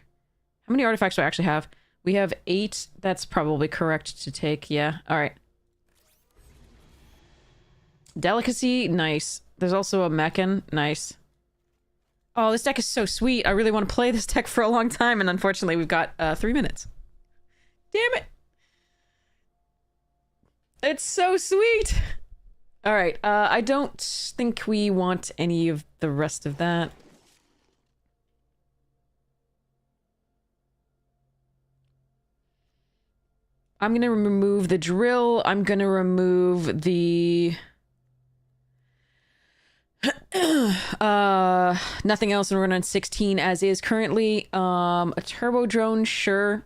How many artifacts do I actually have? We have 8. That's probably correct to take. Yeah. All right. Delicacy. Nice. There's also a Mechan. Nice. Oh, this deck is so sweet. I really want to play this deck for a long time, and unfortunately we've got 3 minutes. Damn it. It's so sweet. All right. I don't think we want any of the rest of that. I'm gonna remove the drill. I'm gonna remove the... nothing else, and we're on 16 as is currently. A turbo drone, sure.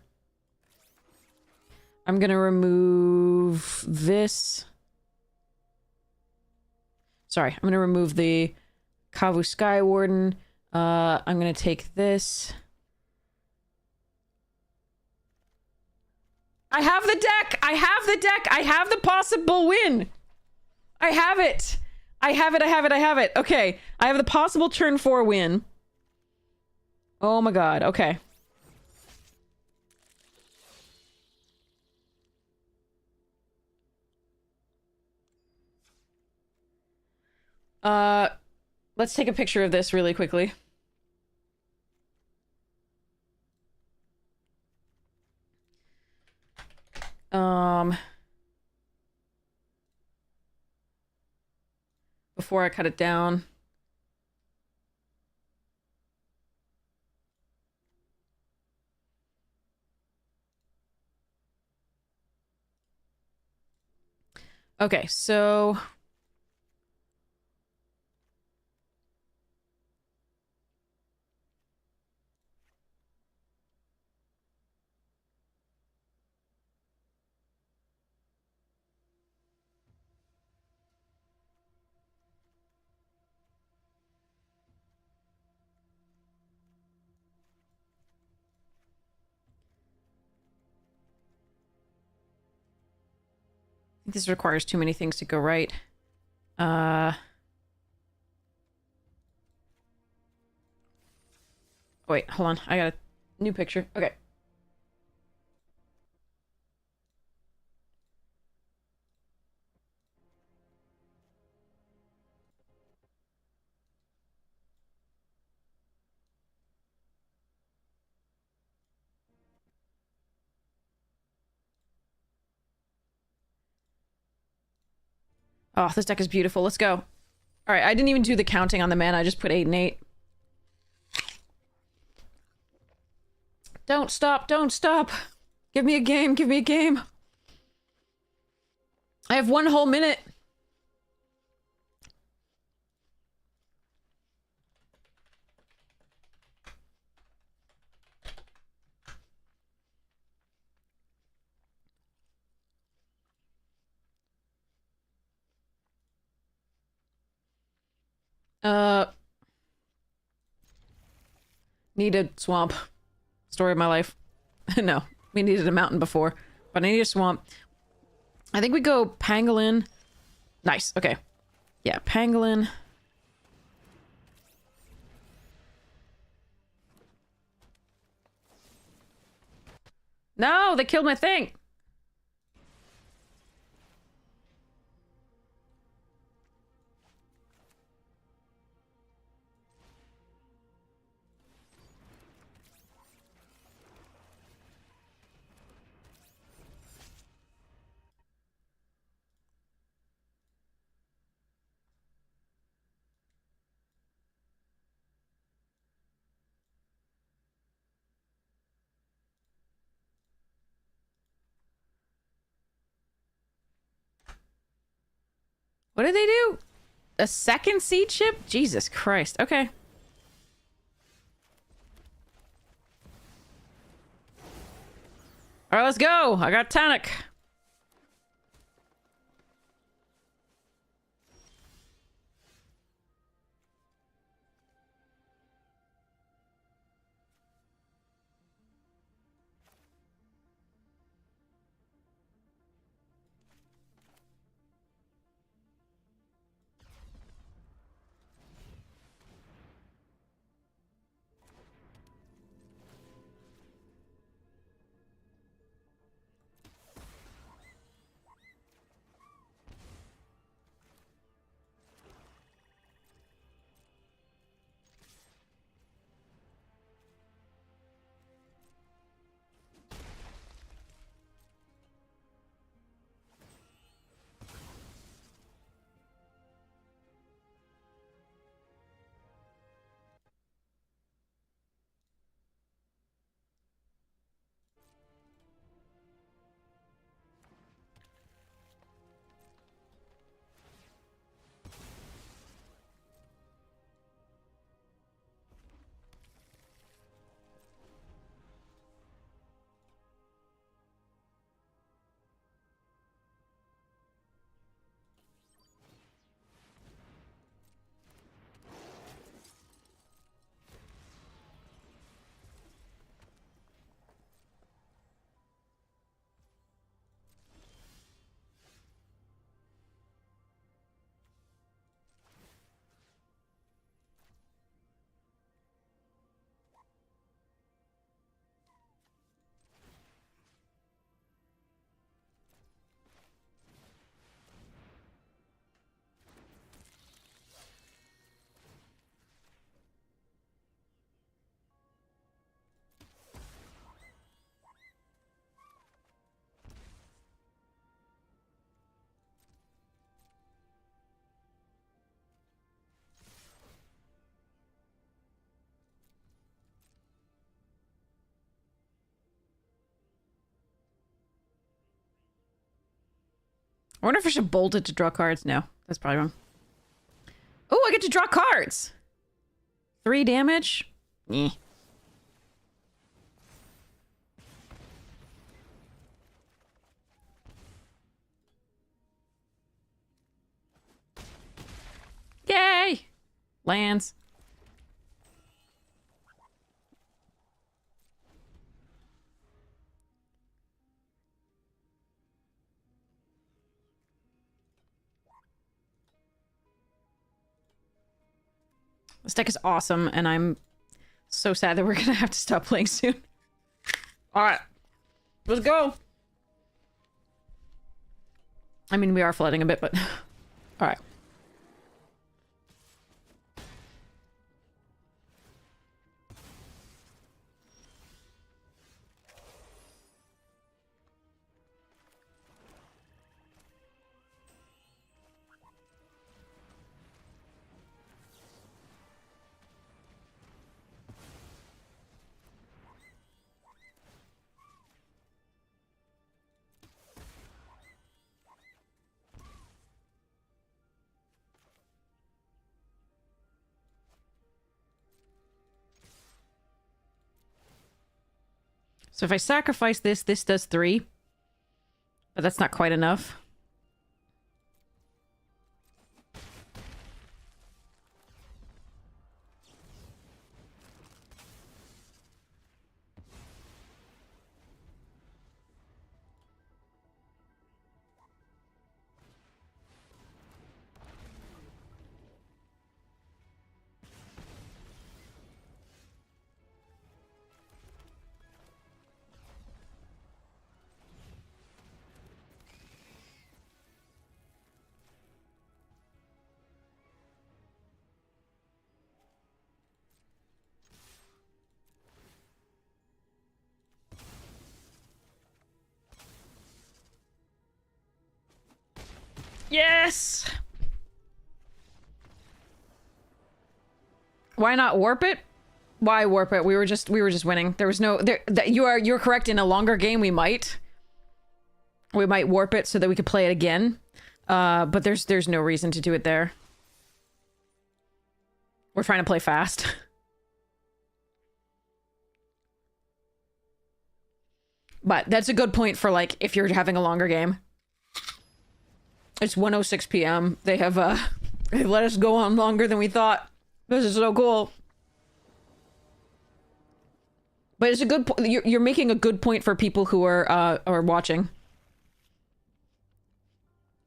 I'm gonna remove this. Sorry, I'm gonna remove the Kavu Skywarden. I'm gonna take this. I have the deck! I have the deck! I have the possible win! I have it! I have it, I have it, I have it. Okay, I have the possible turn 4 win. Oh my god, okay. Let's take a picture of this really quickly. Before I cut it down. Okay, so... this requires too many things to go right. Wait, hold on. I got a new picture. Okay. Oh, this deck is beautiful. Let's go. All right, I didn't even do the counting on the mana. I just put 8 and 8. Don't stop. Don't stop. Give me a game. Give me a game. I have 1 whole minute. Needed swamp. Story of my life. No, we needed a mountain before, but I need a swamp. I think we go Pangolin. Nice, okay. Yeah, Pangolin. No, they killed my thing. What did they do? A second seed ship? Jesus Christ. Okay. All right, let's go. I got tonic. I wonder if I should bolt it to draw cards. No, that's probably wrong. Oh, I get to draw cards. 3 damage? Eh. Yay! Lands. This deck is awesome, and I'm so sad that we're gonna have to stop playing soon. Alright. Let's go! I mean, we are flooding a bit, but... Alright. So if I sacrifice this, this does 3. But that's not quite enough. Yes! Why not warp it? Why warp it? We were just winning. There was no you're correct. In a longer game, we might warp it so that we could play it again. But there's no reason to do it there. We're trying to play fast. But that's a good point for, like, if you're having a longer game. It's 1:06 p.m. They have they've let us go on longer than we thought. This is so cool. But it's a good you're making a good point for people who are watching.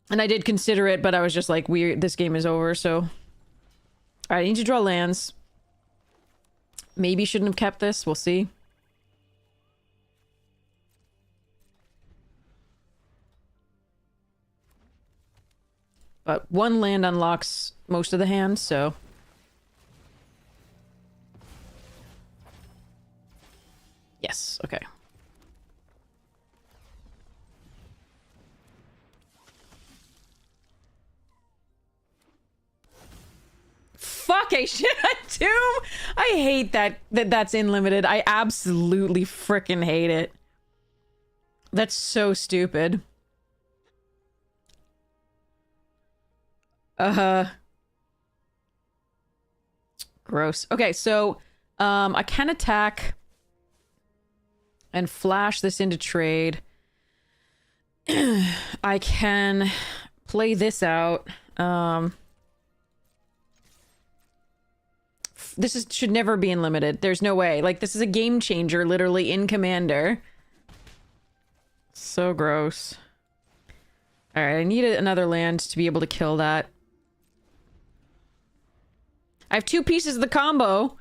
And I did consider it, but I was just like, this game is over, so. All right, I need to draw lands. Maybe shouldn't have kept this. We'll see. But one land unlocks most of the hand, so. Yes, okay. Fuck a shit tomb! I hate that's unlimited. I absolutely freaking hate it. That's so stupid. Gross. Okay, so I can attack and flash this into trade. I can play this out. This should never be unlimited. There's no way. Like, this is a game changer, literally, in Commander. So gross. Alright, I need another land to be able to kill that. I have 2 pieces of the combo.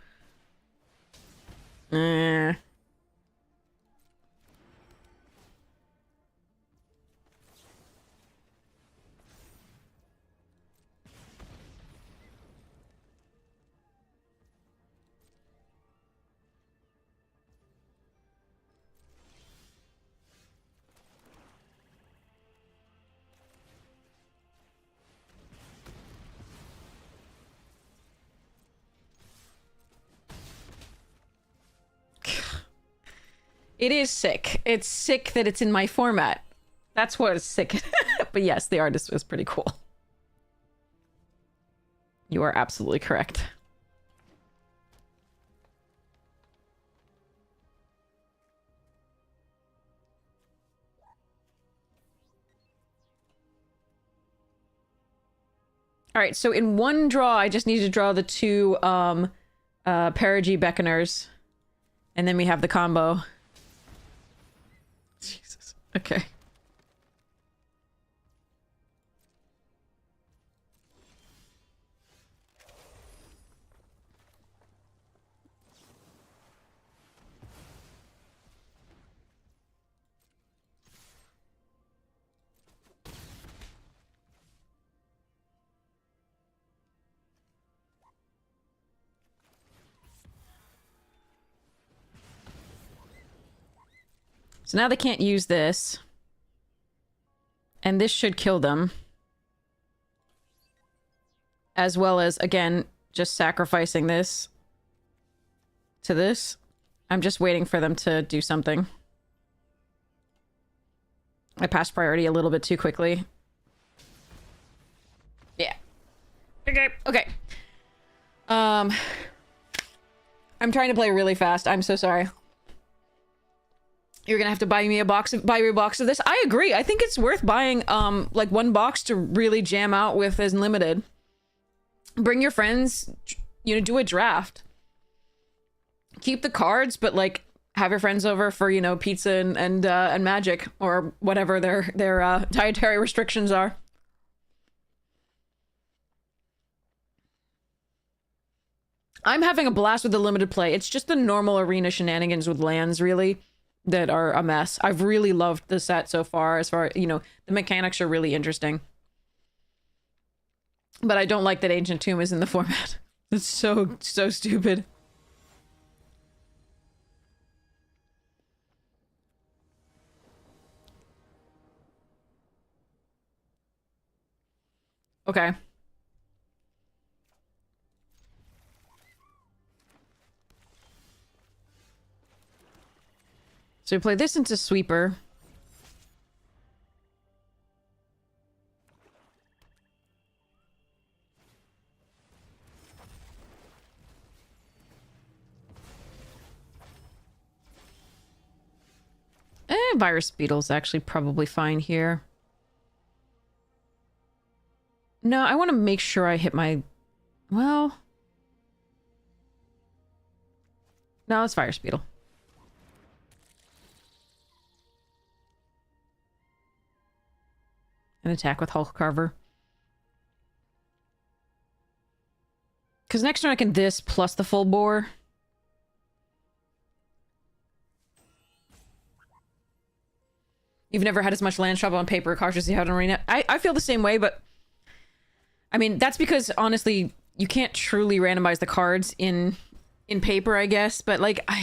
It is sick. It's sick that it's in my format. That's what is sick. But yes, the artist was pretty cool. You are absolutely correct. All right, so in one draw, I just need to draw the 2 Perigee Beckoners. And then we have the combo. Jesus. Okay. So now they can't use this. And this should kill them. As well as, again, just sacrificing this to this. I'm just waiting for them to do something. I passed priority a little bit too quickly. Yeah. Okay, okay. I'm trying to play really fast. I'm so sorry. You're gonna have to buy me a box of this. I agree. I think it's worth buying like 1 box to really jam out with as limited. Bring your friends, you know, do a draft. Keep the cards, but like have your friends over for, you know, pizza and magic or whatever their dietary restrictions are. I'm having a blast with the limited play. It's just the normal arena shenanigans with lands, really, that are a mess. I've really loved the set so far, you know, the mechanics are really interesting. But I don't like that Ancient Tomb is in the format. It's so stupid. Okay. So we play this into Sweeper. Virus Beetle's actually probably fine here. No, I want to make sure I hit my... Well... No, it's Virus Beetle. An attack with Hulk Carver. Because next turn I can this plus the full bore. You've never had as much land shop on paper or cards as you have in Arena. I feel the same way, but... I mean, that's because, honestly, you can't truly randomize the cards in paper, I guess. But, like, I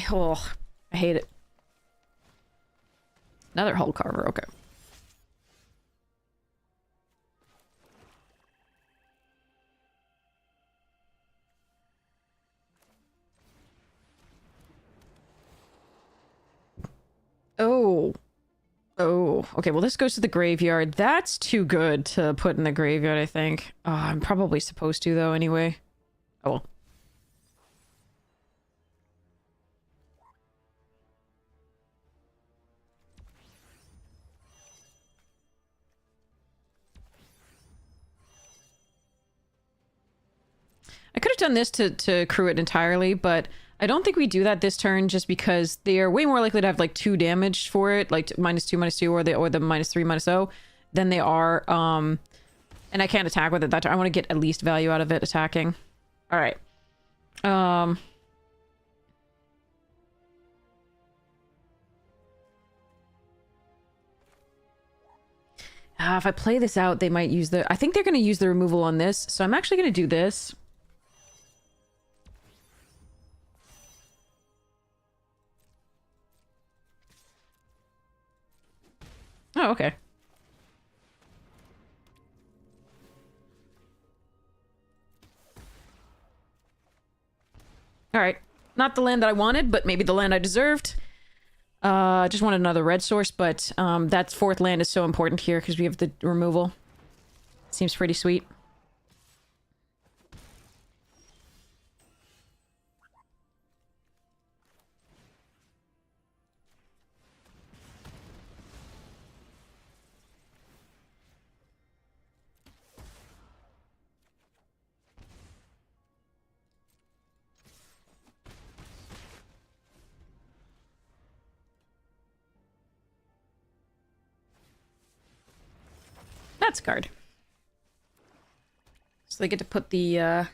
hate it. Another Hulk Carver, okay. Oh. Oh, okay, well this goes to the graveyard. That's too good to put in the graveyard, I think. I'm probably supposed to, though, anyway. Oh, well. I could have done this to crew it entirely, but I don't think we do that this turn just because they are way more likely to have, like, 2 damage for it, like -2/-2, or the -3/-0, than they are, and I can't attack with it that turn. I want to get at least value out of it attacking. Alright. If I play this out, they might use the... I think they're going to use the removal on this, so I'm actually going to do this. Oh, okay. Alright. Not the land that I wanted, but maybe the land I deserved. Just wanted another red source, but that 4th land is so important here because we have the removal. Seems pretty sweet. That's guard. So they get to put the, a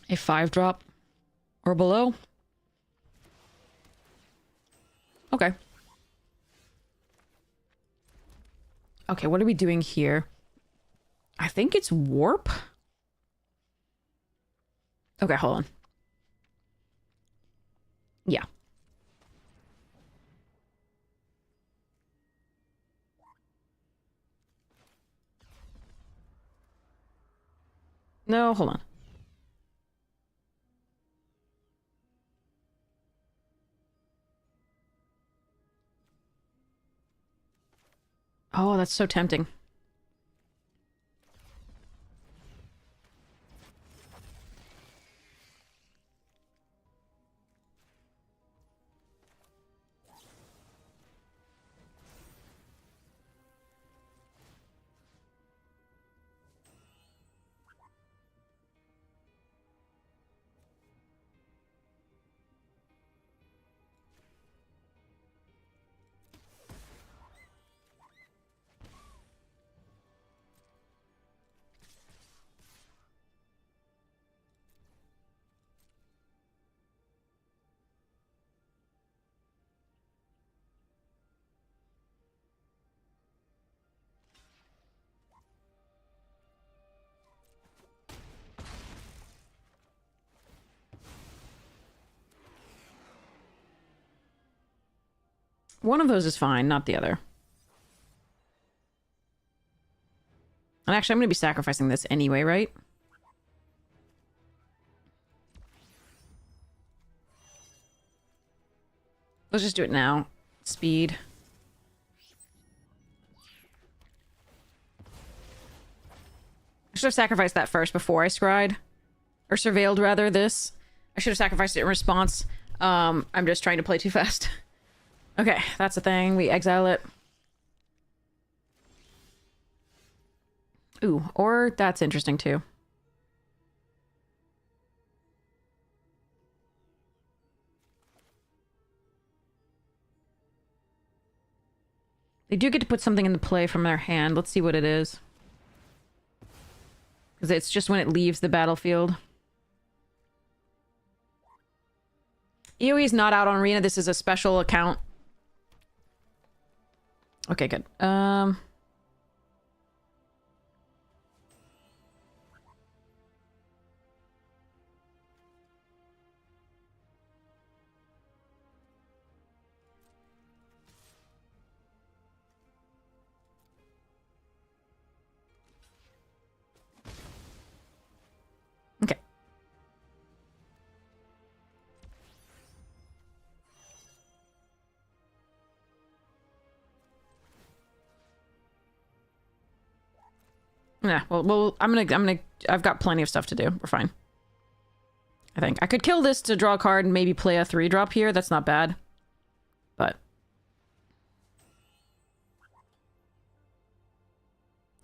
5-drop or below. Okay. Okay, what are we doing here? I think it's warp? Okay, hold on. Yeah. No, hold on. Oh, that's so tempting. One of those is fine, not the other. And actually, I'm going to be sacrificing this anyway, right? Let's just do it now. Speed. I should have sacrificed that first before I scryed. Or surveilled, rather, this. I should have sacrificed it in response. I'm just trying to play too fast. Okay, that's the thing. We exile it. Ooh, or that's interesting too. They do get to put something into play from their hand. Let's see what it is. Because it's just when it leaves the battlefield. EOE is not out on Arena. This is a special account. Okay, good. Okay. Yeah, well, I've got plenty of stuff to do. We're fine. I think. I could kill this to draw a card and maybe play a 3-drop here. That's not bad. But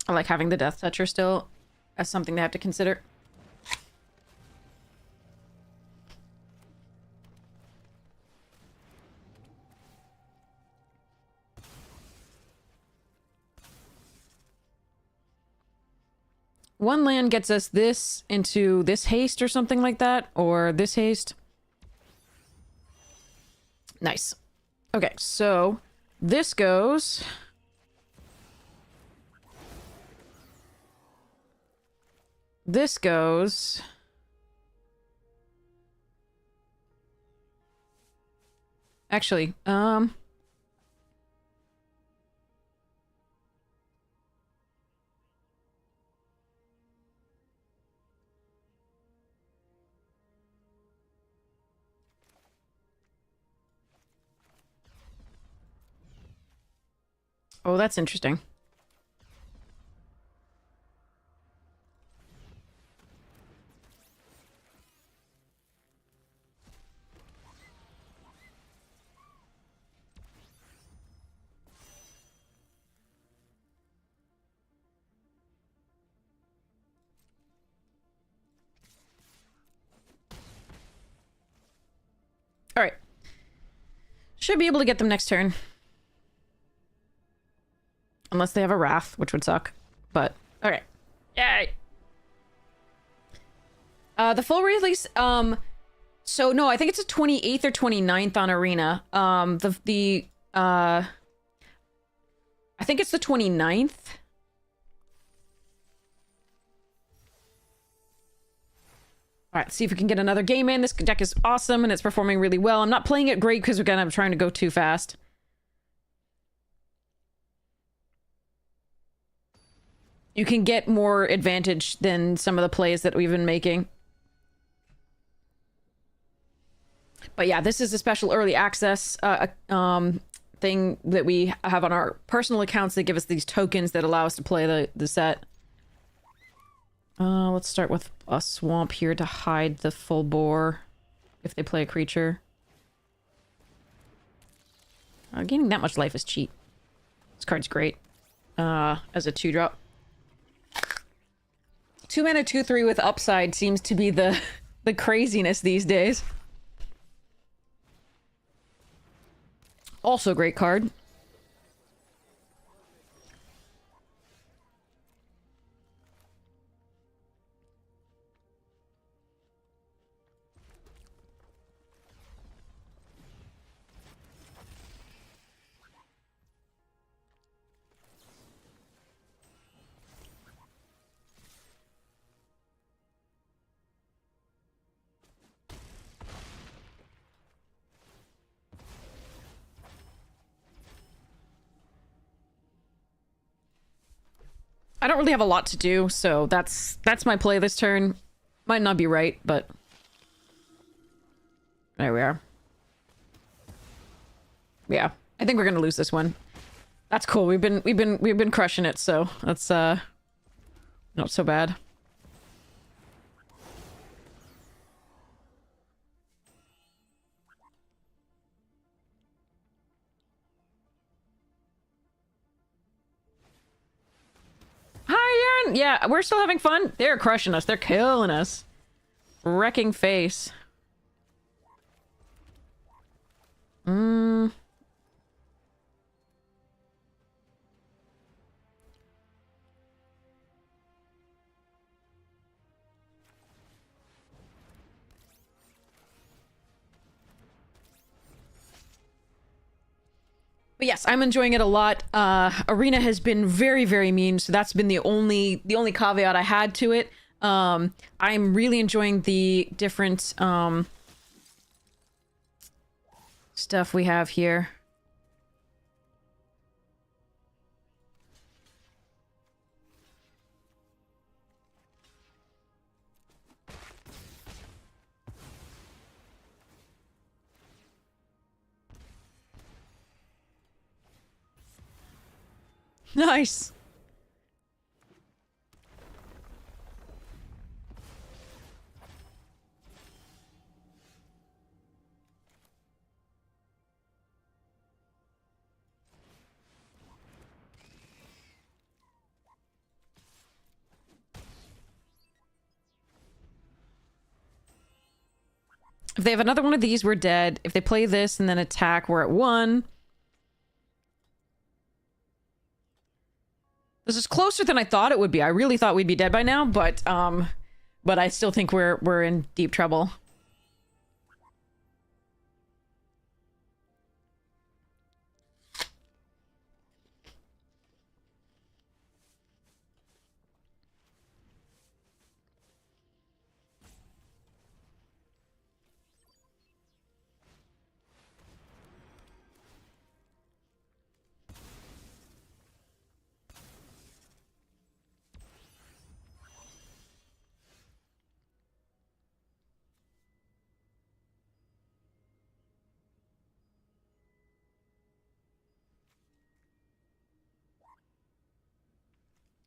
I like having the Death Toucher still as something to have to consider. One land gets us this into this haste or something like that, or this haste. Nice. Okay, so this goes... This goes... Actually, oh, that's interesting. All right. Should be able to get them next turn. Unless they have a Wrath, which would suck. But, okay. Yay! The full release, so no, I think it's the 28th or 29th on Arena. I think it's the 29th. All right, let's see if we can get another game in. This deck is awesome and it's performing really well. I'm not playing it great because we're kind of trying to go too fast. You can get more advantage than some of the plays that we've been making. But yeah, this is a special early access thing that we have on our personal accounts that give us these tokens that allow us to play the set. Let's start with a swamp here to hide the full bore if they play a creature. Gaining that much life is cheap. This card's great. As a 2-drop. 2 mana 2/3 with upside seems to be the craziness these days. Also a great card. I don't really have a lot to do, so that's my play this turn. Might not be right, but there we are. Yeah, I think we're gonna lose this one. That's cool. We've been crushing it, so that's not so bad. Hi, Aaron. Yeah, we're still having fun. They're crushing us. They're killing us. Wrecking face. But yes, I'm enjoying it a lot. Arena has been very, very mean, so that's been the only caveat I had to it. I'm really enjoying the different stuff we have here. Nice. If they have another one of these, we're dead. If they play this and then attack, we're at 1. This is closer than I thought it would be. I really thought we'd be dead by now, but I still think we're in deep trouble.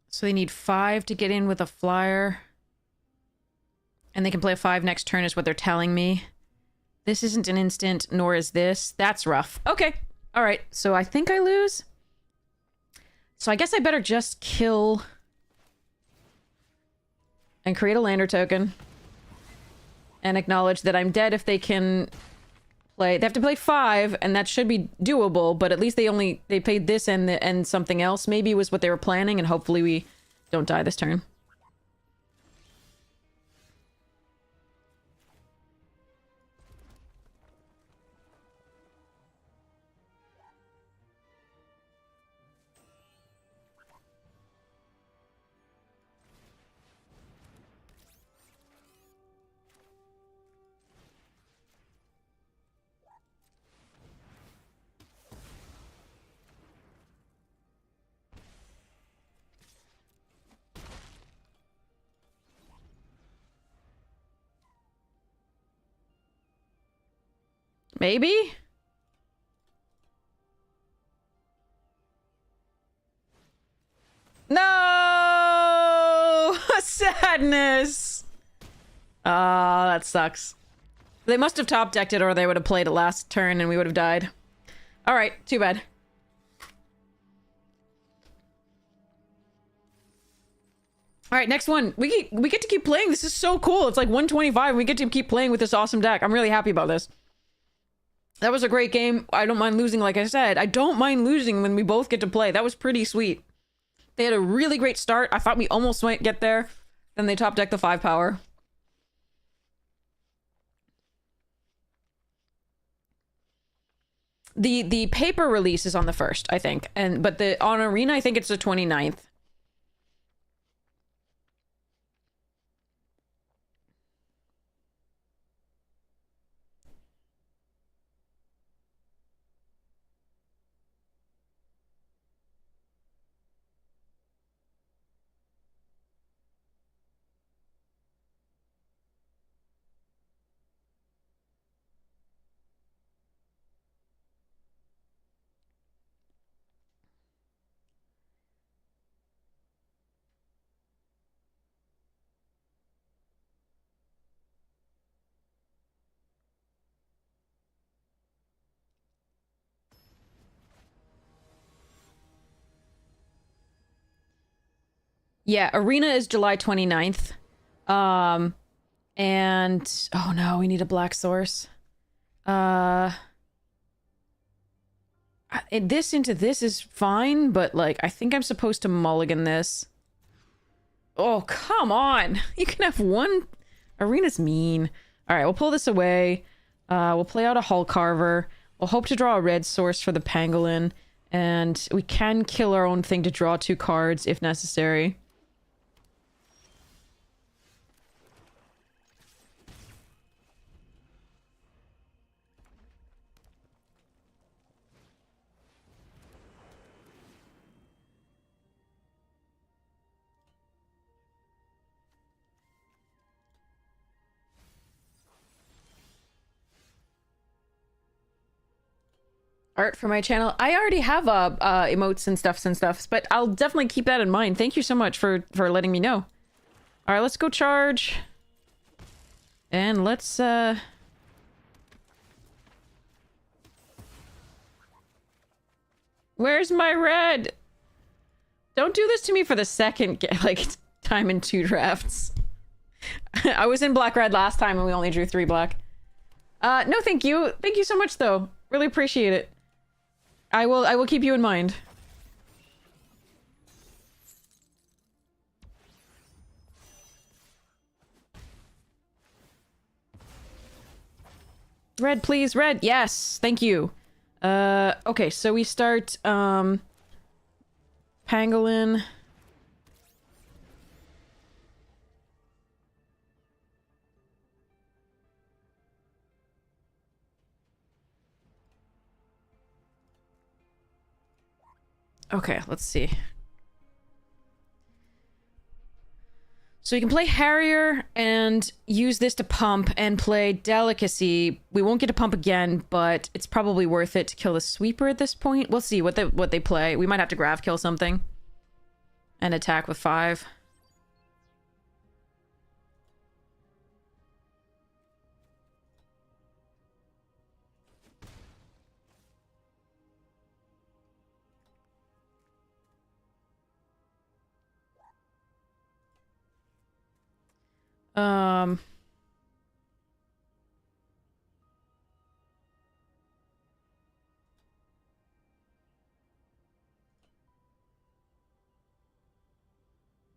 So they need 5 to get in with a flyer. And they can play a 5 next turn is what they're telling me. This isn't an instant, nor is this. That's rough. Okay. All right. So I think I lose. So I guess I better just kill and create a lander token. And acknowledge that I'm dead if they can play. They have to play 5, and that should be doable, but at least they played this and something else maybe was what they were planning, and hopefully we don't die this turn. Maybe? No! Sadness! Ah, that sucks. They must have top decked it or they would have played it last turn and we would have died. Alright, too bad. Alright, next one. We get to keep playing. This is so cool. It's like 125 and we get to keep playing with this awesome deck. I'm really happy about this. That was a great game. I don't mind losing, like I said. I don't mind losing when we both get to play. That was pretty sweet. They had a really great start. I thought we almost might get there. Then they top decked the 5 power. The paper release is on the 1st, I think. But on Arena, I think it's the 29th. Yeah, Arena is July 29th. And oh no, we need a black source. This into this is fine, but like I think I'm supposed to mulligan this. Oh, come on. You can have one. Arena's mean. All right, we'll pull this away. We'll play out a Hull Carver. We'll hope to draw a red source for the Pangolin. And we can kill our own thing to draw 2 cards if necessary. Art for my channel. I already have emotes and stuff, but I'll definitely keep that in mind. Thank you so much for letting me know. All right, let's go charge. And let's where's my red? Don't do this to me for the second like time in 2 drafts. I was in black red last time and we only drew 3 black. No, thank you. Thank you so much though. Really appreciate it. I will keep you in mind. Red, please, red. Yes, thank you. Okay, so we start Pangolin. Okay, let's see. So you can play Harrier and use this to pump and play Delicacy. We won't get to pump again, but it's probably worth it to kill the Sweeper at this point. We'll see what they play. We might have to graph kill something and attack with 5.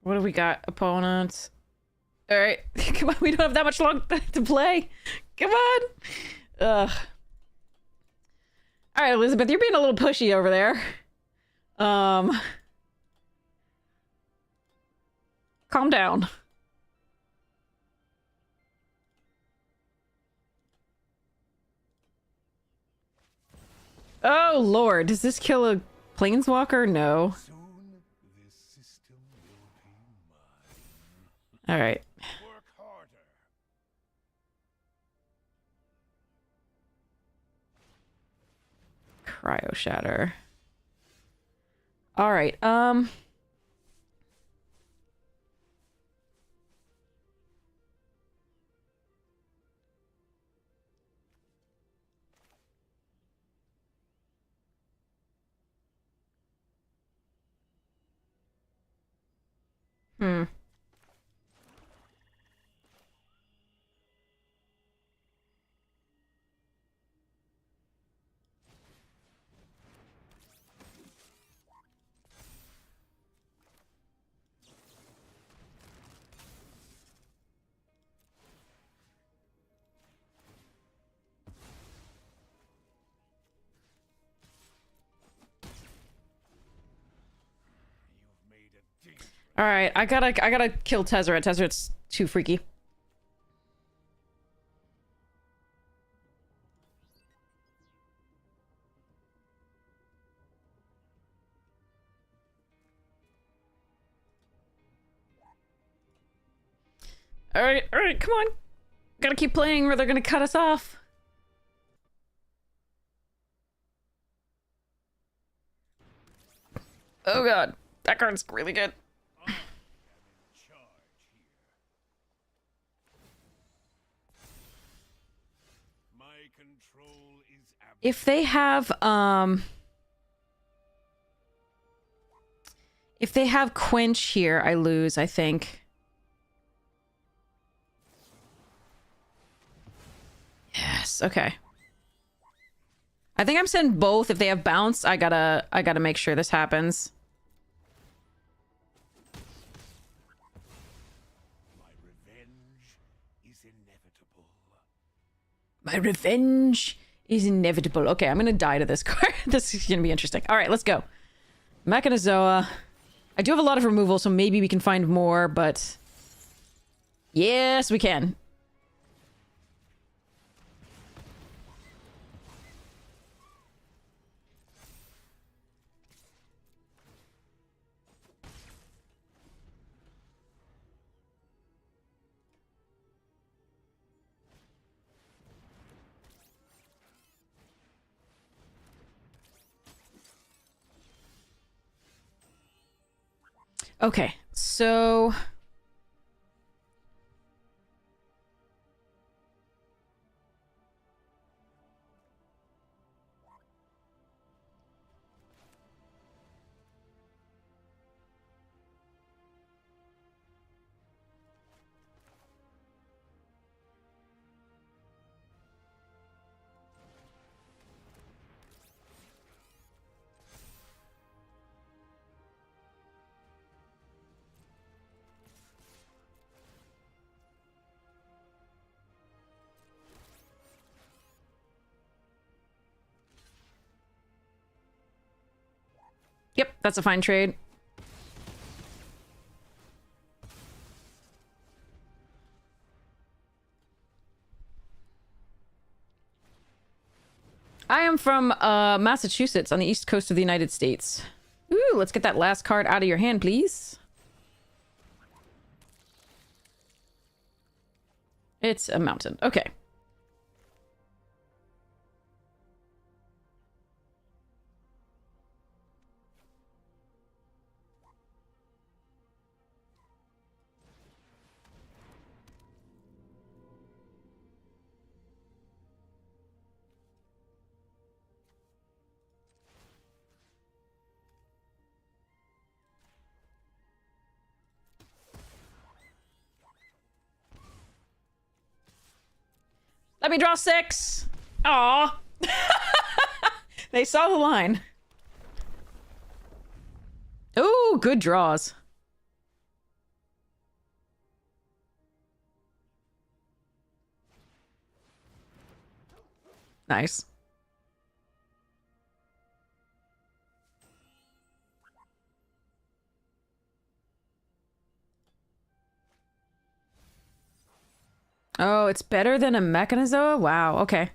What do we got? Opponents. All right, come on. We don't have that much long to play. Come on. Ugh. All right, Elizabeth, you're being a little pushy over there. Calm down. Oh, Lord. Does this kill a planeswalker? No. All right. Cryo Shatter. All right. Hmm. All right, I gotta kill Tezzeret. Tezzeret's too freaky. All right, come on. Gotta keep playing or they're gonna cut us off. Oh god, that card's really good. If they have If they have Quench here, I lose, I think. Yes, okay. I think I'm sending both. If they have Bounce, I gotta make sure this happens. My revenge is inevitable. Okay, I'm gonna die to this card. This is gonna be interesting. All right, let's go. Mechanozoa. I do have a lot of removal, so maybe we can find more, but... Yes, we can. Okay, so... Yep, that's a fine trade. I am from Massachusetts on the east coast of the United States. Ooh, let's get that last card out of your hand, please. It's a mountain. Okay. Let me draw 6. Aw. They saw the line. Ooh, good draws. Nice. Oh, it's better than a Mechanozoa? Wow, okay.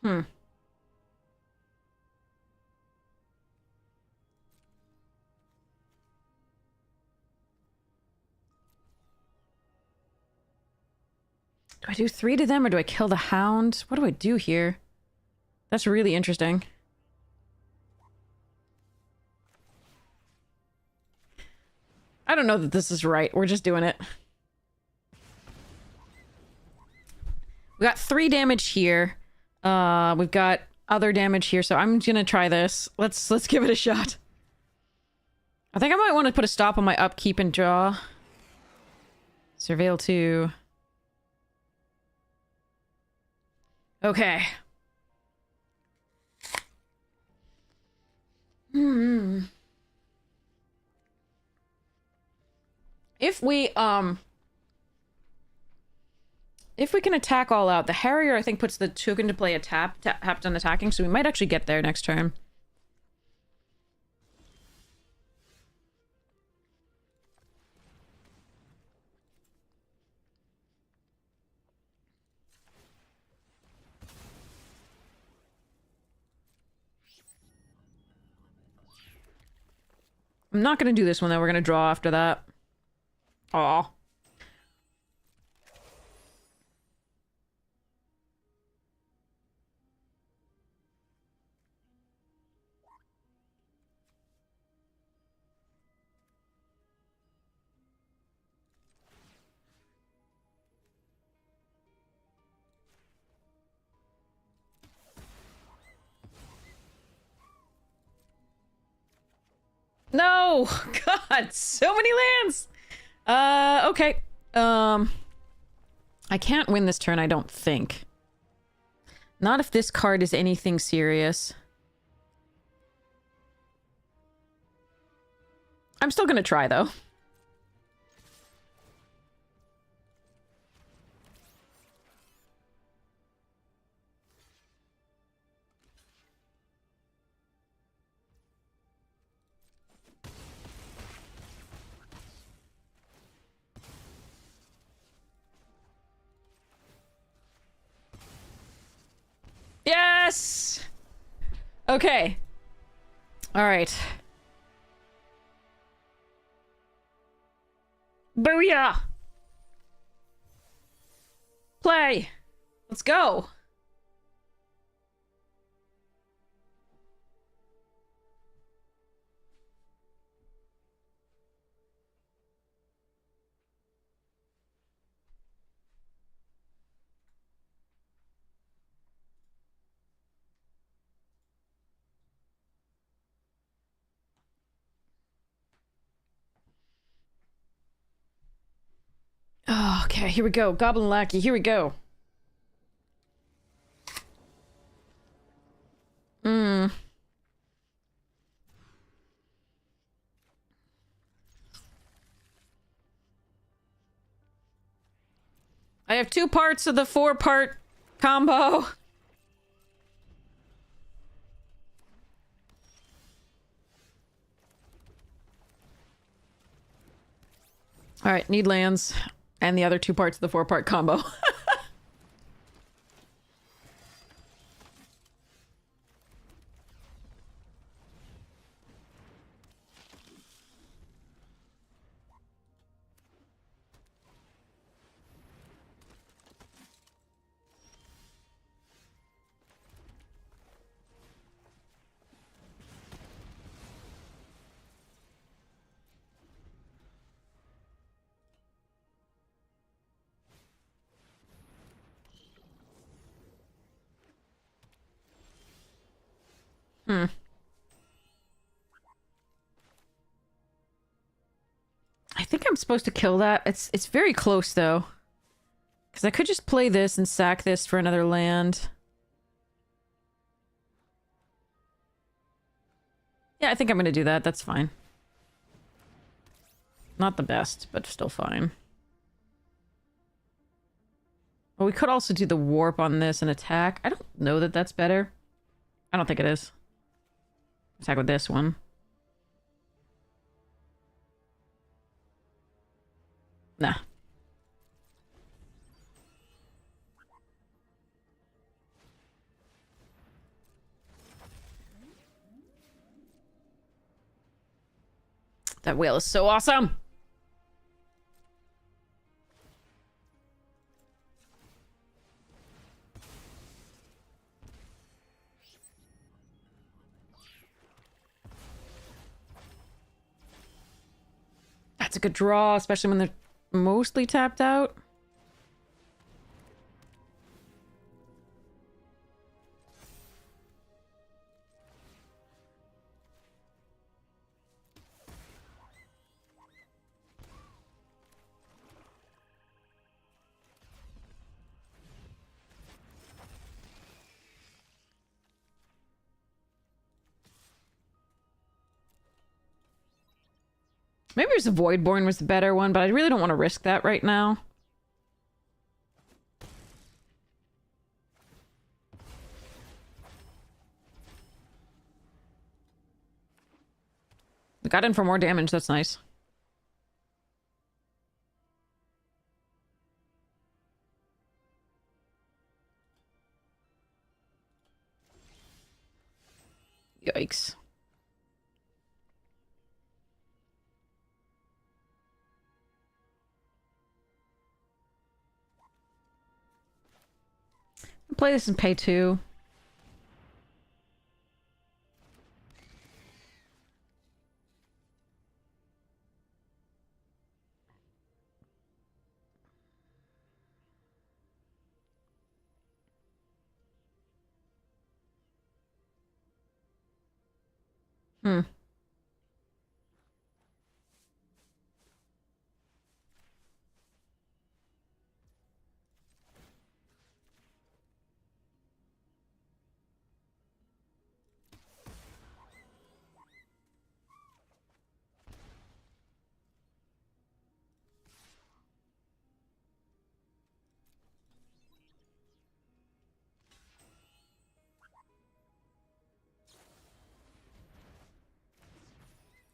Hmm. Do I do 3 to them or do I kill the hound? What do I do here? That's really interesting. I don't know that this is right. We're just doing it. We got 3 damage here. We've got other damage here, so I'm gonna try this. Let's give it a shot. I think I might want to put a stop on my upkeep and draw. Surveil 2. Okay. If we can attack all out, the Harrier, I think, puts the Chook into play tapped on attacking, so we might actually get there next turn. I'm not gonna do this one, though. We're gonna draw after that. Aw. No! God, so many lands! Okay. I can't win this turn, I don't think. Not if this card is anything serious. I'm still gonna try, though. Yes! Okay. Alright. Booyah! Play! Let's go! Oh, okay, here we go. Goblin Lackey, here we go. I have 2 parts of the 4-part combo. Alright, need lands. And the other 2 parts of the 4-part combo. I think I'm supposed to kill that. It's very close, though. Because I could just play this and sack this for another land. Yeah, I think I'm going to do that. That's fine. Not the best, but still fine. Well, we could also do the warp on this and attack. I don't know that that's better. I don't think it is. Attack with this one. Nah. That whale is so awesome! That's a good draw, especially when they're mostly tapped out. Maybe it was the Voidborn was the better one, but I really don't want to risk that right now. Got in for more damage, that's nice. Yikes. Play this and pay 2. Hmm.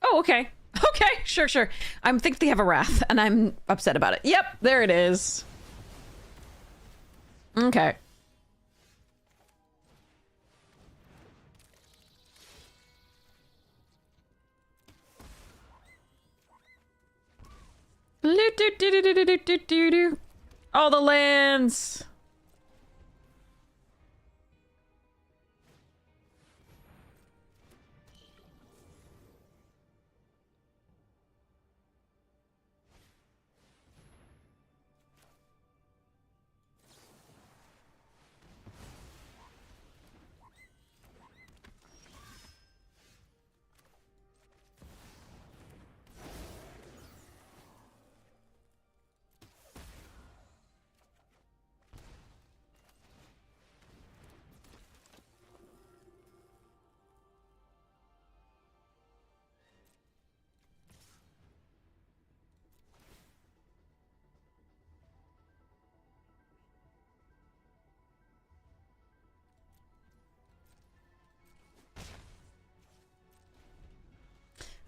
Oh, okay. Okay, sure, sure. I think they have a wrath, and I'm upset about it. Yep, there it is. Okay. All the lands.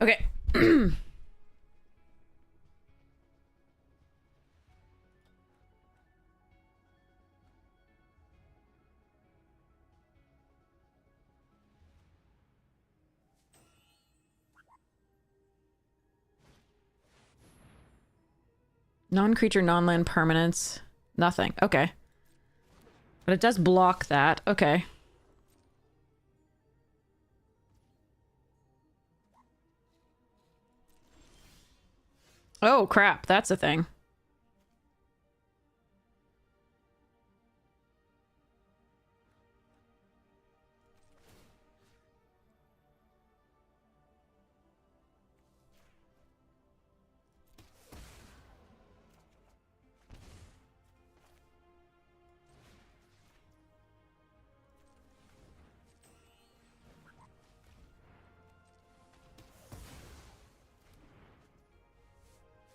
Okay. Non-creature, non-land permanents. Nothing. Okay. But it does block that. Okay. Oh, crap. That's a thing.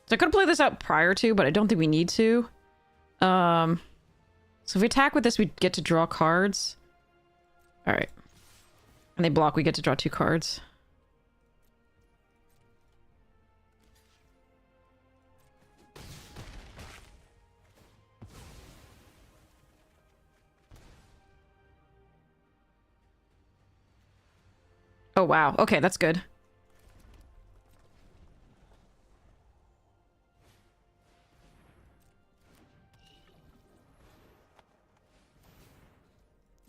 So I could play this out prior to, but I don't think we need to. So if we attack with this, we get to draw cards. All right. And they block, we get to draw 2 cards. Oh, wow. Okay, that's good.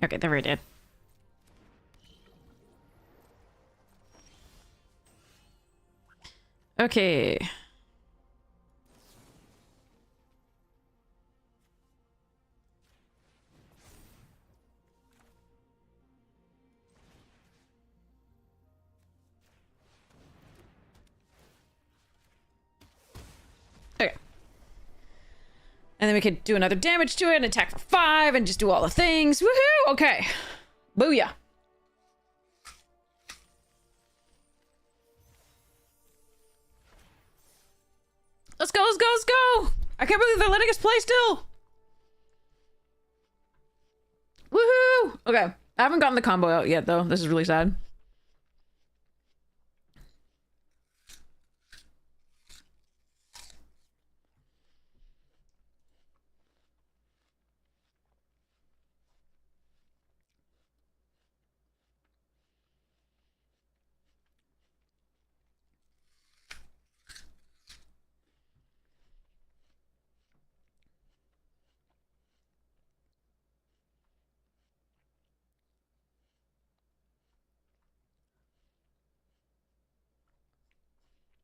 Okay, there we did. Okay. Okay. And then we could do another damage to it and attack for 5 and just do all the things. Woohoo! Okay. Booyah. let's go, let's go! I can't believe they're letting us play still! Woohoo! Okay, I haven't gotten the combo out yet, though. This is really sad.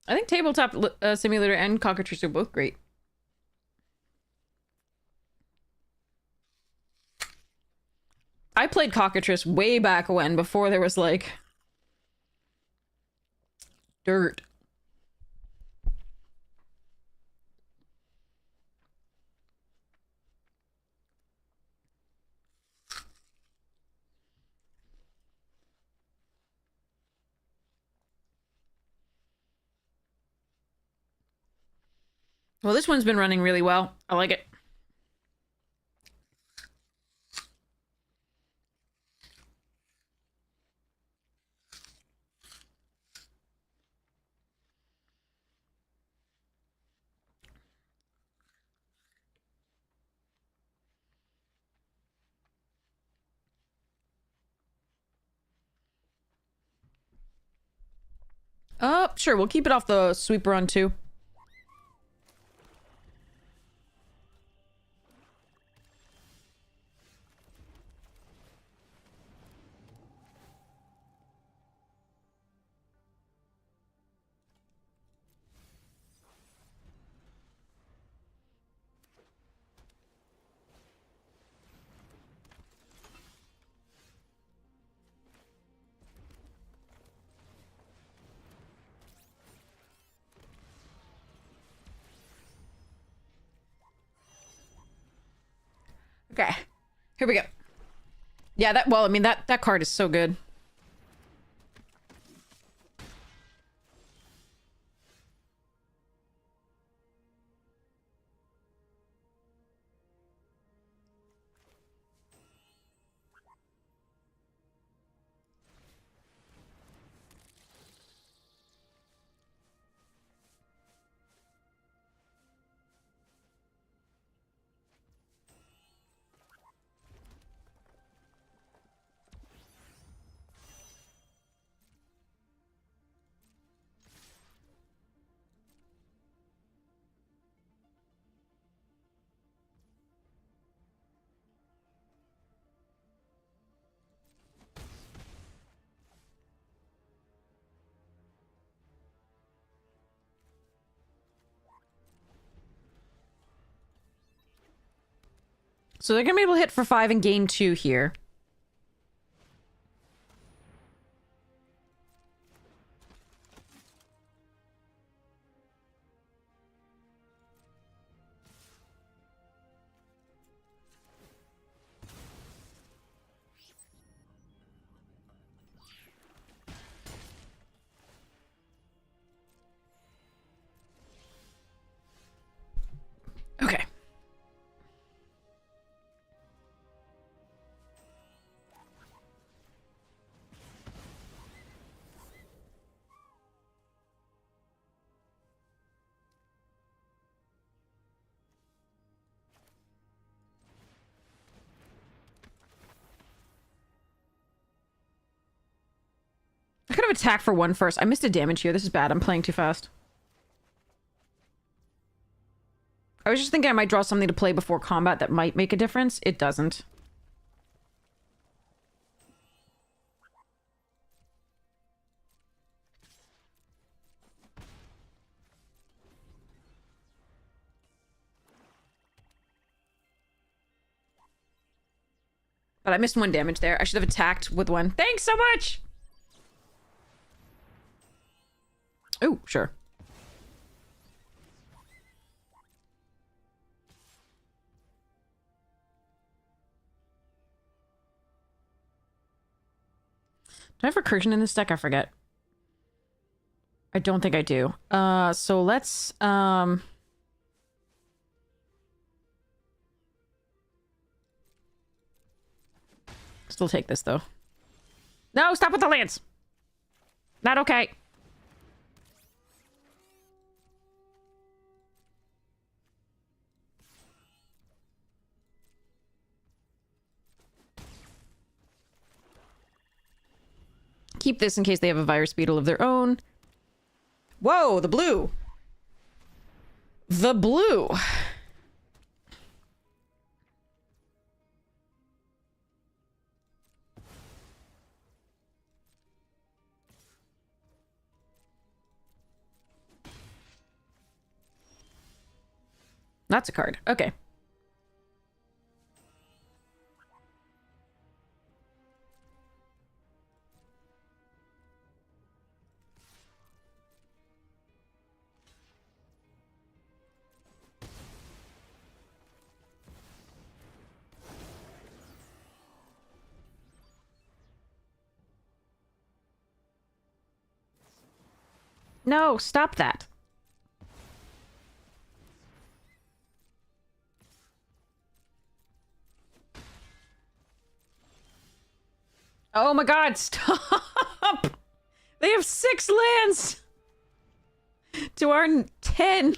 I think Tabletop Simulator and Cockatrice are both great. I played Cockatrice way back when, before there was, like, dirt. Well, this one's been running really well. I like it. Sure, we'll keep it off the sweeper on 2. Okay, here we go. Yeah, well, I mean, that card is so good. So they're gonna be able to hit for 5 and gain 2 here. Okay. I could have attacked for 1 first. I missed a damage here. This is bad. I'm playing too fast. I was just thinking I might draw something to play before combat that might make a difference. It doesn't. But I missed 1 damage there. I should have attacked with 1. Thanks so much! Oh, sure. Do I have recursion in this deck? I forget. I don't think I do. So let's still take this, though. No, stop with the lance! Not okay. Keep this in case they have a virus beetle of their own. Whoa, the blue. The blue. That's a card. Okay. No, stop that. Oh my god, stop! They have 6 lands! To our 10.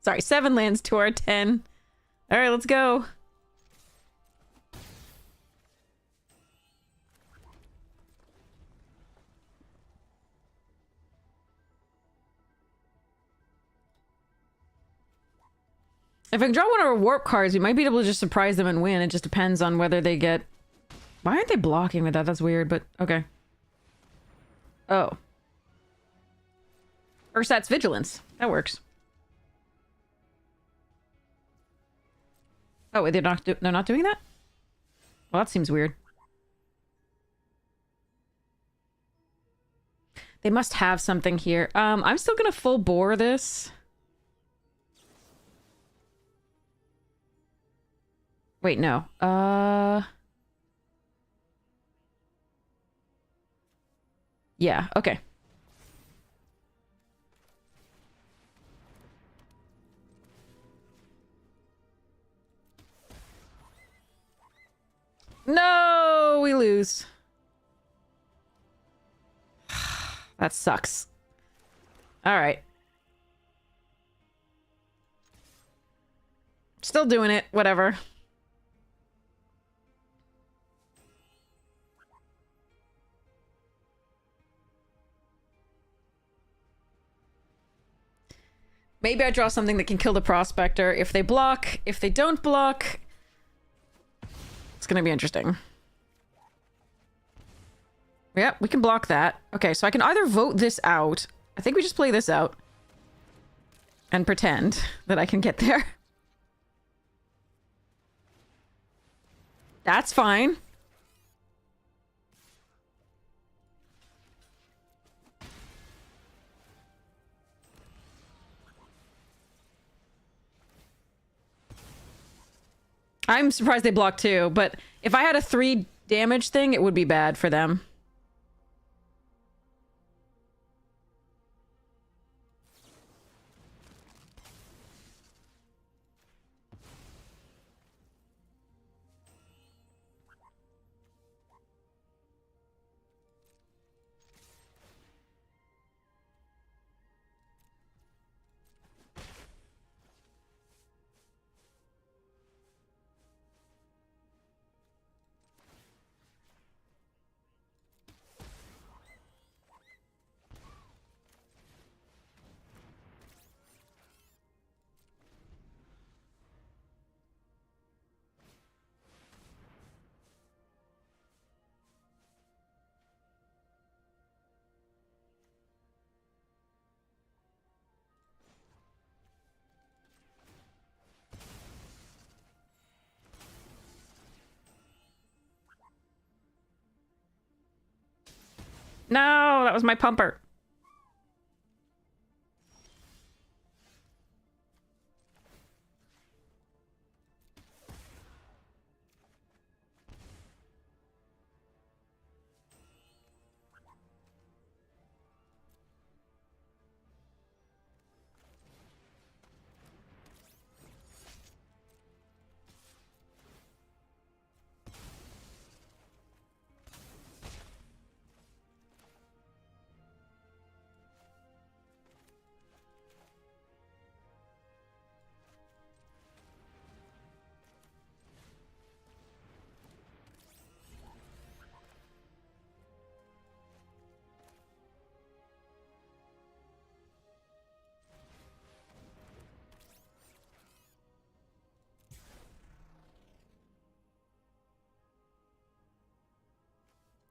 Sorry, 7 lands to our 10. Alright, let's go. If I can draw one of our warp cards, we might be able to just surprise them and win. It just depends on whether they get... Why aren't they blocking with that? That's weird, but okay. Oh. Ursat's Vigilance. That works. Oh, wait, they're not doing that? Well, that seems weird. They must have something here. I'm still gonna full bore this. Wait, no. Yeah, okay. No, we lose. That sucks. All right. Still doing it, whatever. Maybe I draw something that can kill the Prospector if they block. If they don't block, it's gonna be interesting. Yep, we can block that. Okay, so I can either vote this out. I think we just play this out. And pretend that I can get there. That's fine. I'm surprised they blocked too, but if I had a 3 damage thing, it would be bad for them. No, that was my pumper.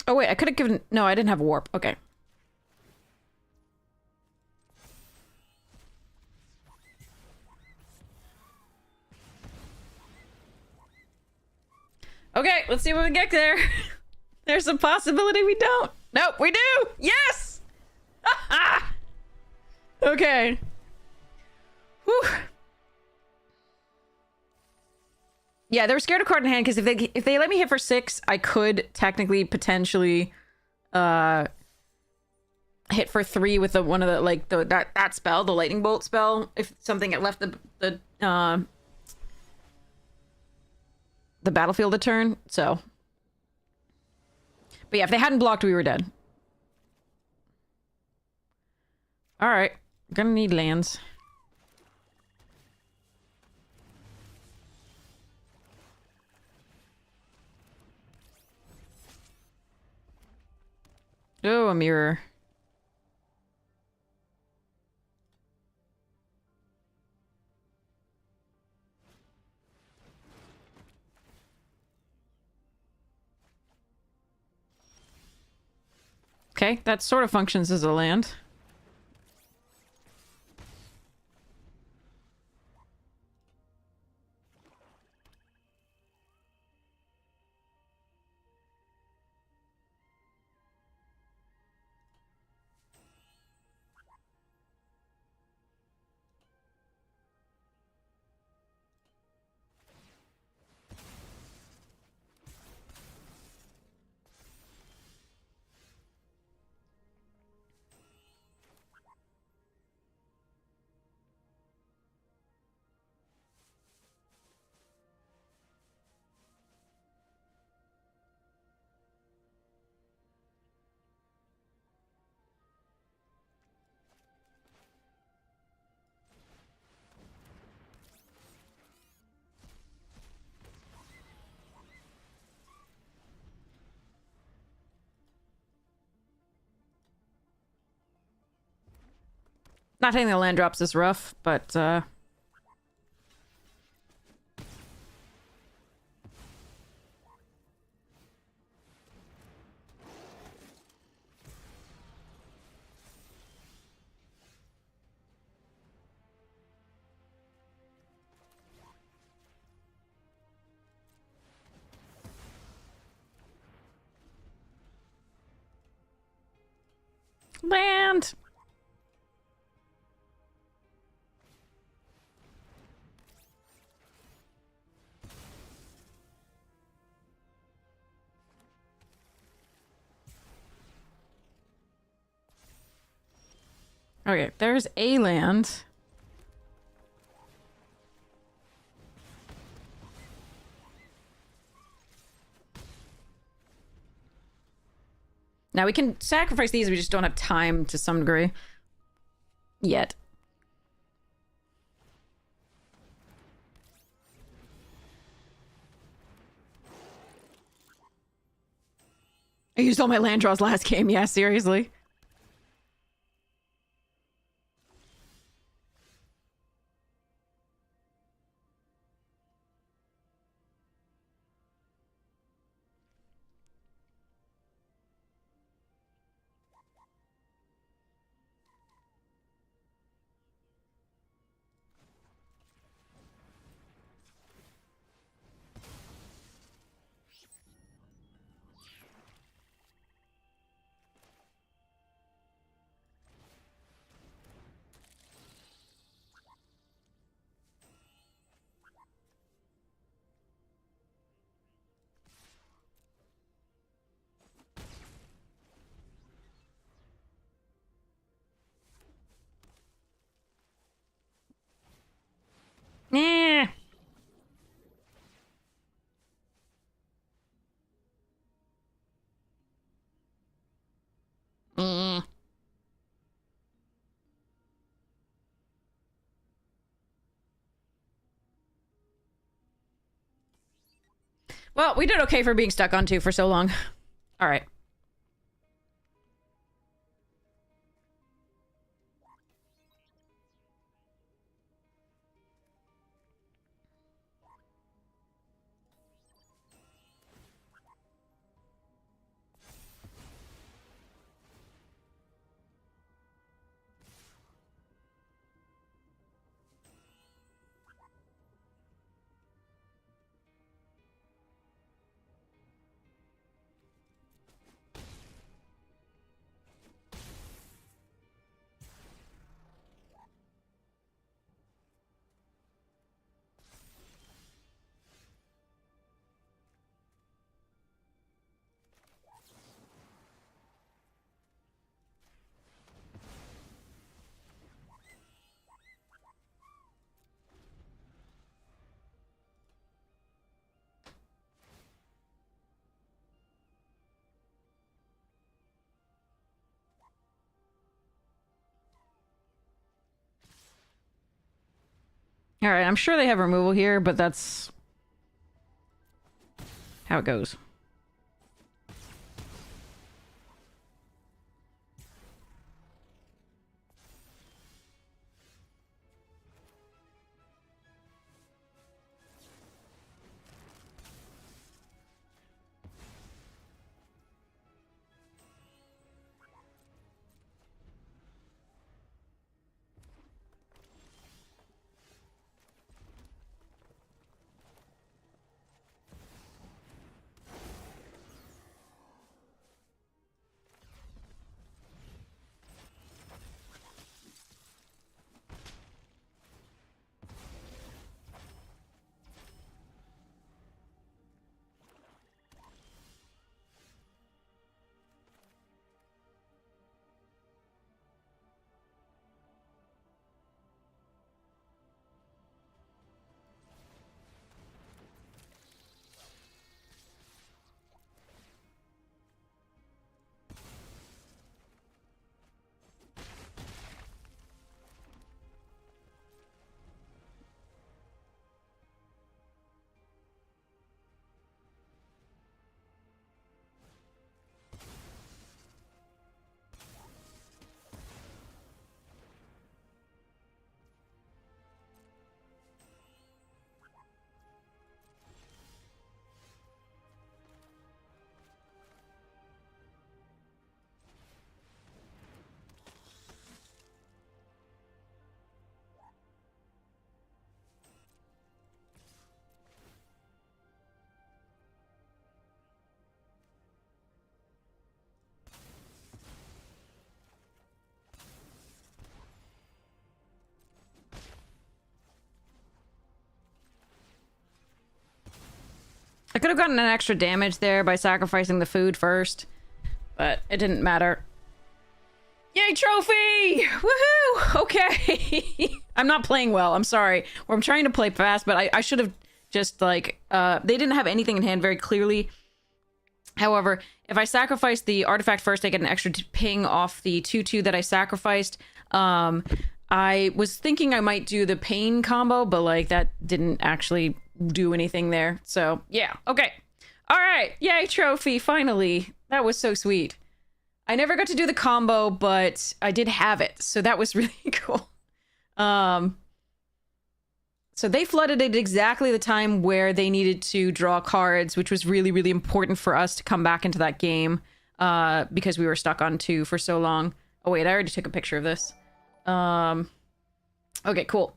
Oh, wait, I could have given... No, I didn't have a warp. Okay. Okay, let's see when we get there. There's a possibility we don't. Nope, we do! Yes! Okay. Whew. Yeah, they were scared of card in hand because if they let me hit for 6, I could technically potentially hit for 3 with one of the that spell, the lightning bolt spell, if something had left the battlefield a turn. So, but yeah, if they hadn't blocked, we were dead. All right, gonna need lands. Oh, a mirror. Okay, that sort of functions as a land. Not hitting the land drops is rough, but land. Okay, there's a land. Now we can sacrifice these, we just don't have time to some degree. Yet. I used all my land draws last game, yeah, seriously. Eh. Mm. Well, we did okay for being stuck on 2 for so long. All right. All right, I'm sure they have removal here, but that's how it goes. I could have gotten an extra damage there by sacrificing the food first, but it didn't matter. Yay, trophy! Woohoo! Okay. I'm not playing well, I'm sorry. Or I'm trying to play fast, but I should have just, like, they didn't have anything in hand very clearly. However, if I sacrifice the artifact first, I get an extra ping off the 2/2 that I sacrificed. I was thinking I might do the pain combo, but, like, that didn't actually do anything there. So, yeah. Okay. All right. Yay, trophy. Finally. That was so sweet. I never got to do the combo, but I did have it. So that was really cool. So they flooded at exactly the time where they needed to draw cards, which was really, really important for us to come back into that game because we were stuck on 2 for so long. Oh, wait, I already took a picture of this. Okay, cool.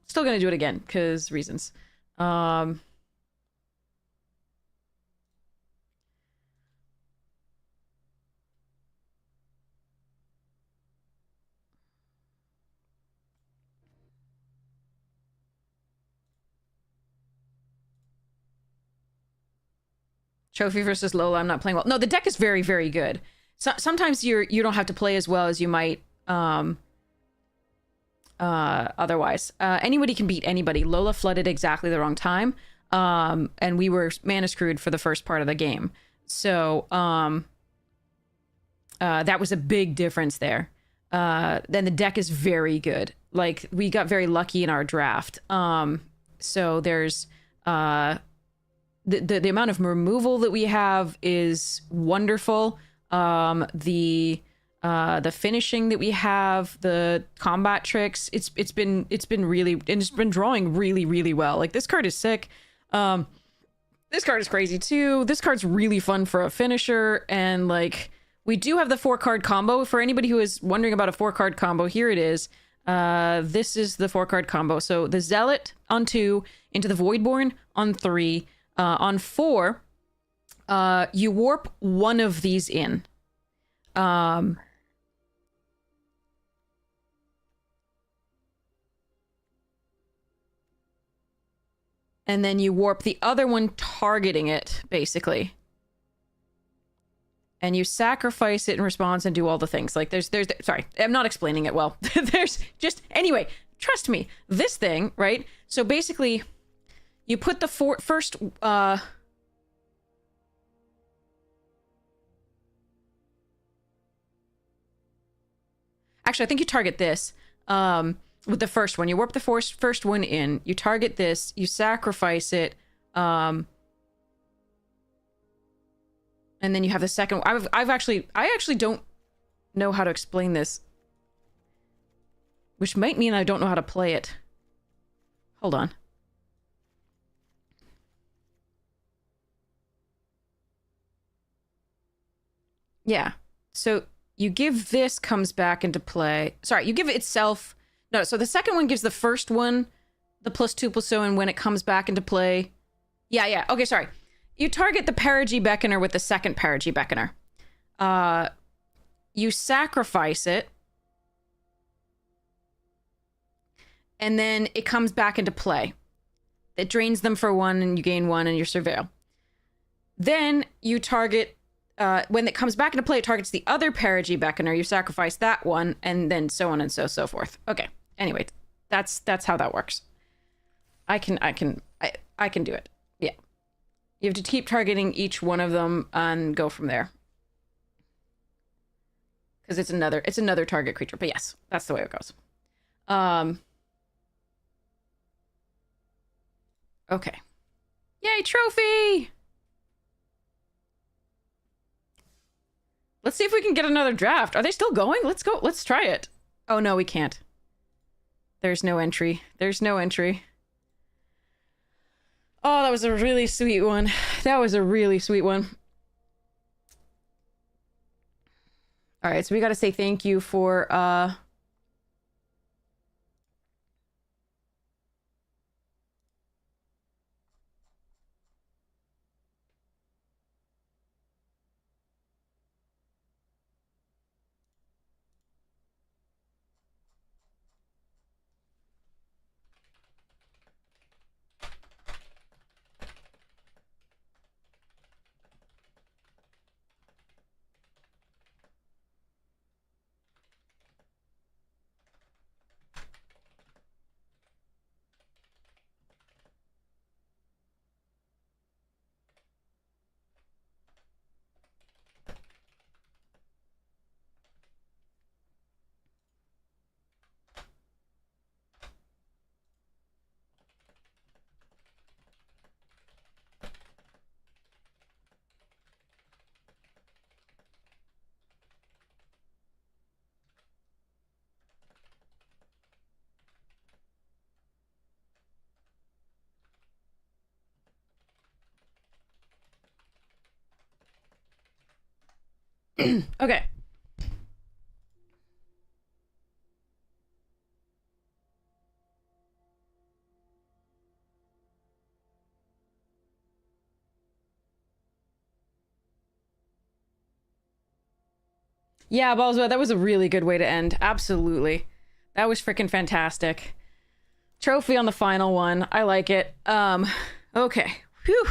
Still gonna do it again, because reasons. Trophy versus Lola, I'm not playing well. No, the deck is very, very good. So, sometimes you don't have to play as well as you might otherwise. Anybody can beat anybody. Lola flooded exactly the wrong time. And we were mana screwed for the first part of the game. So that was a big difference there. Then the deck is very good. Like, we got very lucky in our draft. So there's the amount of removal that we have is wonderful. The finishing that we have, the combat tricks, it's been really, and it's been drawing really, really well. Like, this card is sick. This card is crazy too. This card's really fun for a finisher, and, like, we do have the 4-card combo. For anybody who is wondering about a 4-card combo, here it is. This is the 4-card combo. So the Zealot on 2, into the Voidborn on 3. On 4, you warp one of these in. And then you warp the other one targeting it, basically. And you sacrifice it in response and do all the things. Like, sorry, I'm not explaining it well. There's just, anyway, trust me, this thing, right? So basically, you put the first, actually, I think you target this. with the first one. You warp the first one in. You target this. You sacrifice it. And then you have the second. I actually don't know how to explain this, which might mean I don't know how to play it. Hold on. Yeah. So you give this comes back into play. Sorry, you give it itself. No, so the second one gives the first one the +2/+0, and when it comes back into play. Yeah. Okay, sorry. You target the Perigee Beckoner with the second Perigee Beckoner. You sacrifice it. And then it comes back into play. It drains them for 1, and you gain 1, and you surveil. Then you target, when it comes back into play, it targets the other Perigee Beckoner. You sacrifice that one, and then so on and so forth. Okay. Anyway, that's how that works. I can do it. Yeah. You have to keep targeting each one of them and go from there. Because it's another target creature. But yes, that's the way it goes. Okay. Yay, trophy! Let's see if we can get another draft. Are they still going? Let's go. Let's try it. Oh, no, we can't. There's no entry. There's no entry. Oh, that was a really sweet one. That was a really sweet one. All right, so we got to say thank you for okay. Yeah, Ballswell, that was a really good way to end. Absolutely. That was freaking fantastic. Trophy on the final one. I like it. Okay. Whew.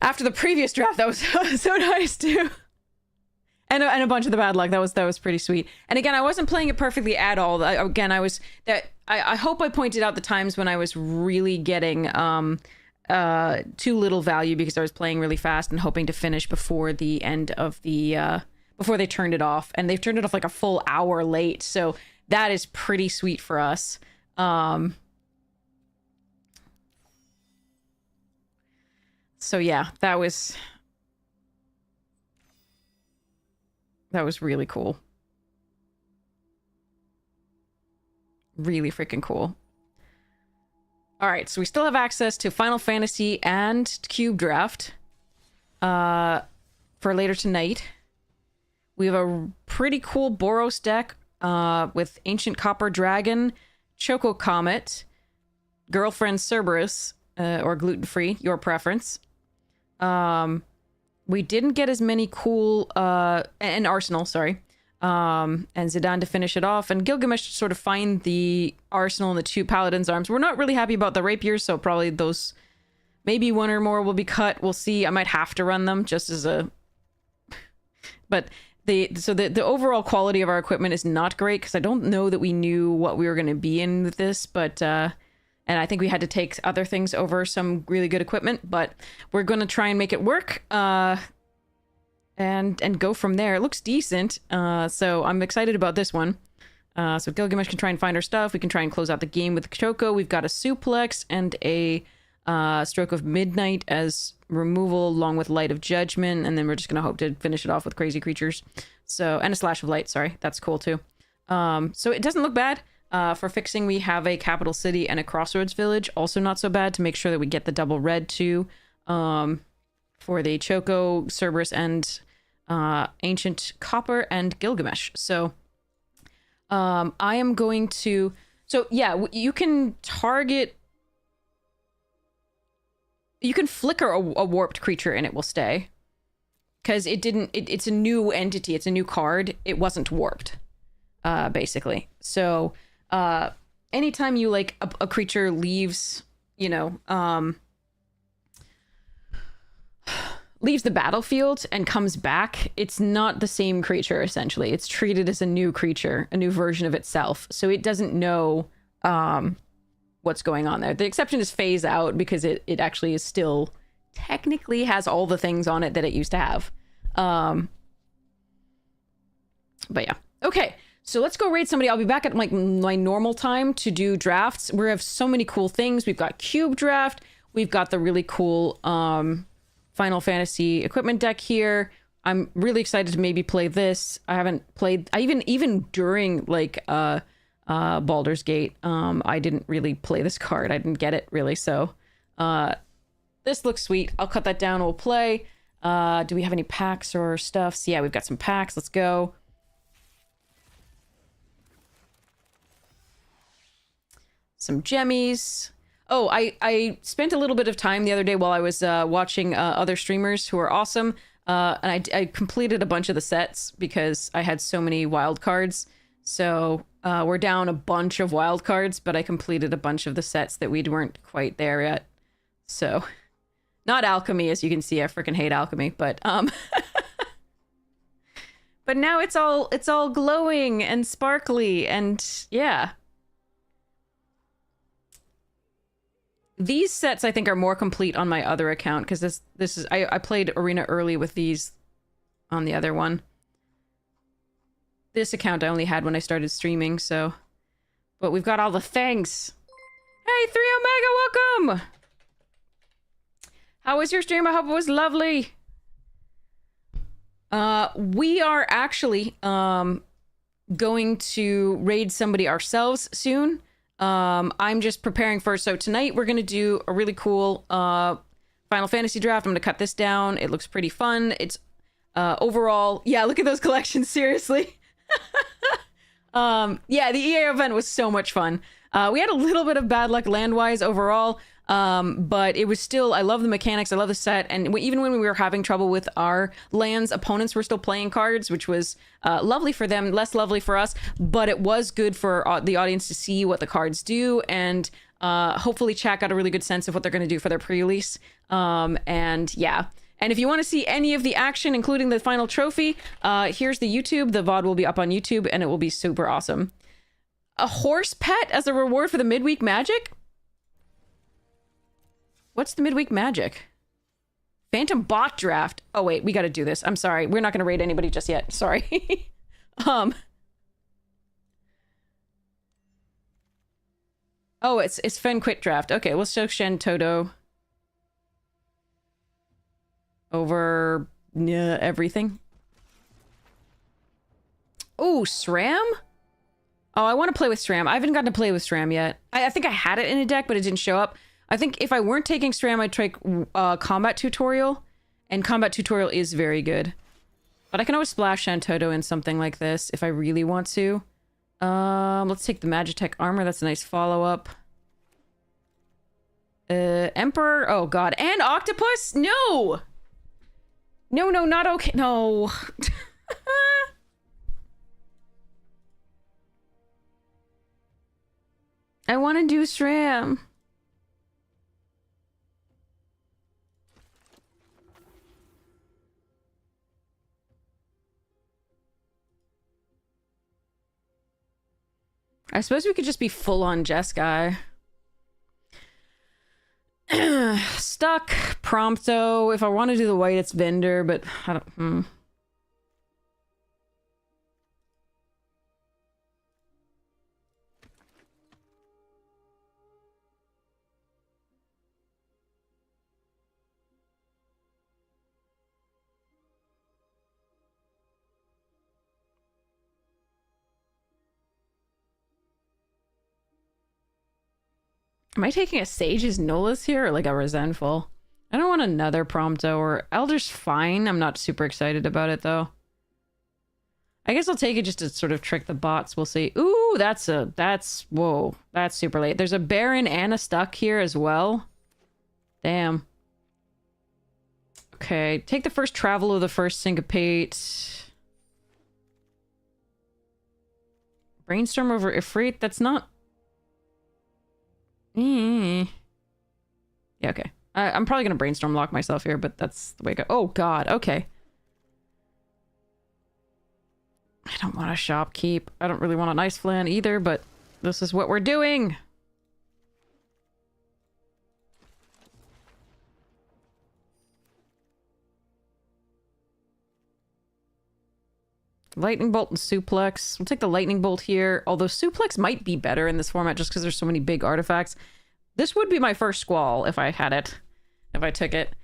After the previous draft, that was so nice too. And a bunch of the bad luck. That was pretty sweet. And again, I wasn't playing it perfectly at all. I hope I pointed out the times when I was really getting too little value because I was playing really fast and hoping to finish before the end of the before they turned it off. And they've turned it off like a full hour late, so that is pretty sweet for us. So yeah, that was really cool. Really freaking cool. All right, so we still have access to Final Fantasy and Cube Draft for later tonight. We have a pretty cool Boros deck with Ancient Copper Dragon, Choco Comet, Girlfriend Cerberus, or Gluten Free, your preference. We didn't get as many cool and Arsenal, sorry. And Zidane to finish it off, and Gilgamesh to sort of find the Arsenal and the 2 Paladins arms. We're not really happy about the rapiers, so probably those, maybe 1 or more will be cut. We'll see. I might have to run them just as a, but the overall quality of our equipment is not great because I don't know that we knew what we were going to be in with this, but and I think we had to take other things over some really good equipment, but we're going to try and make it work. And go from there. It looks decent, so I'm excited about this one. So Gilgamesh can try and find our stuff. We can try and close out the game with Choco. We've got a suplex and a stroke of midnight as removal, along with light of judgment, and then we're just gonna hope to finish it off with crazy creatures. So, and a slash of light. Sorry, that's cool too. So it doesn't look bad. For fixing, we have a capital city and a crossroads village. Also not so bad to make sure that we get the double red too. For the Choco, Cerberus, and Ancient Copper and Gilgamesh. So I am going to... So yeah, you can target... You can flicker a warped creature and it will stay. Because it didn't... it's a new entity. It's a new card. It wasn't warped. Basically. So anytime you, like, a creature leaves, you know... leaves the battlefield and comes back, it's not the same creature, essentially. It's treated as a new creature, a new version of itself. So it doesn't know what's going on there. The exception is phase out, because it actually is still technically has all the things on it that it used to have. But yeah. Okay, so let's go raid somebody. I'll be back at like my normal time to do drafts. We have so many cool things. We've got Cube Draft. We've got the really cool... Final Fantasy equipment deck here. I'm really excited to maybe play this. I haven't played... even during, like, Baldur's Gate, I didn't really play this card. I didn't get it, really, so... this looks sweet. I'll cut that down. We'll play. Do we have any packs or stuff? So, yeah, we've got some packs. Let's go. Some gemmies. Oh, I spent a little bit of time the other day while I was watching other streamers who are awesome. And I completed a bunch of the sets because I had so many wild cards. So we're down a bunch of wild cards, but I completed a bunch of the sets that we weren't quite there yet. So, not alchemy, as you can see. I freaking hate alchemy, but but now it's all glowing and sparkly, and yeah. These sets, I think, are more complete on my other account, because this is... I played Arena early with these on the other one. This account I only had when I started streaming, so... But we've got all the things. Hey, 3 Omega, welcome! How was your stream? I hope it was lovely. We are actually going to raid somebody ourselves soon. I'm just preparing for... So tonight we're going to do a really cool Final Fantasy draft. I'm going to cut this down. It looks pretty fun. It's overall... Yeah, look at those collections, seriously. Yeah, the EA event was so much fun. We had a little bit of bad luck land-wise overall, but it was still... I love the mechanics. I love the set. And even when we were having trouble with our lands, opponents were still playing cards, which was lovely for them, less lovely for us. But it was good for the audience to see what the cards do. And hopefully chat got a really good sense of what they're going to do for their pre-release. And yeah. And if you want to see any of the action, including the final trophy, here's the YouTube. The VOD will be up on YouTube, and it will be super awesome. A horse pet as a reward for the midweek magic? What's the midweek magic? Phantom bot draft. Oh, wait, we got to do this. I'm sorry. We're not going to raid anybody just yet. Sorry. Oh, it's Fen quit draft. Okay, let's show Shen Todo over everything. Oh, SRAM? Oh, I want to play with SRAM. I haven't gotten to play with SRAM yet. I think I had it in a deck, but it didn't show up. I think if I weren't taking SRAM, I'd take Combat Tutorial. And Combat Tutorial is very good. But I can always splash Shantoto in something like this if I really want to. Let's take the Magitech Armor. That's a nice follow-up. Emperor. Oh, God. And Octopus? No! No, not okay. No. I want to do SRAM. I suppose we could just be full-on Jeskai. Stuck. Prompto. If I want to do the white, it's Vendor, but I don't... Am I taking a Sage's Nullus here or like a Resentful? I don't want another Prompto or Elder's fine. I'm not super excited about it though. I guess I'll take it just to sort of trick the bots. We'll see. Ooh, whoa, that's super late. There's a Baron and a Stuck here as well. Damn. Okay, take the first Travel of the first Syncopate. Brainstorm over Ifrit, that's not... Yeah, okay. I'm probably gonna Brainstorm lock myself here, but that's the way I go. Oh god, okay. I don't want a Shopkeep. I don't really want a Nice Flan either, but this is what we're doing! Lightning Bolt and Suplex. We'll take the Lightning Bolt here, although Suplex might be better in this format just because there's so many big artifacts. This would be my first Squall if I had it. If I took it.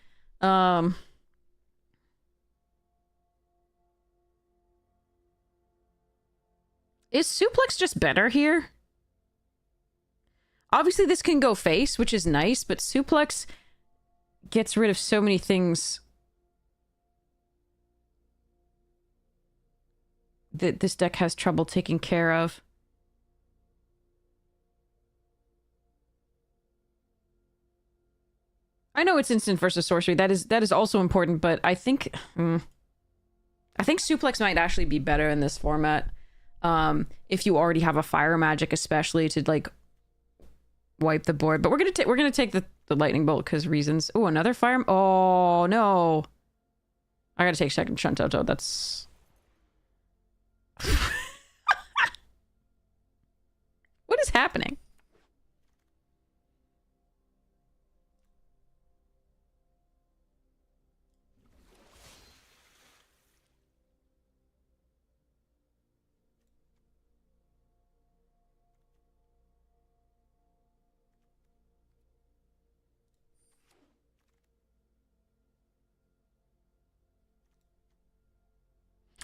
Is Suplex just better here? Obviously this can go face, which is nice, but Suplex gets rid of so many things that this deck has trouble taking care of. I know it's instant versus sorcery. That is also important, but I think Suplex might actually be better in this format. If you already have a fire magic, especially to like wipe the board. But we're gonna take the lightning bolt because reasons. Oh, another fire. Oh no! I gotta take second Shuntoto. That's. What is happening?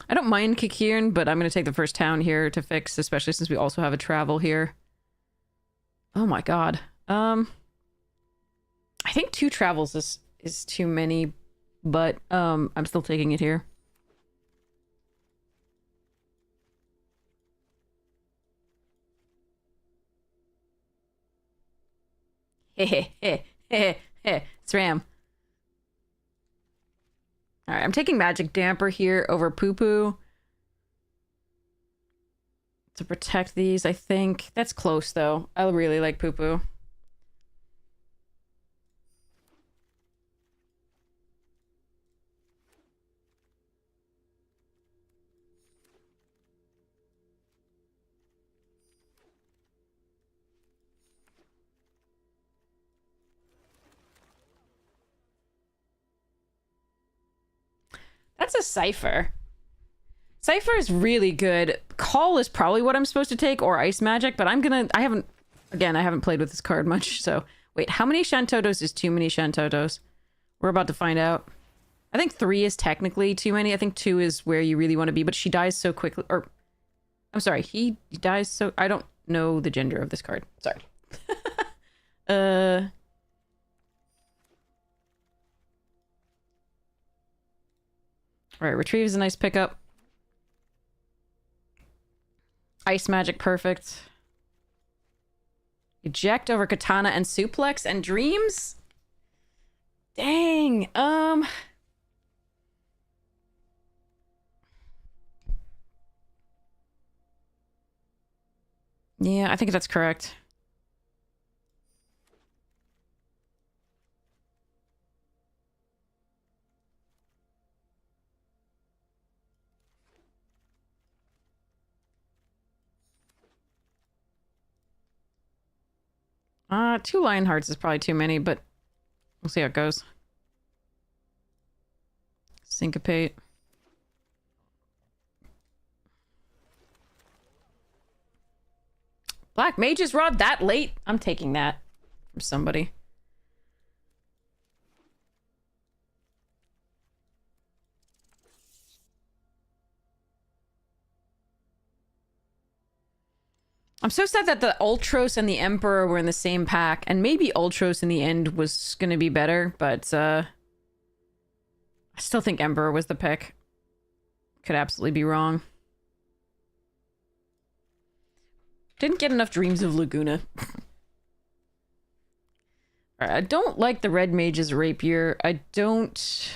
I don't mind Kikirin, but I'm going to take the first town here to fix, especially since we also have a travel here. Oh my god. I think 2 travels is too many, but I'm still taking it here. It's Ram. Alright, I'm taking Magic Damper here over Poo Poo. To protect these, I think. That's close, though. I really like Poo Poo. That's a Cypher. Cypher is really good. Call is probably what I'm supposed to take, or Ice Magic, but I haven't played with this card much, so... Wait, how many Shantotos is too many Shantotos? We're about to find out. I think 3 is technically too many. I think 2 is where you really want to be, but she dies so quickly. Or, I'm sorry, he dies so... I don't know the gender of this card. Sorry. Alright, Retrieve is a nice pickup. Ice Magic, perfect. Eject over Katana and Suplex and Dreams? Dang, yeah, I think that's correct. Two Lionhearts is probably too many, but we'll see how it goes. Syncopate. Black Mage's Rod that late? I'm taking that from somebody. I'm so sad that the Ultros and the Emperor were in the same pack, and maybe Ultros in the end was gonna be better, but I still think Emperor was the pick. Could absolutely be wrong. Didn't get enough Dreams of Laguna. I don't like the Red Mage's Rapier. I don't...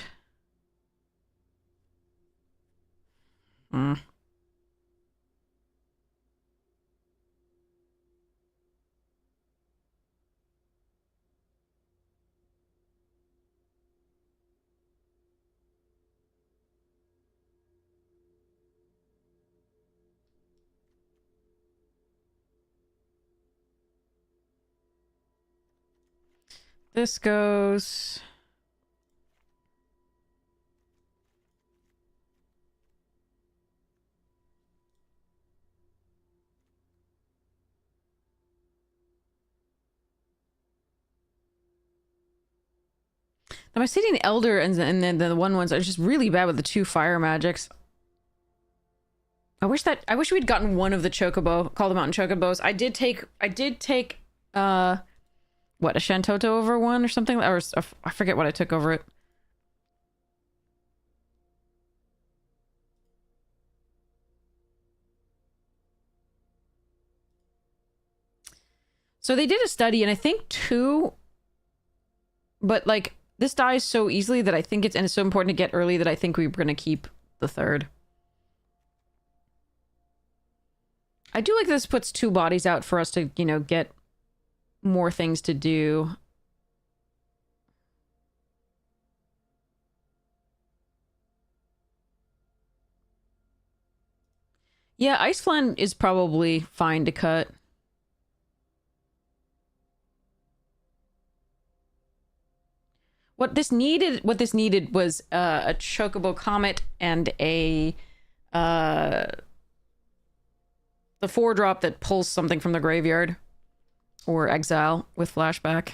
This goes... The Mycelian Elder and then the one ones are just really bad with the 2 fire magics. I wish we'd gotten one of the Chocobo, call them Mountain Chocobos. I did take what, a Shantoto over one or something? Or I forget what I took over it. So they did a study, and I think 2, but like this dies so easily that I think it's so important to get early that I think we're gonna keep the 3rd. I do like this puts 2 bodies out for us to, you know, get more things to do. Yeah, Ice Flan is probably fine to cut. What this needed was a Chocobo Comet and a the 4-drop that pulls something from the graveyard or exile with flashback.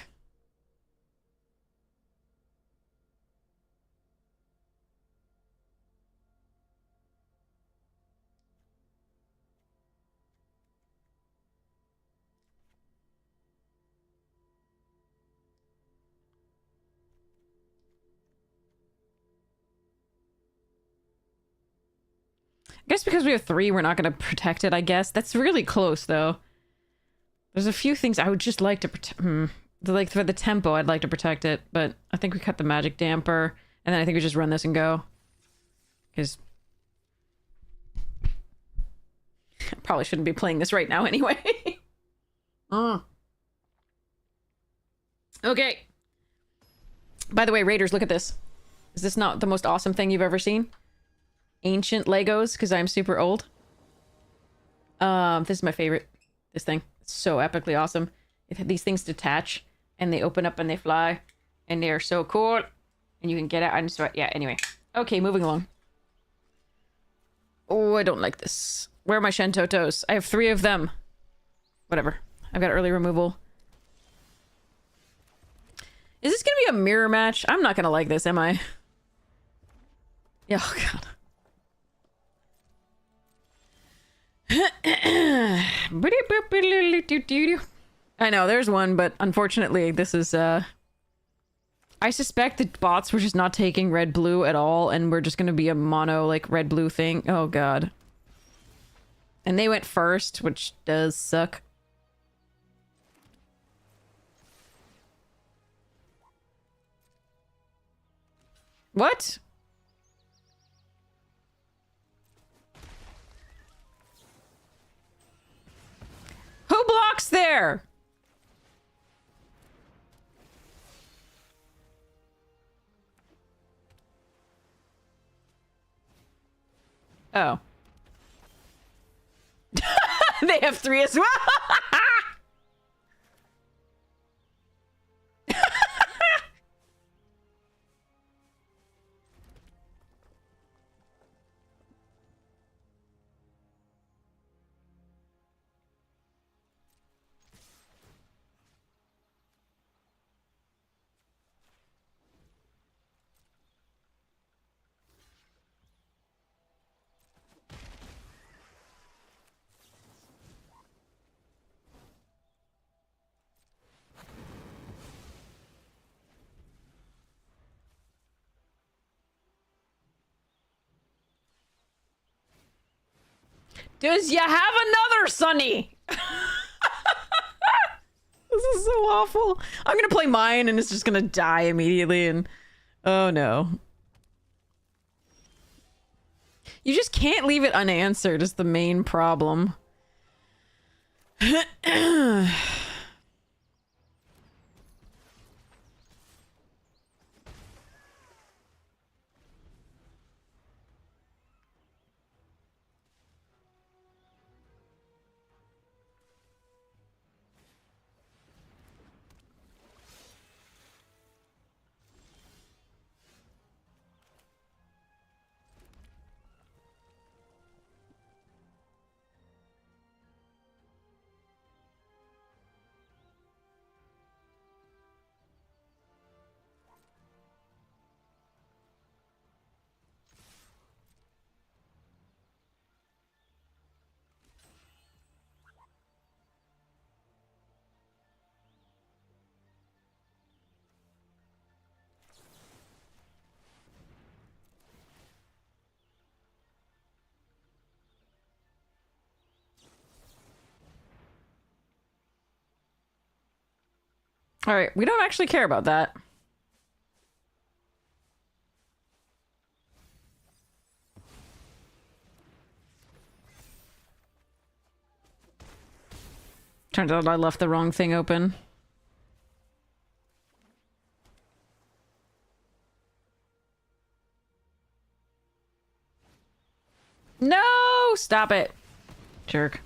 I guess because we have 3, we're not going to protect it, I guess. That's really close, though. There's a few things I would just like to protect. Like, for the tempo, I'd like to protect it, but I think we cut the magic damper, and then I think we just run this and go. Because... I probably shouldn't be playing this right now anyway. Okay. By the way, Raiders, look at this. Is this not the most awesome thing you've ever seen? Ancient Legos, because I'm super old. This is my favorite. This thing. It's so epically awesome. These things detach, and they open up and they fly, and they are so cool. And you can get out and start. Yeah, anyway. Okay, moving along. Oh, I don't like this. Where are my Shantotos? I have 3 of them. Whatever. I've got early removal. Is this gonna be a mirror match? I'm not gonna like this, am I? Yeah, oh god. I know, there's one, but unfortunately, this is, I suspect the bots were just not taking red-blue at all, and we're just gonna be a mono, like, red-blue thing. Oh, god. And they went first, which does suck. What? Who blocks there? Oh. They have 3 as well. Does you have another, Sonny? This is so awful. I'm gonna play mine and it's just gonna die immediately and... Oh no. You just can't leave it unanswered is the main problem. All right, we don't actually care about that. Turns out I left the wrong thing open. No! Stop it. Jerk.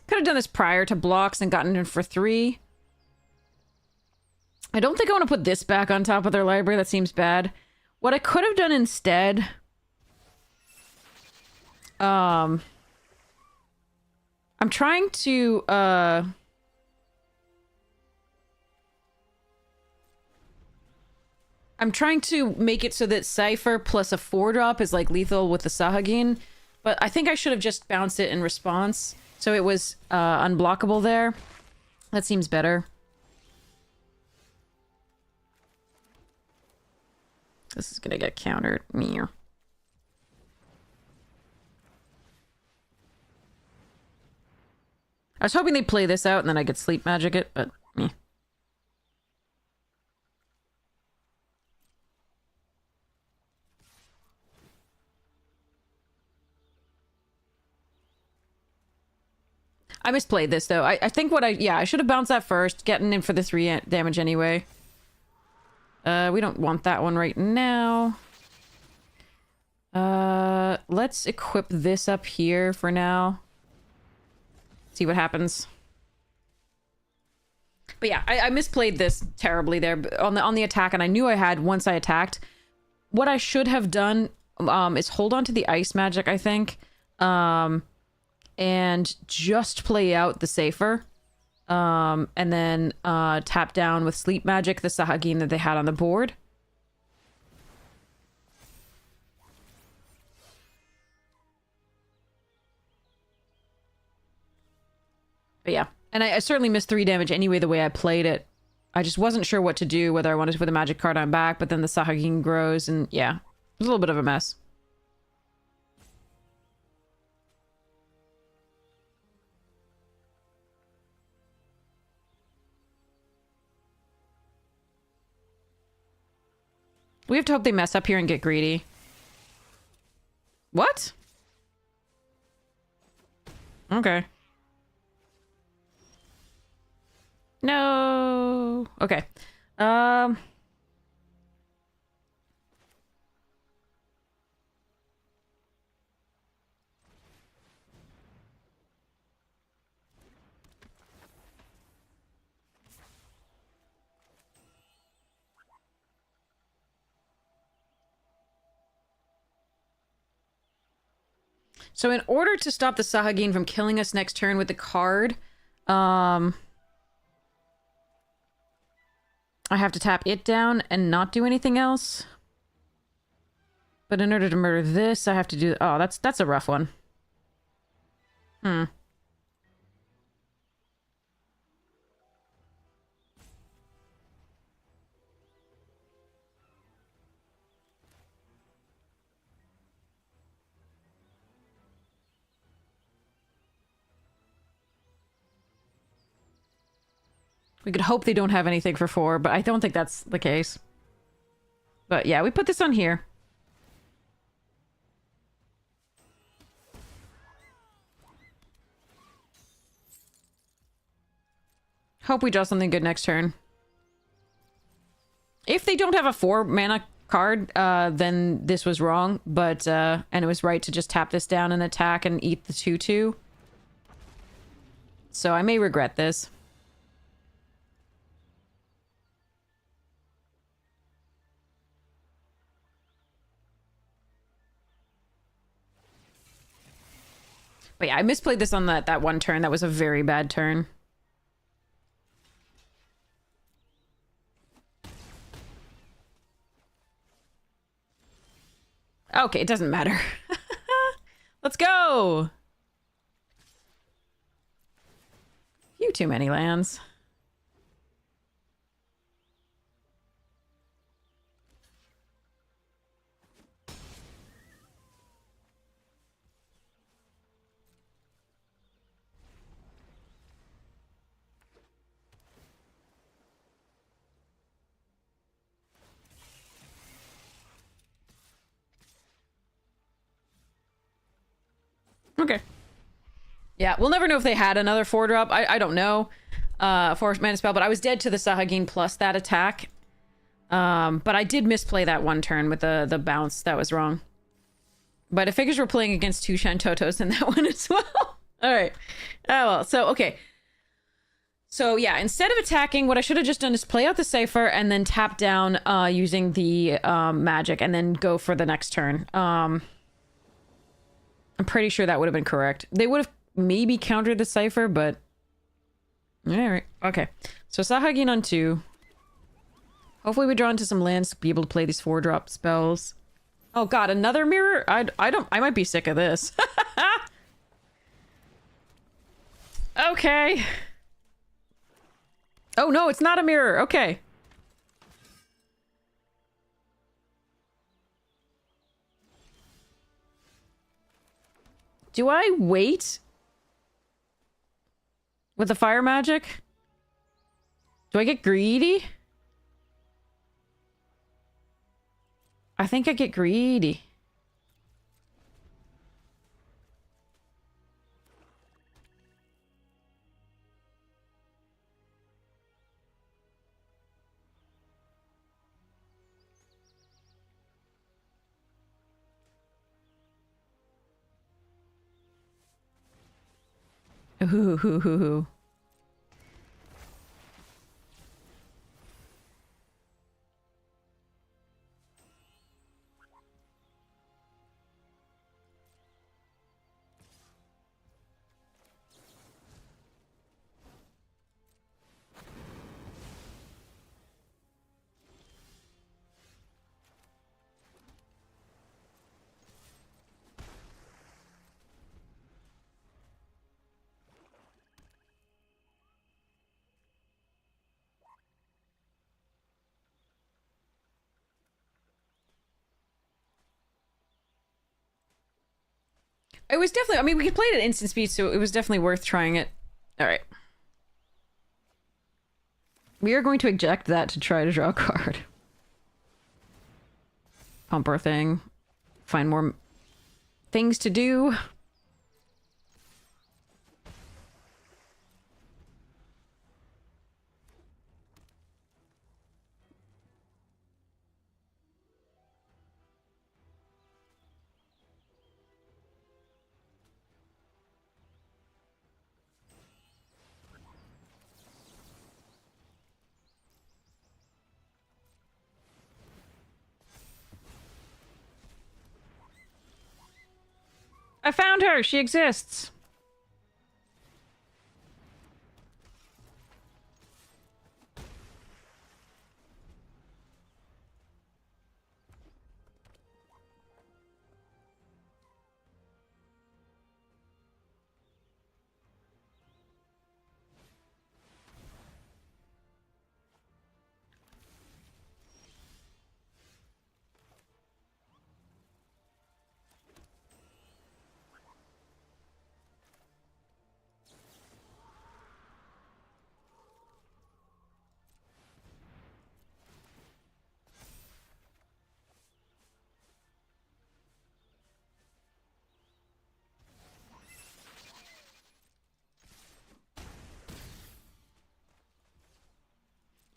Could have done this prior to blocks and gotten in for 3. I don't think I want to put this back on top of their library. That seems bad. What I could have done instead... I'm trying to, I'm trying to make it so that Cypher plus a 4-drop is like lethal with the Sahagin, but I think I should have just bounced it in response, so it was unblockable there. That seems better. This is gonna get countered. Meow. I was hoping they'd play this out and then I could sleep magic it, but meh. I misplayed this though. I think what I should have bounced that first, getting in for the 3 damage anyway. We don't want that one right now. Let's equip this up here for now. See what happens. But yeah, I misplayed this terribly there on the attack, and I knew I had once I attacked. What I should have done is hold on to the ice magic, I think, and just play out the safer, and then tap down with sleep magic the Sahagin that they had on the board. But yeah, and I certainly missed 3 damage anyway the way I played it. I just wasn't sure what to do, whether I wanted to put the magic card on back, but then the Sahagin grows, and yeah, it was a little bit of a mess. We have to hope they mess up here and get greedy. What? Okay. No. Okay. So in order to stop the Sahagin from killing us next turn with the card, I have to tap it down and not do anything else. But in order to murder this, I have to do... Oh, that's a rough one. Hmm. We could hope they don't have anything for 4, but I don't think that's the case. But yeah, we put this on here. Hope we draw something good next turn. If they don't have a 4 mana card, then this was wrong, but, and it was right to just tap this down and attack and eat the 2/2. So I may regret this. But yeah, I misplayed this on that one turn. That was a very bad turn. Okay, it doesn't matter. Let's go! Few too many lands. Okay. Yeah, we'll never know if they had another 4-drop. I don't know. 4-mana spell, but I was dead to the Sahagin plus that attack. But I did misplay that one turn with the bounce. That was wrong. But it figures we're playing against 2 Shantotos in that one as well. All right. Oh, well. So, okay. So, yeah, instead of attacking, what I should have just done is play out the Cypher and then tap down using the magic and then go for the next turn. I'm pretty sure that would have been correct. They would have maybe countered the Cypher, but... Alright, okay. So Sahagin on 2. Hopefully we draw into some lands to be able to play these 4-drop spells. Oh god, another mirror? I might be sick of this. Okay. Oh no, it's not a mirror. Okay. Do I wait with the fire magic? Do I get greedy? I think I get greedy. Ooh. It was definitely, I mean, we could play it at instant speed, so it was definitely worth trying it. All right. We are going to eject that to try to draw a card. Pump our thing. Find more things to do. I found her! She exists!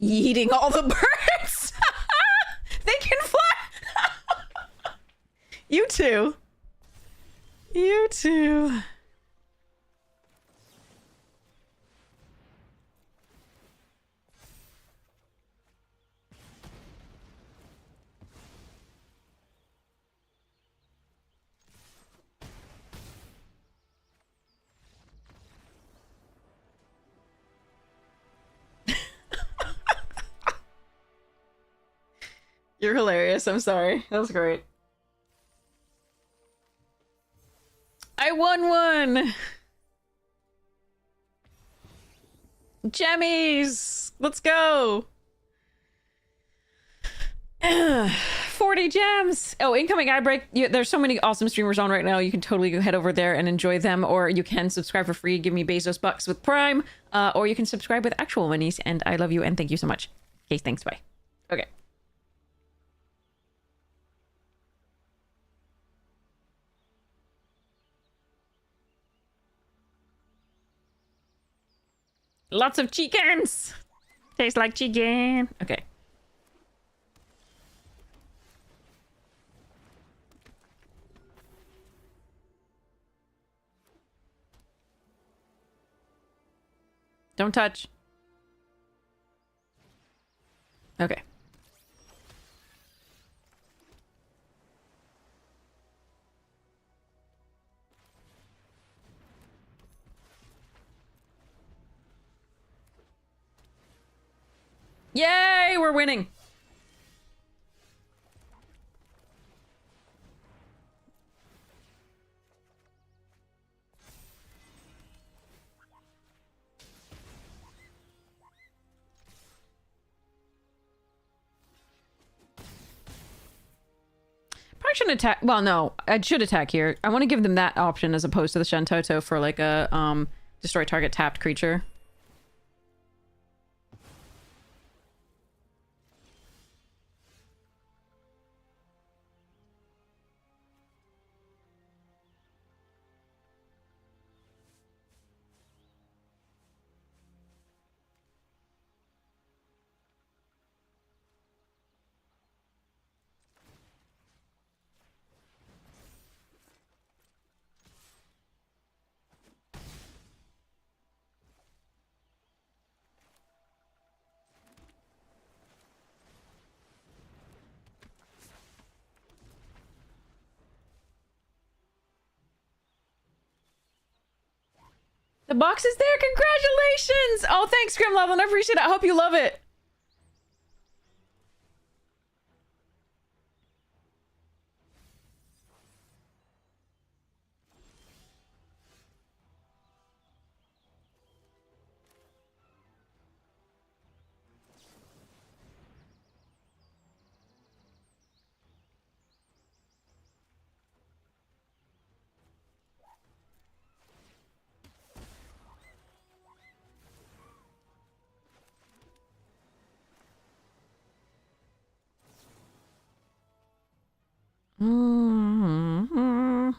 Eating all the birds! They can fly! You too. You too. You're hilarious. I'm sorry. That was great. I won one! Gemmies! Let's go! 40 gems! Oh, incoming ad break. There's so many awesome streamers on right now. You can totally head over there and enjoy them, or you can subscribe for free, give me Bezos bucks with Prime, or you can subscribe with actual monies, and I love you and thank you so much. Okay, thanks, bye. Okay. Lots of chickens! Tastes like chicken. Okay. Don't touch. Okay. Yay! We're winning! Probably shouldn't attack. Well, no, I should attack here. I want to give them that option as opposed to the Shantoto for like a destroy target tapped creature. The box is there. Congratulations! Oh, thanks, Grim Level. I appreciate it. I hope you love it. Mm-hmm.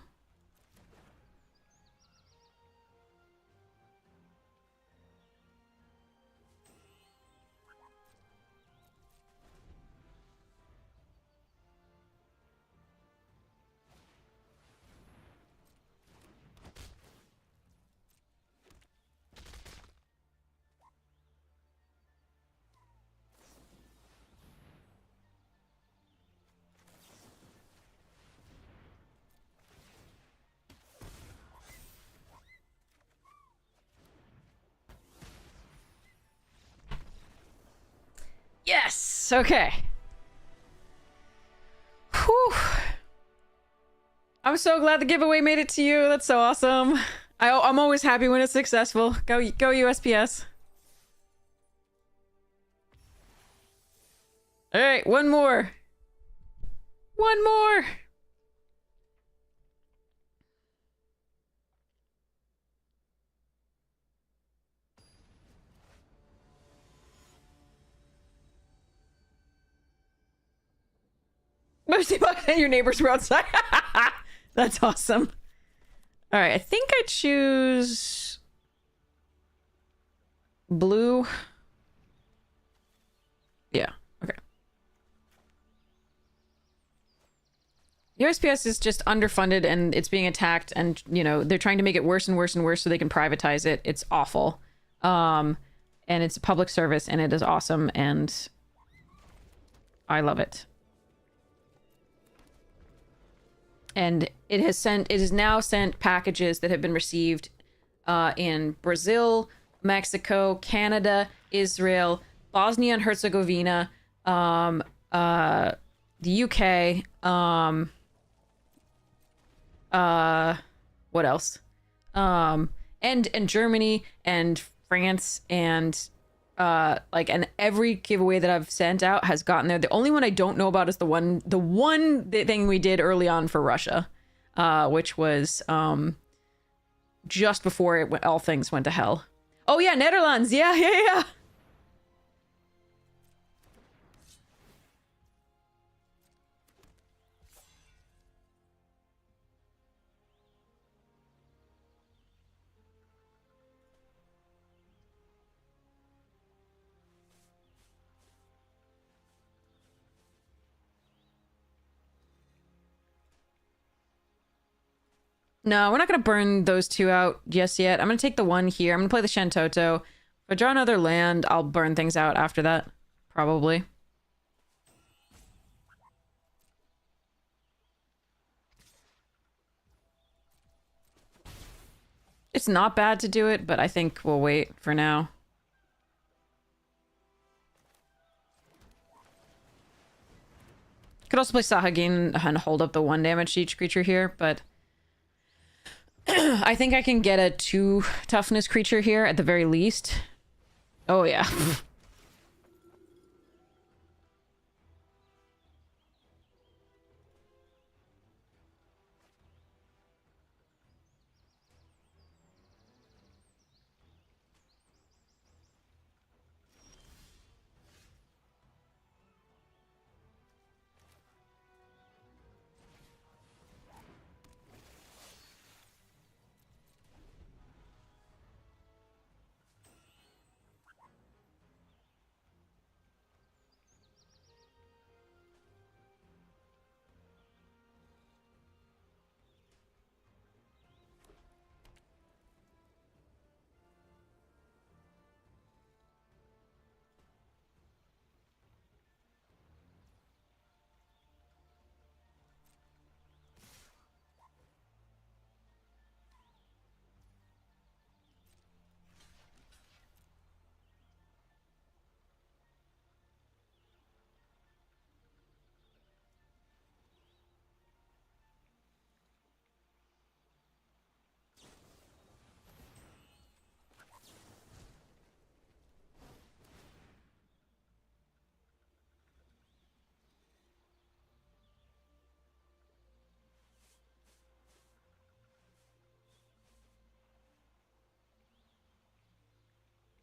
Yes. Okay. Whew. I'm so glad the giveaway made it to you. That's so awesome. I'm always happy when it's successful. Go USPS. All right, one more. One more. Your neighbors were outside. That's awesome. All right, I think I choose blue. Yeah, okay. USPS is just underfunded and it's being attacked, and you know they're trying to make it worse and worse and worse so they can privatize it. It's awful. And it's a public service and it is awesome and I love it. And it has now sent packages that have been received in Brazil, Mexico, Canada, Israel, Bosnia and Herzegovina, the UK, what else? And Germany and France and and every giveaway that I've sent out has gotten there. The only one I don't know about is the one thing we did early on for Russia, which was just before all things went to hell. Oh yeah, Netherlands. Yeah. No, we're not going to burn those two out just yet. I'm going to take the one here. I'm going to play the Shentoto. If I draw another land, I'll burn things out after that. Probably. It's not bad to do it, but I think we'll wait for now. Could also play Sahagin and hold up the 1 damage to each creature here, but I think I can get a 2 toughness creature here at the very least. Oh yeah.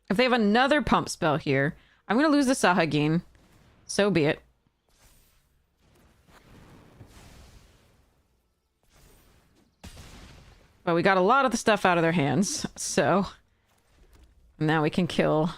If they have another pump spell here, I'm going to lose the Sahagin. So be it. But we got a lot of the stuff out of their hands, so now we can kill.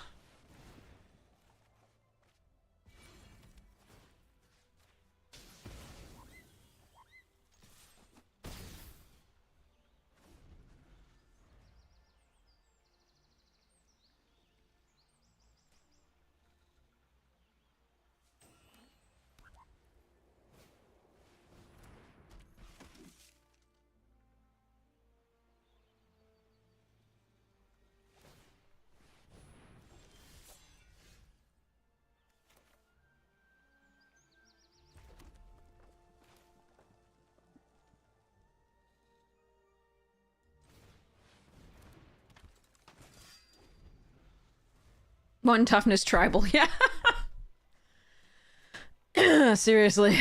One toughness tribal, yeah. Seriously.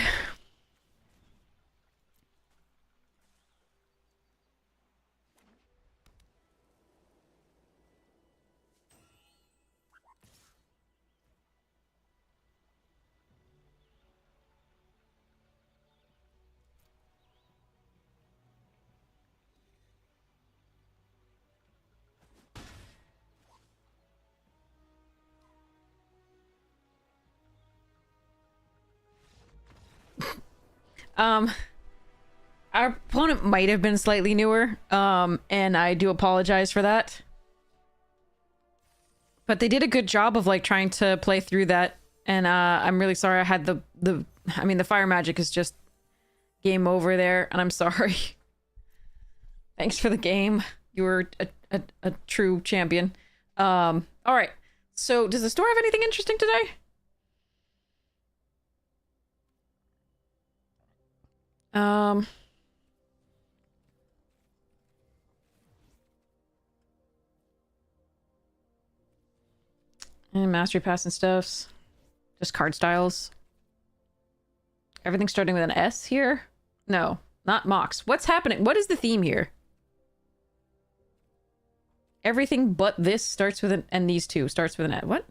Our opponent might have been slightly newer, and I do apologize for that. But they did a good job of like trying to play through that, and I'm really sorry I had I mean, the fire magic is just game over there, and I'm sorry. Thanks for the game. You were a true champion. All right. So does the store have anything interesting today? And mastery pass and stuffs. Just card styles. Everything starting with an S here? No, not Mox. What's happening? What is the theme here? Everything but this starts with an... And these two starts with an S. What?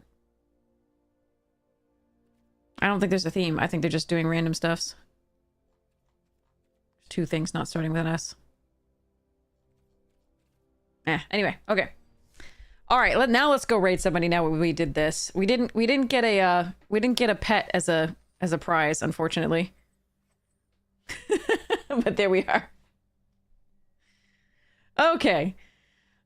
I don't think there's a theme. I think they're just doing random stuffs. Two things not starting with an S. Anyway, okay. All right, now let's go raid somebody. Now we did this. We didn't get a pet as a prize, unfortunately. But there we are. Okay.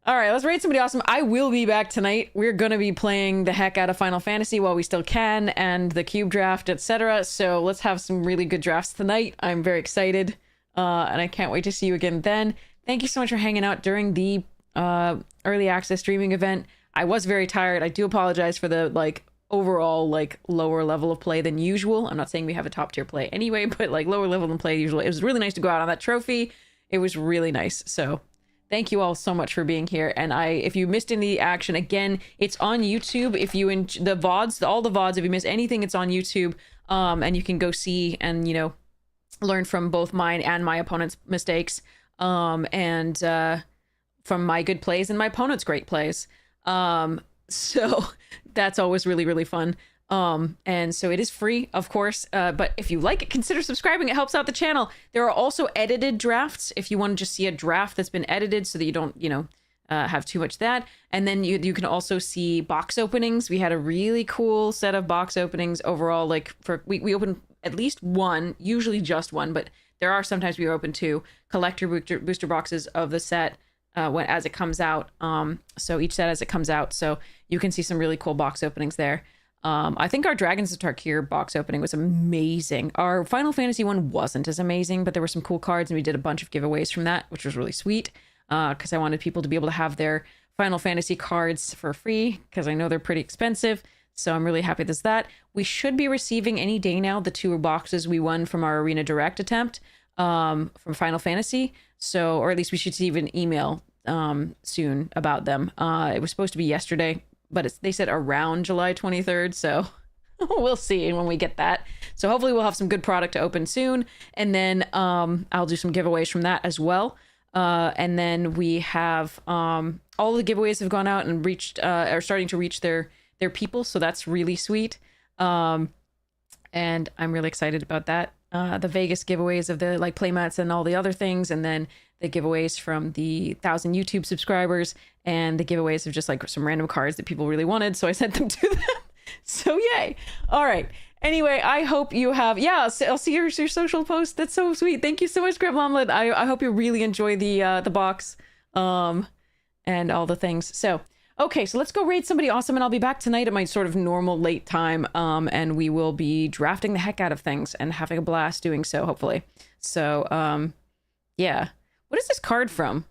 All right, let's raid somebody awesome. I will be back tonight. We're going to be playing the heck out of Final Fantasy while we still can, and the cube draft, etc. So let's have some really good drafts tonight. I'm very excited, and I can't wait to see you again then. Thank you so much for hanging out during the early access streaming event. I was very tired. I do apologize for the like overall like lower level of play than usual. I'm not saying we have a top tier play anyway, but like lower level than play usually. It was really nice to go out on that trophy. It was really nice. So thank you all so much for being here. And if you missed any action, again, it's on YouTube. If you the VODs, all the VODs, if you miss anything, it's on YouTube. And you can go see and, you know, learn from both mine and my opponent's mistakes. From my good plays and my opponent's great plays. So that's always really, really fun. And so it is free, of course. But if you like it, consider subscribing. It helps out the channel. There are also edited drafts if you want to just see a draft that's been edited so that you don't, you know, have too much of that. And then you can also see box openings. We had a really cool set of box openings overall. Like we opened at least one, usually just one, but there are sometimes we open two collector booster boxes of the set. As it comes out, so each set as it comes out, so you can see some really cool box openings there. I think our Dragons of Tarkir box opening was amazing. Our Final Fantasy one wasn't as amazing, but there were some cool cards, and we did a bunch of giveaways from that, which was really sweet, because I wanted people to be able to have their Final Fantasy cards for free, because I know they're pretty expensive, so I'm really happy with that. We should be receiving any day now the 2 boxes we won from our Arena Direct attempt from Final Fantasy. So, or at least we should receive an email soon about them. It was supposed to be yesterday, but they said around July 23rd. So we'll see when we get that. So hopefully we'll have some good product to open soon. And then I'll do some giveaways from that as well. And then we have all the giveaways have gone out and reached are starting to reach their people, so that's really sweet. And I'm really excited about that. The Vegas giveaways of the like playmats and all the other things, and then the giveaways from the 1,000 YouTube subscribers, and the giveaways of just like some random cards that people really wanted, so I sent them to them. So yay. All right. Anyway, I hope you have, yeah, I'll see your social post. That's so sweet. Thank you so much, Grip Omelet. I hope you really enjoy the box, and all the things. So, okay, so let's go raid somebody awesome, and I'll be back tonight at my sort of normal late time, and we will be drafting the heck out of things and having a blast doing so, hopefully. So, yeah. What is this card from?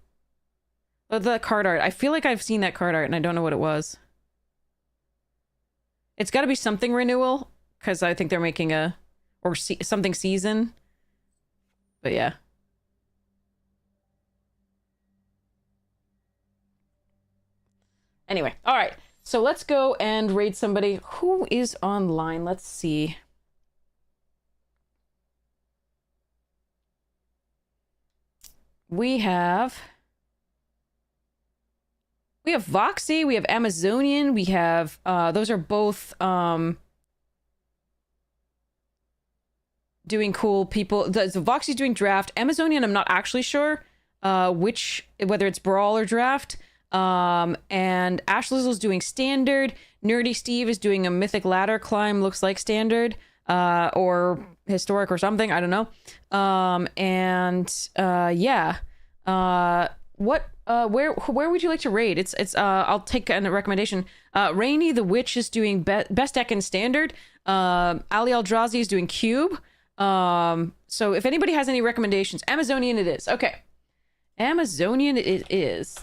Oh, the card art. I feel like I've seen that card art, and I don't know what it was. It's got to be something renewal, because I think they're making something season. But yeah. Anyway, all right. So let's go and raid somebody who is online. Let's see. We have WotC, we have Amazonian, we have those are both doing cool people. So WotC's doing draft. Amazonian, I'm not actually sure whether it's brawl or draft. And Ash Lizzle's doing standard. Nerdy Steve is doing a mythic ladder climb, looks like standard, or historic or something, I don't know. Yeah. Where would you like to raid? It's I'll take a recommendation. Rainy the Witch is doing best deck in standard. Ali Eldrazi is doing cube. So if anybody has any recommendations, Amazonian it is. Okay. Amazonian it is.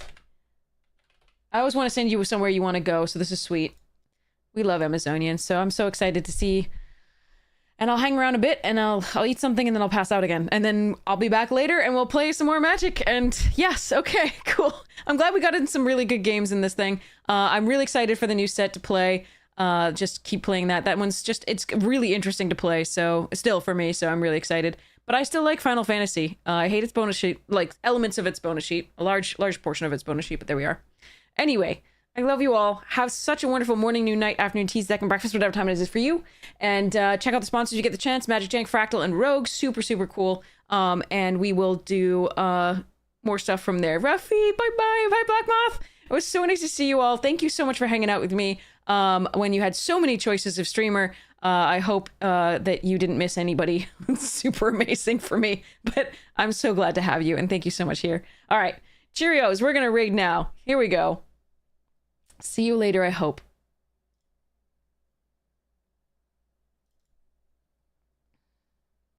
I always want to send you somewhere you want to go, so this is sweet. We love Amazonian, so I'm so excited to see. And I'll hang around a bit, and I'll eat something, and then I'll pass out again. And then I'll be back later, and we'll play some more Magic. And yes, okay, cool. I'm glad we got in some really good games in this thing. I'm really excited for the new set to play. Just keep playing that. That one's just, it's really interesting to play, so still for me, so I'm really excited. But I still like Final Fantasy. I hate its bonus sheet, like elements of its bonus sheet, a large portion of its bonus sheet, but there we are. Anyway, I love you all. Have such a wonderful morning, noon, night, afternoon, tea, second breakfast, whatever time it is for you. And check out the sponsors you get the chance. Magic Jank, Fractal, and Rogue. Super, super cool. And we will do more stuff from there. Ruffy, bye-bye. Bye, Black Moth. It was so nice to see you all. Thank you so much for hanging out with me when you had so many choices of streamer. I hope that you didn't miss anybody. It's super amazing for me. But I'm so glad to have you, and thank you so much here. All right. Cheerios. We're going to raid now. Here we go. See you later, I hope.